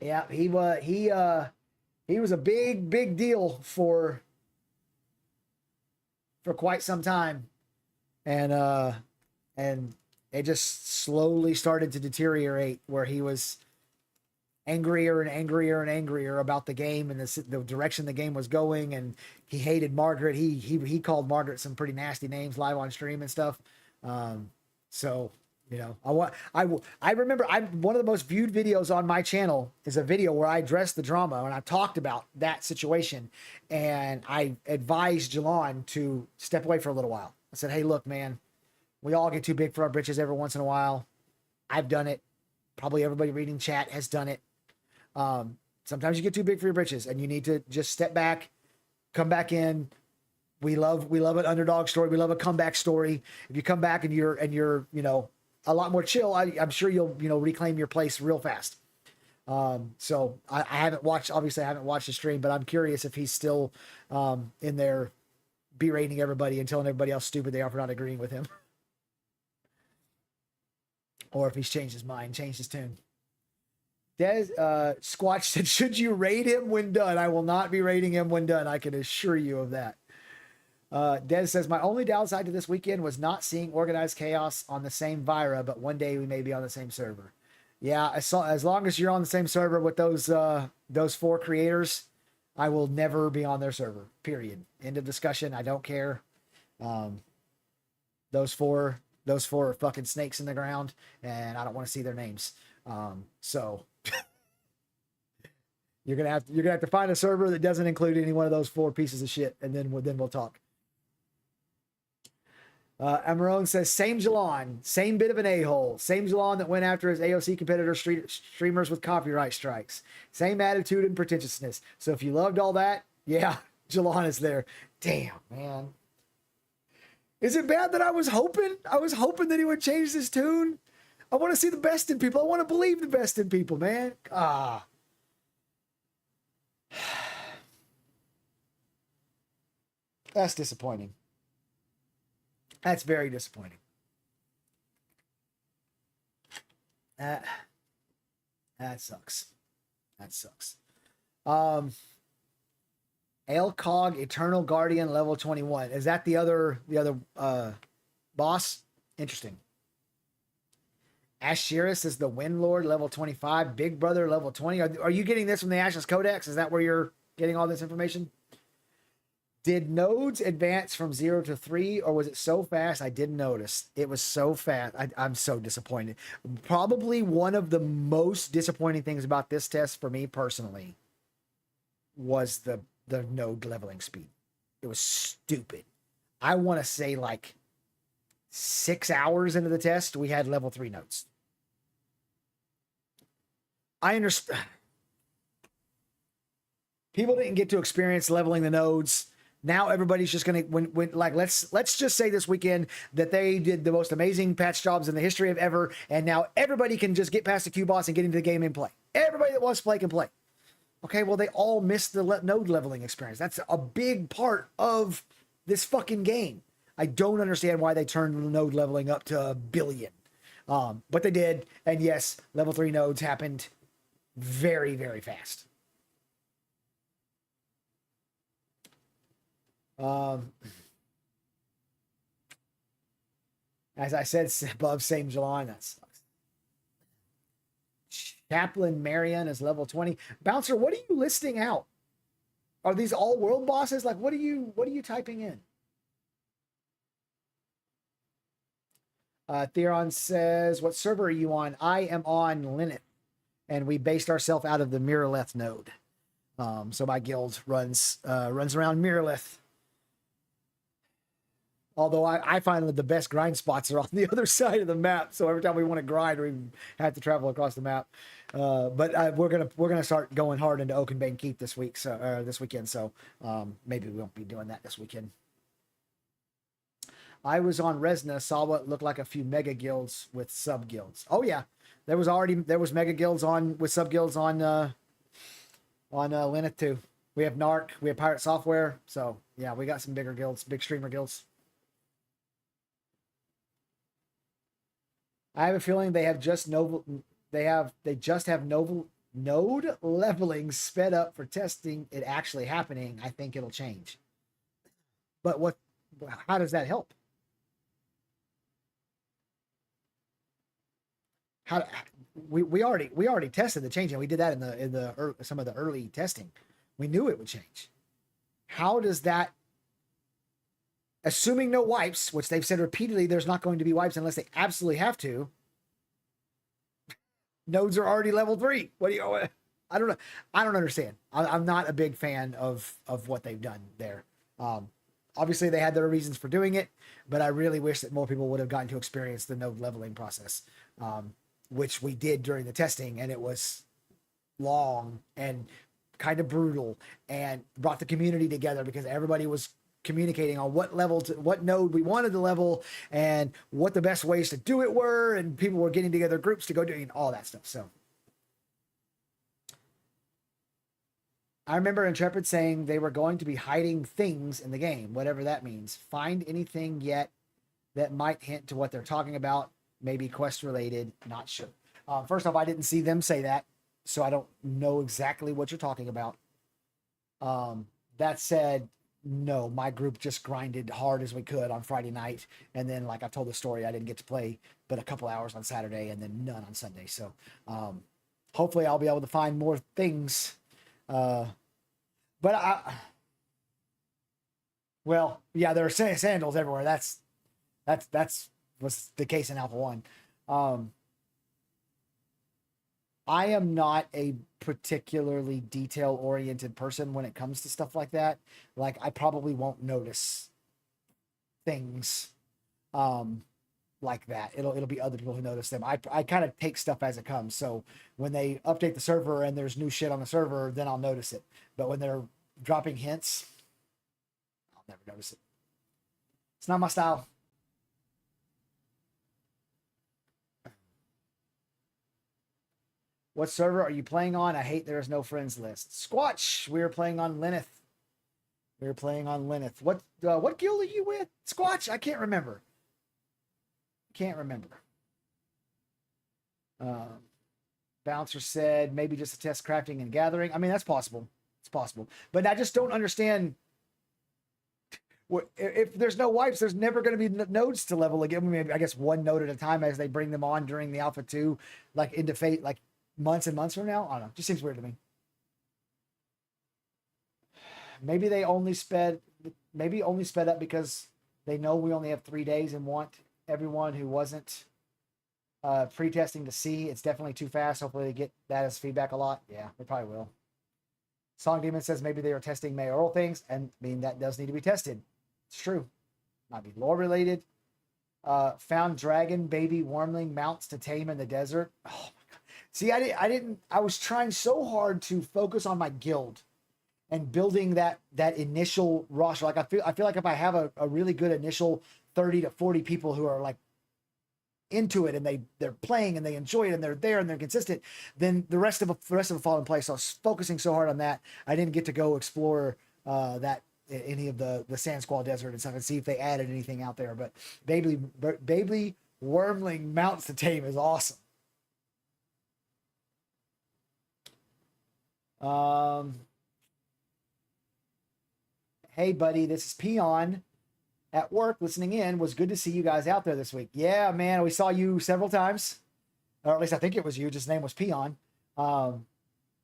Yeah, he was a big deal for quite some time, and it just slowly started to deteriorate where he was angrier and angrier and angrier about the game and the direction the game was going, and he hated Margaret. He called Margaret some pretty nasty names live on stream and stuff. So you know, I remember one of the most viewed videos on my channel is a video where I addressed the drama and I talked about that situation, and I advised Jalon to step away for a little while. I said, hey, look, man, we all get too big for our britches every once in a while. I've done it. Probably everybody reading chat has done it. Sometimes you get too big for your britches and you need to just step back, come back in. We love an underdog story. We love a comeback story. If you come back and you're, you know, a lot more chill, I'm sure you'll, you know, reclaim your place real fast. So I haven't watched the stream, but I'm curious if he's still, in there berating everybody and telling everybody how stupid they are for not agreeing with him. Or if he's changed his mind, changed his tune. Squatch said, should you raid him when done? I will not be raiding him when done. I can assure you of that. Des says, my only downside to this weekend was not seeing Organized Chaos on the same Vira, but one day we may be on the same server. Yeah, as long as you're on the same server with those 4 creators, I will never be on their server, period. End of discussion. I don't care. Those four are fucking snakes in the ground, and I don't want to see their names. So you're gonna have to find a server that doesn't include any one of those 4 pieces of shit, and then we'll talk. Amarone says, same Jalon, same bit of an a-hole, same Jalon that went after his AOC competitor streamers with copyright strikes, same attitude and pretentiousness. So if you loved all that, yeah, Jalon is there. Damn, man. Is it bad that I was hoping that he would change this tune? I want to see the best in people. I want to believe the best in people, man. That's disappointing. That's very disappointing. That sucks. That sucks. Elcog Eternal Guardian level 21. Is that the other boss? Interesting. Asheris is the Wind Lord level 25. Big Brother level 20. Are you getting this from the Ashes Codex? Is that where you're getting all this information? Did nodes advance from 0 to 3, or was it so fast I didn't notice? It was so fast. I'm so disappointed. Probably one of the most disappointing things about this test for me personally was the node leveling speed. It was stupid. I want to say like 6 hours into the test, we had level 3 nodes. I understand. People didn't get to experience leveling the nodes. Now everybody's just gonna let's just say this weekend that they did the most amazing patch jobs in the history of ever, and now everybody can just get past the Q boss and get into the game and play. Everybody that wants to play can play. Okay, well, they all missed the node leveling experience. That's a big part of this fucking game. I don't understand why they turned the node leveling up to 1 billion. But they did. And yes, level 3 nodes happened very, very fast. As I said, above same July. That sucks. Chaplain Marion is level 20. Bouncer, what are you listing out? Are these all world bosses? Like, what are you typing in? Theron says, what server are you on? I am on Linux, and we based ourselves out of the Miraleth node. So my guild runs around Miraleth. Although I find that the best grind spots are on the other side of the map. So every time we want to grind, we have to travel across the map. But we're gonna start going hard into Oakenbane Keep this weekend. So maybe we won't be doing that this weekend. I was on Resna, saw what looked like a few mega guilds with sub guilds. Oh yeah, there was mega guilds with sub guilds on Linux too. We have Narc, we have Pirate Software. So yeah, we got some bigger guilds, big streamer guilds. I have a feeling they just have node leveling sped up for testing it actually happening. I think it'll change. But how does that help? We already tested the change, and we did that in some of the early testing. We knew it would change. How does that, assuming no wipes, which they've said repeatedly, there's not going to be wipes unless they absolutely have to. Nodes are already level 3. What do you? I don't know. I don't understand. I'm not a big fan of what they've done there. Obviously, they had their reasons for doing it, but I really wish that more people would have gotten to experience the node leveling process, which we did during the testing, and it was long and kind of brutal and brought the community together because everybody was communicating on what node we wanted to level and what the best ways to do it were, and people were getting together groups to go doing all that stuff. So I remember Intrepid saying they were going to be hiding things in the game, whatever that means. Find anything yet that might hint to what they're talking about, maybe quest related, not sure. First off, I didn't see them say that, so I don't know exactly what you're talking about. That said, no, my group just grinded hard as we could on Friday night. And then, like I told the story, I didn't get to play but a couple hours on Saturday and then none on Sunday. So hopefully I'll be able to find more things. Well, yeah, there are sandals everywhere. That's was the case in Alpha 1. I am not a particularly detail oriented person when it comes to stuff like that. Like, I probably won't notice things like that. It'll be other people who notice them. I kind of take stuff as it comes. So when they update the server and there's new shit on the server, then I'll notice it. But when they're dropping hints, I'll never notice it. It's not my style. What server are you playing on? I hate there is no friends list. Squatch, we were playing on Linux. What guild are you with? Squatch? I can't remember. Bouncer said maybe just a test crafting and gathering. I mean, that's possible. It's possible. But I just don't understand. If there's no wipes, there's never going to be nodes to level again. Maybe, I guess, one node at a time as they bring them on during the Alpha 2, like into Fate, like months and months from now. I don't know. It just seems weird to me. Maybe they only sped up because they know we only have 3 days and want everyone who wasn't pre-testing to see. It's definitely too fast. Hopefully they get that as feedback a lot. Yeah, they probably will. Song Demon says maybe they are testing mayoral things, and I mean, that does need to be tested. It's true. Might be lore related. Found dragon baby wormling mounts to tame in the desert. Oh my god. See, I was trying so hard to focus on my guild and building that initial roster. Like I feel like if I have a really good initial 30 to 40 people who are like into it and they're playing and they enjoy it and they're there and they're consistent, then the rest of it fall in place. So I was focusing so hard on that, I didn't get to go explore that any of the Sand Squall Desert and stuff and see if they added anything out there. But Baby Wormling Mounts to Tame is awesome. Hey buddy, this is Peon at work listening in. Was good to see you guys out there this week. Yeah, man, we saw you several times, or at least I think it was you. Just name was Peon. Yeah,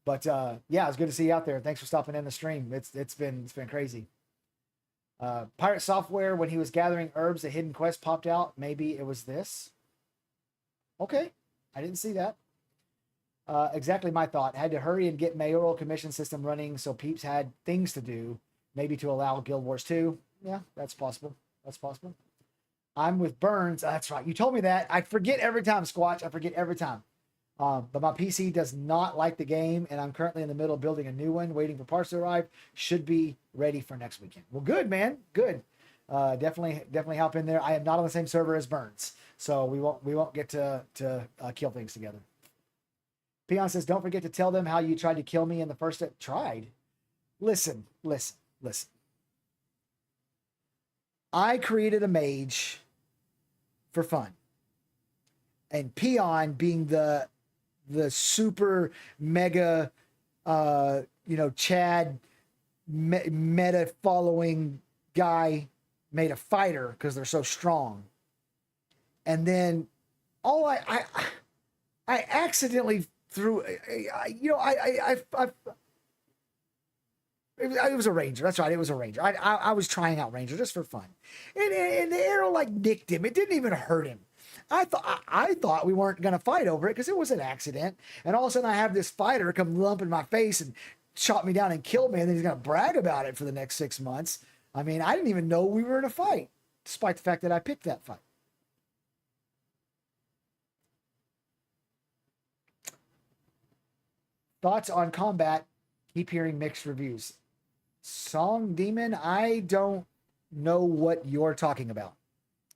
it was good to see you out there. Thanks for stopping in the stream. It's been crazy. Pirate Software, when he was gathering herbs, a hidden quest popped out. Maybe it was this. Okay, I didn't see that. Exactly my thought. Had to hurry and get mayoral commission system running so peeps had things to do. Maybe to allow Guild Wars 2. Yeah, that's possible. That's possible. I'm with Burns. That's right. You told me that. I forget every time, Squatch. I forget every time. But my PC does not like the game, and I'm currently in the middle of building a new one, waiting for parts to arrive. Should be ready for next weekend. Well, good, man. Good. Definitely hop in there. I am not on the same server as Burns, so we won't get to kill things together. Peon says, don't forget to tell them how you tried to kill me in the first tried. Listen. I created a mage for fun. And Peon being the super mega Chad meta following guy made a fighter because they're so strong. And then I accidentally threw it was a ranger. That's right. It was a ranger. I was trying out ranger just for fun, and the arrow like nicked him. It didn't even hurt him. I thought we weren't gonna fight over it because it was an accident. And all of a sudden, I have this fighter come lump in my face and chop me down and kill me, and then he's gonna brag about it for the next 6 months. I mean, I didn't even know we were in a fight, despite the fact that I picked that fight. Thoughts on combat? Keep hearing mixed reviews. Song Demon, I don't know what you're talking about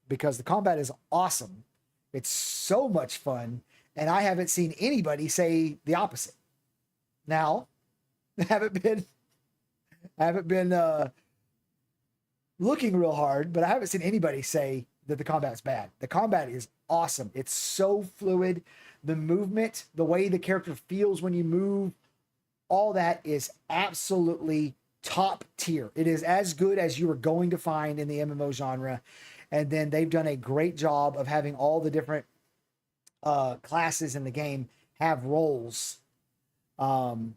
because the combat is awesome. It's so much fun, and I haven't seen anybody say the opposite. Now, I haven't been looking real hard, but I haven't seen anybody say that the combat's bad. The combat is awesome. It's so fluid. The movement, the way the character feels when you move, all that is absolutely top tier. It is as good as you are going to find in the MMO genre. And then they've done a great job of having all the different classes in the game have roles that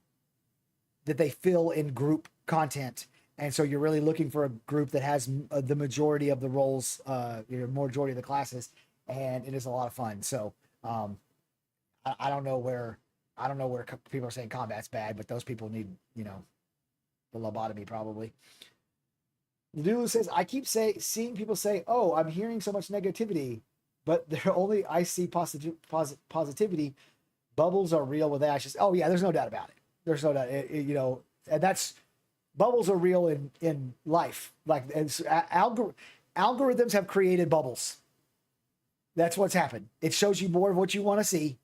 they fill in group content. And so you're really looking for a group that has the majority of the roles, majority of the classes, and it is a lot of fun. So I don't know where people are saying combat's bad, but those people need, the lobotomy probably. Lulu says, I keep seeing people say, oh, I'm hearing so much negativity, but I see positivity. Bubbles are real with ashes. Oh yeah, there's no doubt about it. There's no doubt, and that's, bubbles are real in life. Like, algorithms have created bubbles. That's what's happened. It shows you more of what you want to see.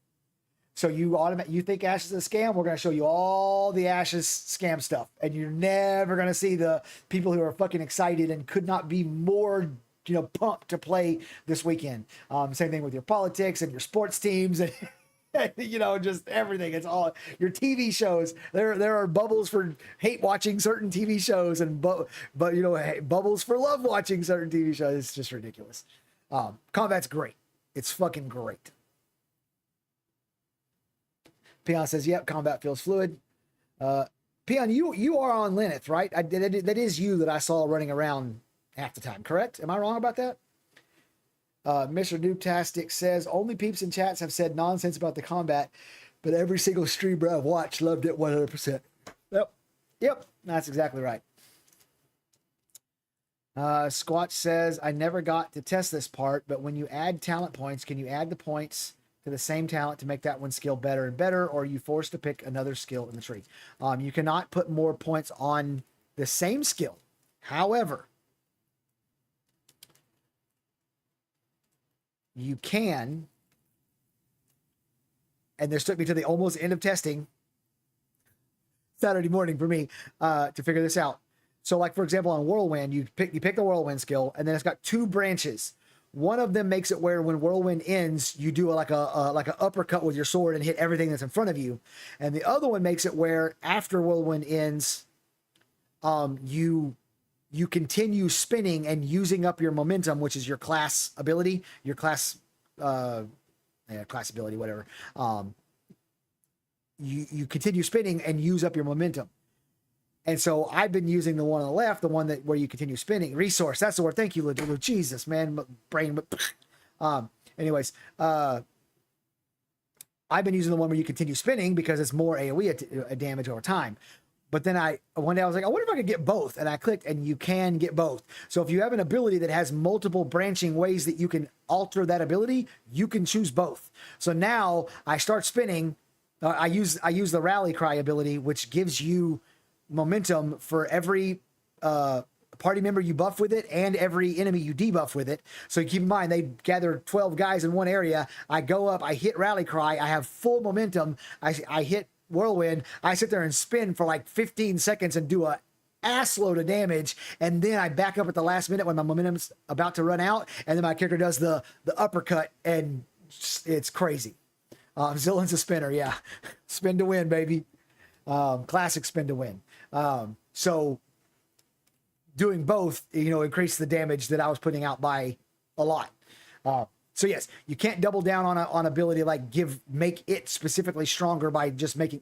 So you think Ash is a scam? We're going to show you all the Ash's scam stuff, and you're never going to see the people who are fucking excited and could not be more, pumped to play this weekend. Same thing with your politics and your sports teams and just everything. It's all your TV shows. There are bubbles for hate watching certain TV shows and bubbles for love watching certain TV shows. It's just ridiculous. Combat's great. It's fucking great. Peon says, yep, combat feels fluid. Peon, you are on Linux, right? That is you that I saw running around half the time, correct? Am I wrong about that? Mr. Noobtastic says, only peeps in chats have said nonsense about the combat, but every single streamer I've watched loved it 100%. Yep, that's exactly right. Squatch says, I never got to test this part, but when you add talent points, can you add the points to the same talent to make that one skill better and better, or are you forced to pick another skill in the tree? You cannot put more points on the same skill. However, you can and this took me to the almost end of testing Saturday morning for me to figure this out. So like, for example, on Whirlwind, you pick the Whirlwind skill, and then it's got 2 branches. One of them makes it where when Whirlwind ends, you do like an uppercut with your sword and hit everything that's in front of you. And the other one makes it where after Whirlwind ends, you continue spinning and using up your momentum, which is your class ability, your class ability, whatever. You continue spinning and use up your momentum. And so I've been using the one on the left, the one that where you continue spinning. Resource, that's the word. Thank you, Lulu. Jesus, man, brain. Anyways, I've been using the one where you continue spinning because it's more AoE damage over time. But then one day I was like, I wonder if I could get both. And I clicked, and you can get both. So if you have an ability that has multiple branching ways that you can alter that ability, you can choose both. So now I start spinning. I use the rally cry ability, which gives you momentum for every party member you buff with it and every enemy you debuff with it. So keep in mind, they gather 12 guys in one area. I go up, I hit rally cry, I have full momentum. I hit Whirlwind. I sit there and spin for like 15 seconds and do a ass load of damage, and then I back up at the last minute when my momentum's about to run out, and then my character does the uppercut, and it's crazy. Zillion's a spinner, yeah. Spin to win, baby. Classic spin to win. So doing both, increased the damage that I was putting out by a lot. So yes, you can't double down on ability like make it specifically stronger by just making,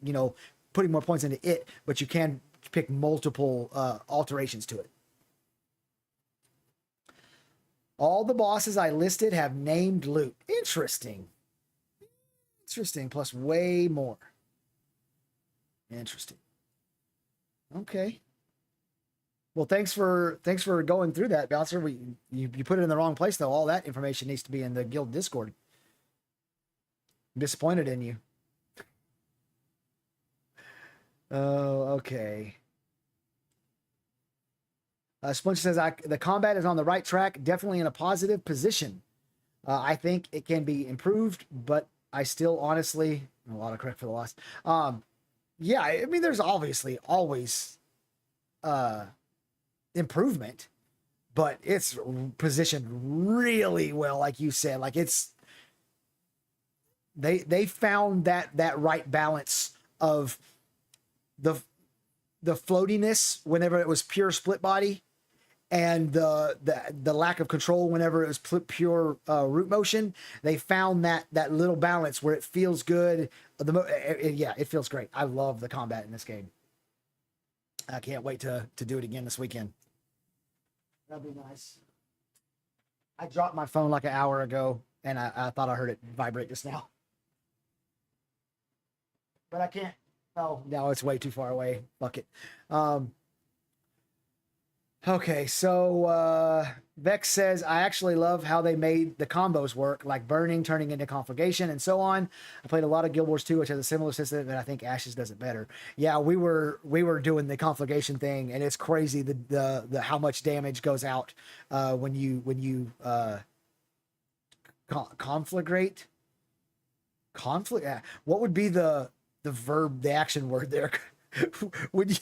putting more points into it, but you can pick multiple alterations to it. All the bosses I listed have named loot. Interesting, plus way more. Interesting. Okay. Well, thanks for going through that, Bouncer. You put it in the wrong place though. All that information needs to be in the guild Discord. I'm disappointed in you. Oh, okay. Splunch says the combat is on the right track, definitely in a positive position. I think it can be improved, but I still honestly a lot of credit for the loss. Yeah, I mean, there's obviously always improvement, but it's positioned really well, like you said. Like they found that right balance of the floatiness whenever it was pure split body, and the lack of control whenever it was pure root motion. They found that little balance where it feels good. Yeah, it feels great. I love the combat in this game. I can't wait to do it again this weekend. That'd be nice. I dropped my phone like an hour ago, and I thought I heard it vibrate just now. But I can't. Oh, no, it's way too far away. Fuck it. Okay, so Vex says, I actually love how they made the combos work, like burning, turning into conflagration, and so on. I played a lot of Guild Wars 2, which has a similar system, and I think Ashes does it better. Yeah, we were doing the conflagration thing, and it's crazy the how much damage goes out when you conflagrate. What would be the verb, the action word there? When you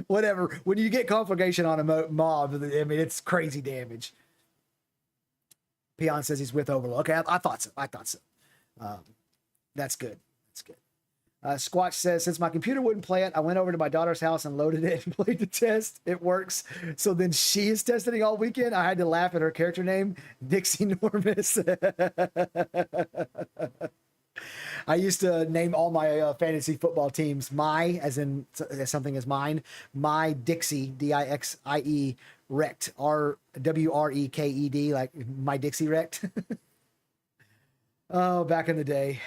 whatever, when you get conflagration on a mob, I mean, it's crazy damage. Peon says he's with Overlord. Okay, I thought so. That's good. Squatch says, since my computer wouldn't play it, I went over to my daughter's house and loaded it and played the test. It works. So then she is testing it all weekend. I had to laugh at her character name, Dixie Normus. I used to name all my fantasy football teams as in something as mine. My Dixie, Dixie, wrecked, RWREKED, like my Dixie wrecked. Oh, back in the day.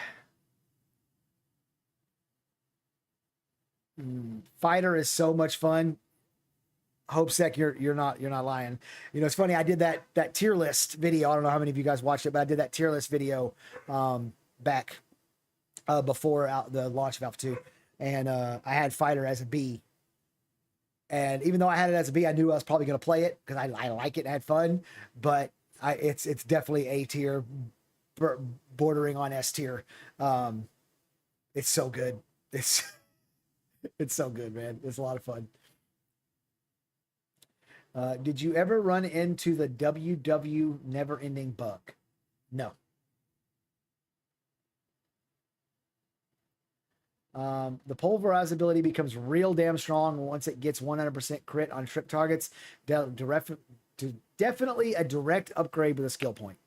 Fighter is so much fun. Hopesec, you're not lying. It's funny. I did that tier list video. I don't know how many of you guys watched it, but I did that tier list video back before the launch of Alpha 2, and I had Fighter as a B. And even though I had it as a B, I knew I was probably going to play it because I like it and had fun. But it's definitely A tier, bordering on S tier. It's so good. It's it's so good, man. It's a lot of fun. Did you ever run into the WW never ending bug? No. The pulverize ability becomes real damn strong once it gets 100% crit on trip targets. Definitely a direct upgrade with a skill point.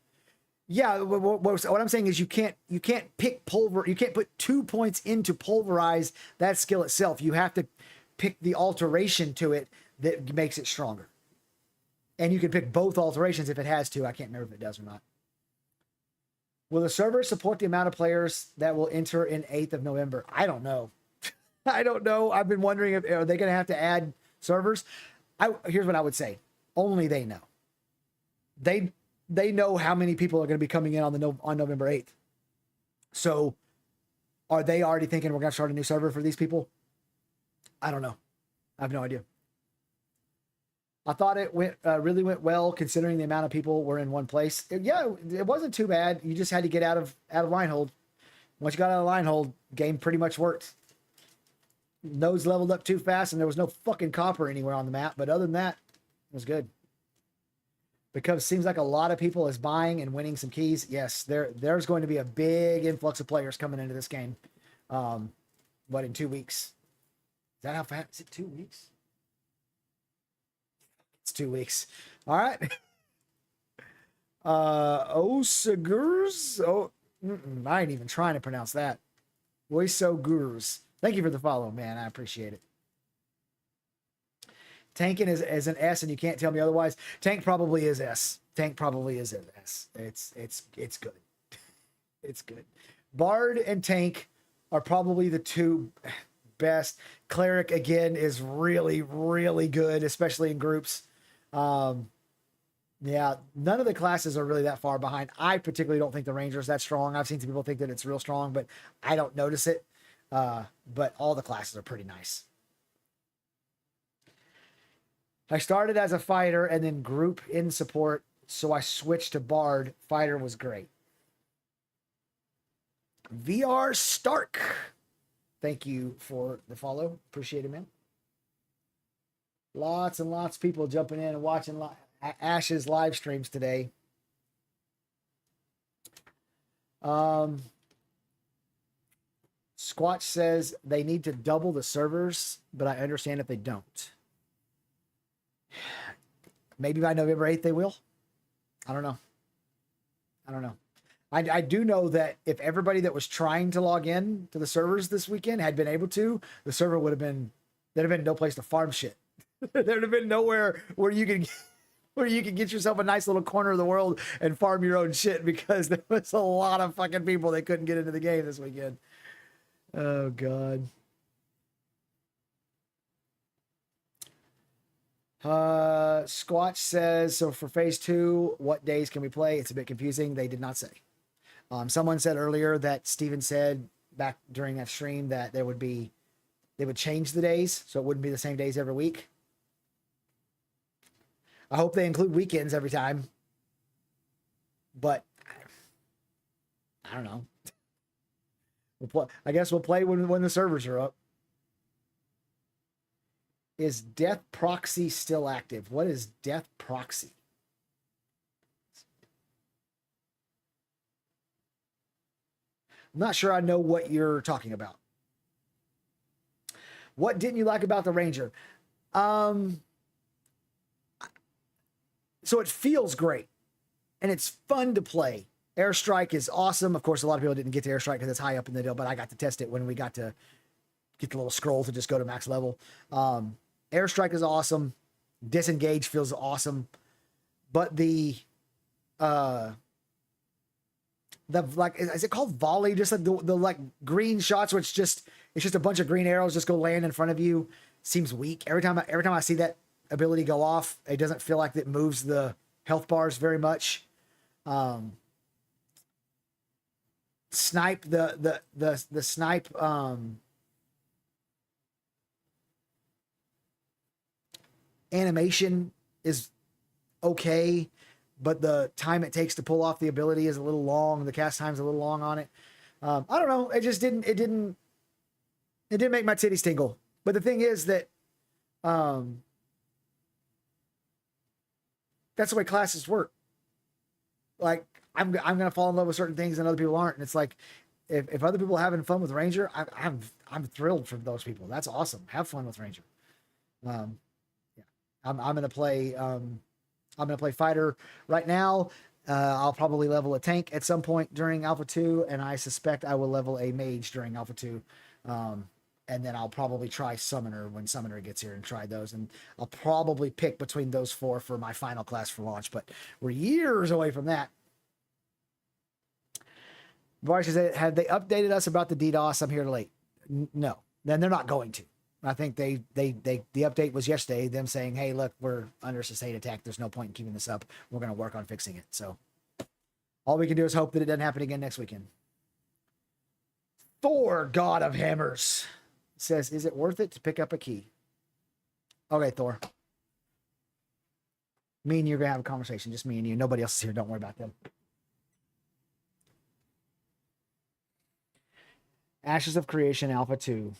Yeah, what I'm saying is you can't pick pulver. You can't put 2 points into pulverize that skill itself. You have to pick the alteration to it that makes it stronger. And you can pick both alterations if it has to. I can't remember if it does or not. Will the server support the amount of players that will enter in 8th of November? I don't know. I don't know. I've been wondering if are they going to have to add servers. Here's what I would say. Only they know. They know how many people are going to be coming in on November 8th. So are they already thinking we're going to start a new server for these people? I don't know. I have no idea. I thought it really went well considering the amount of people were in one place. It wasn't too bad. You just had to get out of Linehold. Once you got out of Linehold, game pretty much worked. Nodes leveled up too fast, and there was no fucking copper anywhere on the map. But other than that, it was good. Because it seems like a lot of people is buying and winning some keys. Yes, there's going to be a big influx of players coming into this game. But in 2 weeks. Is that how fast? Is it 2 weeks? It's 2 weeks. All right. Osagurs. I ain't even trying to pronounce that. Oisogurs. Thank you for the follow, man. I appreciate it. Tanking is an S, and you can't tell me otherwise. Tank probably is S. Tank probably is an S. It's good. It's good. Bard and Tank are probably the two best. Cleric again is really, really good, especially in groups. Yeah, none of the classes are really that far behind. I particularly don't think the Ranger is that strong. I've seen some people think that it's real strong, but I don't notice it. But all the classes are pretty nice. I started as a fighter and then group in support, so I switched to Bard. Fighter was great. VR Stark. Thank you for the follow. Appreciate it, man. Lots and lots of people jumping in and watching Ash's live streams today. Squatch says they need to double the servers, but I understand if they don't. Maybe by November 8th they will. I don't know. I do know that if everybody that was trying to log in to the servers this weekend had been able to, the server would have been, there'd have been no place to farm shit. There'd have been nowhere where you could get yourself a nice little corner of the world and farm your own shit, because there was a lot of fucking people that couldn't get into the game this weekend. Oh God. Squatch says, so for phase 2, what days can we play? It's a bit confusing. They did not say. Someone said earlier that Steven said back during that stream that they would change the days, so it wouldn't be the same days every week. I hope they include weekends every time, but I don't know. I guess we'll play when the servers are up. Is Death Proxy still active? What is Death Proxy? I'm not sure I know what you're talking about. What didn't you like about the Ranger? So it feels great and it's fun to play. Airstrike is awesome. Of course, a lot of people didn't get to Airstrike because it's high up in the deal, but I got to test it when we got to get the little scroll to just go to max level. Airstrike is awesome. Disengage feels awesome. But the like, is it called volley? Just like the like green shots where it's just a bunch of green arrows just go land in front of you. Seems weak. Every time I see that ability go off, it doesn't feel like it moves the health bars very much. Snipe the snipe animation is okay, but the time it takes to pull off the ability is a little long. The cast time's a little long on it. I don't know. It just didn't make my titties tingle. But the thing is that that's the way classes work. Like I'm gonna fall in love with certain things and other people aren't. And it's like if other people are having fun with Ranger, I'm thrilled for those people. That's awesome. Have fun with Ranger. Um, yeah, I'm gonna play fighter right now. I'll probably level a tank at some point during Alpha 2, and I suspect I will level a mage during Alpha 2. And then I'll probably try Summoner when Summoner gets here and try those. And I'll probably pick between those four for my final class for launch, but we're years away from that. Varsh says, have they updated us about the DDoS? I'm here late. No, then they're not going to. I think the update was yesterday, them saying, hey, look, we're under a sustained attack. There's no point in keeping this up. We're going to work on fixing it. So all we can do is hope that it doesn't happen again next weekend. Thor, God of Hammers, says, is it worth it to pick up a key? Okay, Thor. Me and you are going to have a conversation. Just me and you. Nobody else is here. Don't worry about them. Ashes of Creation Alpha 2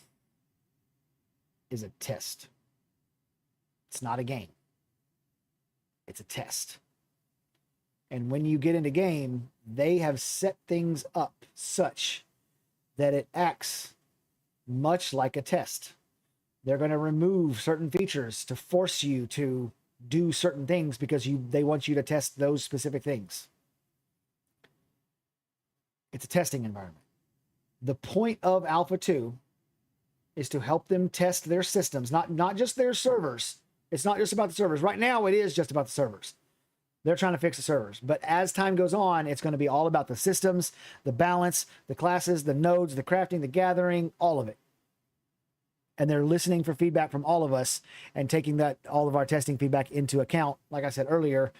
is a test. It's not a game. It's a test. And when you get into game, they have set things up such that it acts much like a test. They're going to remove certain features to force you to do certain things because they want you to test those specific things. It's a testing environment. The point of Alpha 2 is to help them test their systems, not just their servers. It's not just about the servers. Right now, it is just about the servers. They're trying to fix the servers. But as time goes on, it's going to be all about the systems, the balance, the classes, the nodes, the crafting, the gathering, all of it. And they're listening for feedback from all of us and taking all of our testing feedback into account. Like I said earlier,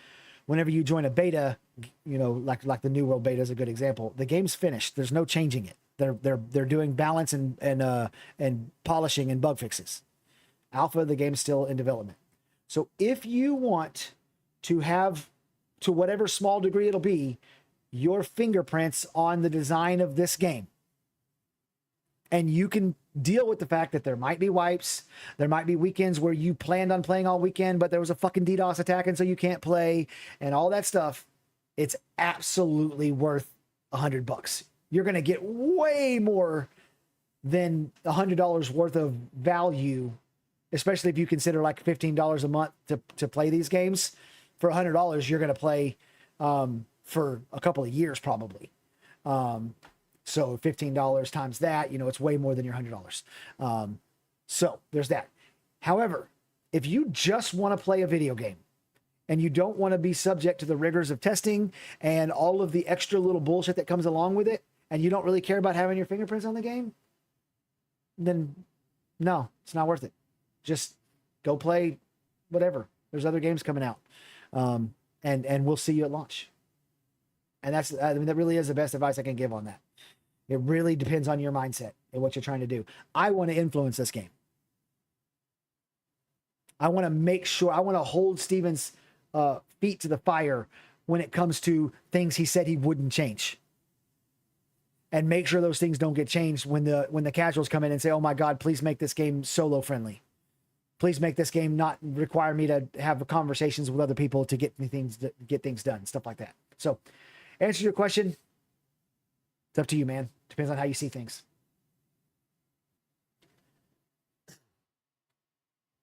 whenever you join a beta, like the New World beta is a good example. The game's finished. There's no changing it. They're doing balance and polishing and bug fixes. Alpha, the game's still in development. So if you want to have, to whatever small degree it'll be, your fingerprints on the design of this game, and you can deal with the fact that there might be wipes, there might be weekends where you planned on playing all weekend, but there was a fucking DDoS attack and so you can't play and all that stuff, it's absolutely worth $100. You're going to get way more than $100 worth of value, especially if you consider like $15 a month to play these games. For $100, you're going to play for a couple of years probably. So $15 times that, it's way more than your $100. So there's that. However, if you just want to play a video game and you don't want to be subject to the rigors of testing and all of the extra little bullshit that comes along with it, and you don't really care about having your fingerprints on the game, then no, it's not worth it. Just go play whatever. There's other games coming out. And we'll see you at launch. And that really is the best advice I can give on that. It really depends on your mindset and what you're trying to do. I want to influence this game. I want to make sure, I want to hold Steven's feet to the fire when it comes to things he said he wouldn't change. And make sure those things don't get changed when the casuals come in and say, oh my God, please make this game solo friendly. Please make this game not require me to have conversations with other people to get things done, stuff like that. So, answer your question. It's up to you, man. Depends on how you see things.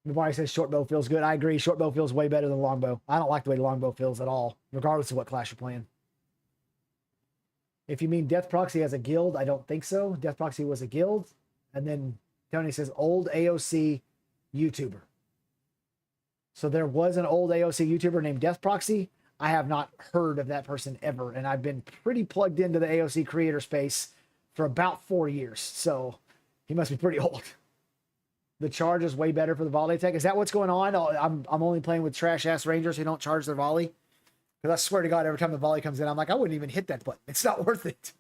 Nobody says short bow feels good. I agree. Short bow feels way better than longbow. I don't like the way longbow feels at all, regardless of what class you're playing. If you mean Death Proxy as a guild, I don't think so. Death Proxy was a guild. And then Tony says old AOC YouTuber. So there was an old AOC YouTuber named Death Proxy. I have not heard of that person ever. And I've been pretty plugged into the AOC creator space for about 4 years. So he must be pretty old. The charge is way better for the volley attack. Is that what's going on? I'm only playing with trash ass rangers who don't charge their volley. Because I swear to God, every time the volley comes in, I'm like, I wouldn't even hit that button. It's not worth it.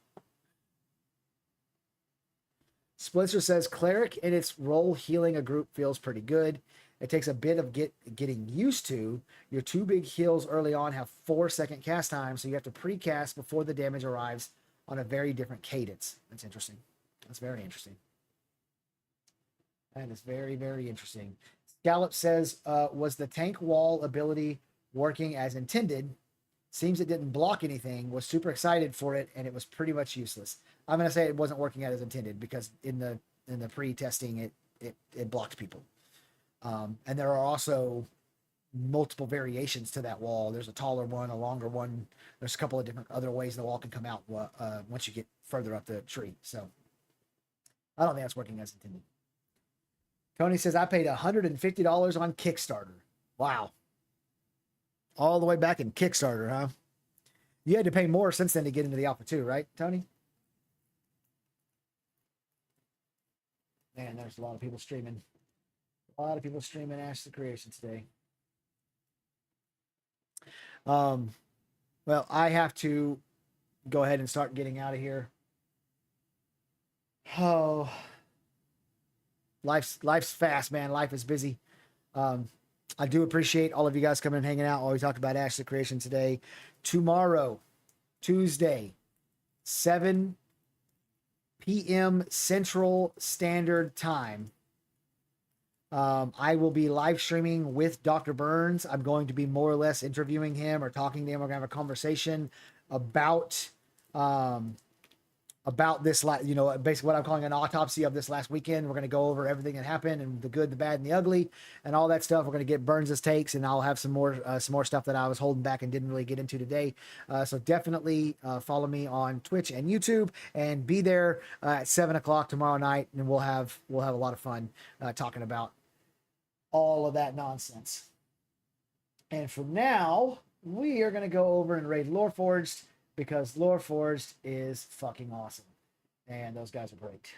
Splinter says, Cleric in its role healing a group feels pretty good. It takes a bit of getting used to. Your two big heals early on have 4-second cast time, so you have to pre-cast before the damage arrives on a very different cadence. That's interesting. That's very interesting. That is very, very interesting. Scallop says, was the tank wall ability working as intended? Seems it didn't block anything. Was super excited for it, and it was pretty much useless. I'm gonna say it wasn't working as intended because in the pre-testing it blocked people. And there are also multiple variations to that wall. There's a taller one, a longer one. There's a couple of different other ways the wall can come out once you get further up the tree. So I don't think that's working as intended. Tony says, I paid $150 on Kickstarter. Wow. All the way back in Kickstarter, huh? You had to pay more since then to get into the alpha too, right, Tony? Man, there's a lot of people streaming. A lot of people streaming Ash the Creation today. Well, I have to go ahead and start getting out of here. Oh, life's fast, man. Life is busy. I do appreciate all of you guys coming and hanging out while we talk about Ash the Creation today. Tomorrow, Tuesday, 7 p.m. Central Standard Time. I will be live streaming with Dr. Burns. I'm going to be more or less interviewing him or talking to him. We're going to have a conversation about this, basically what I'm calling an autopsy of this last weekend. We're going to go over everything that happened and the good, the bad, and the ugly, and all that stuff. We're going to get Burns's takes, and I'll have some more stuff that I was holding back and didn't really get into today. So definitely follow me on Twitch and YouTube, and be there at 7 o'clock tomorrow night, and we'll have a lot of fun talking about all of that nonsense. And for now, we are going to go over and raid Loreforged, because Loreforged is fucking awesome. And those guys are great.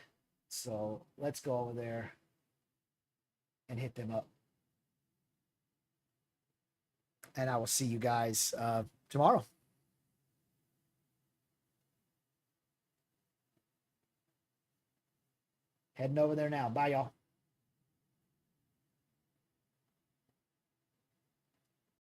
So let's go over there and hit them up. And I will see you guys tomorrow. Heading over there now. Bye, y'all.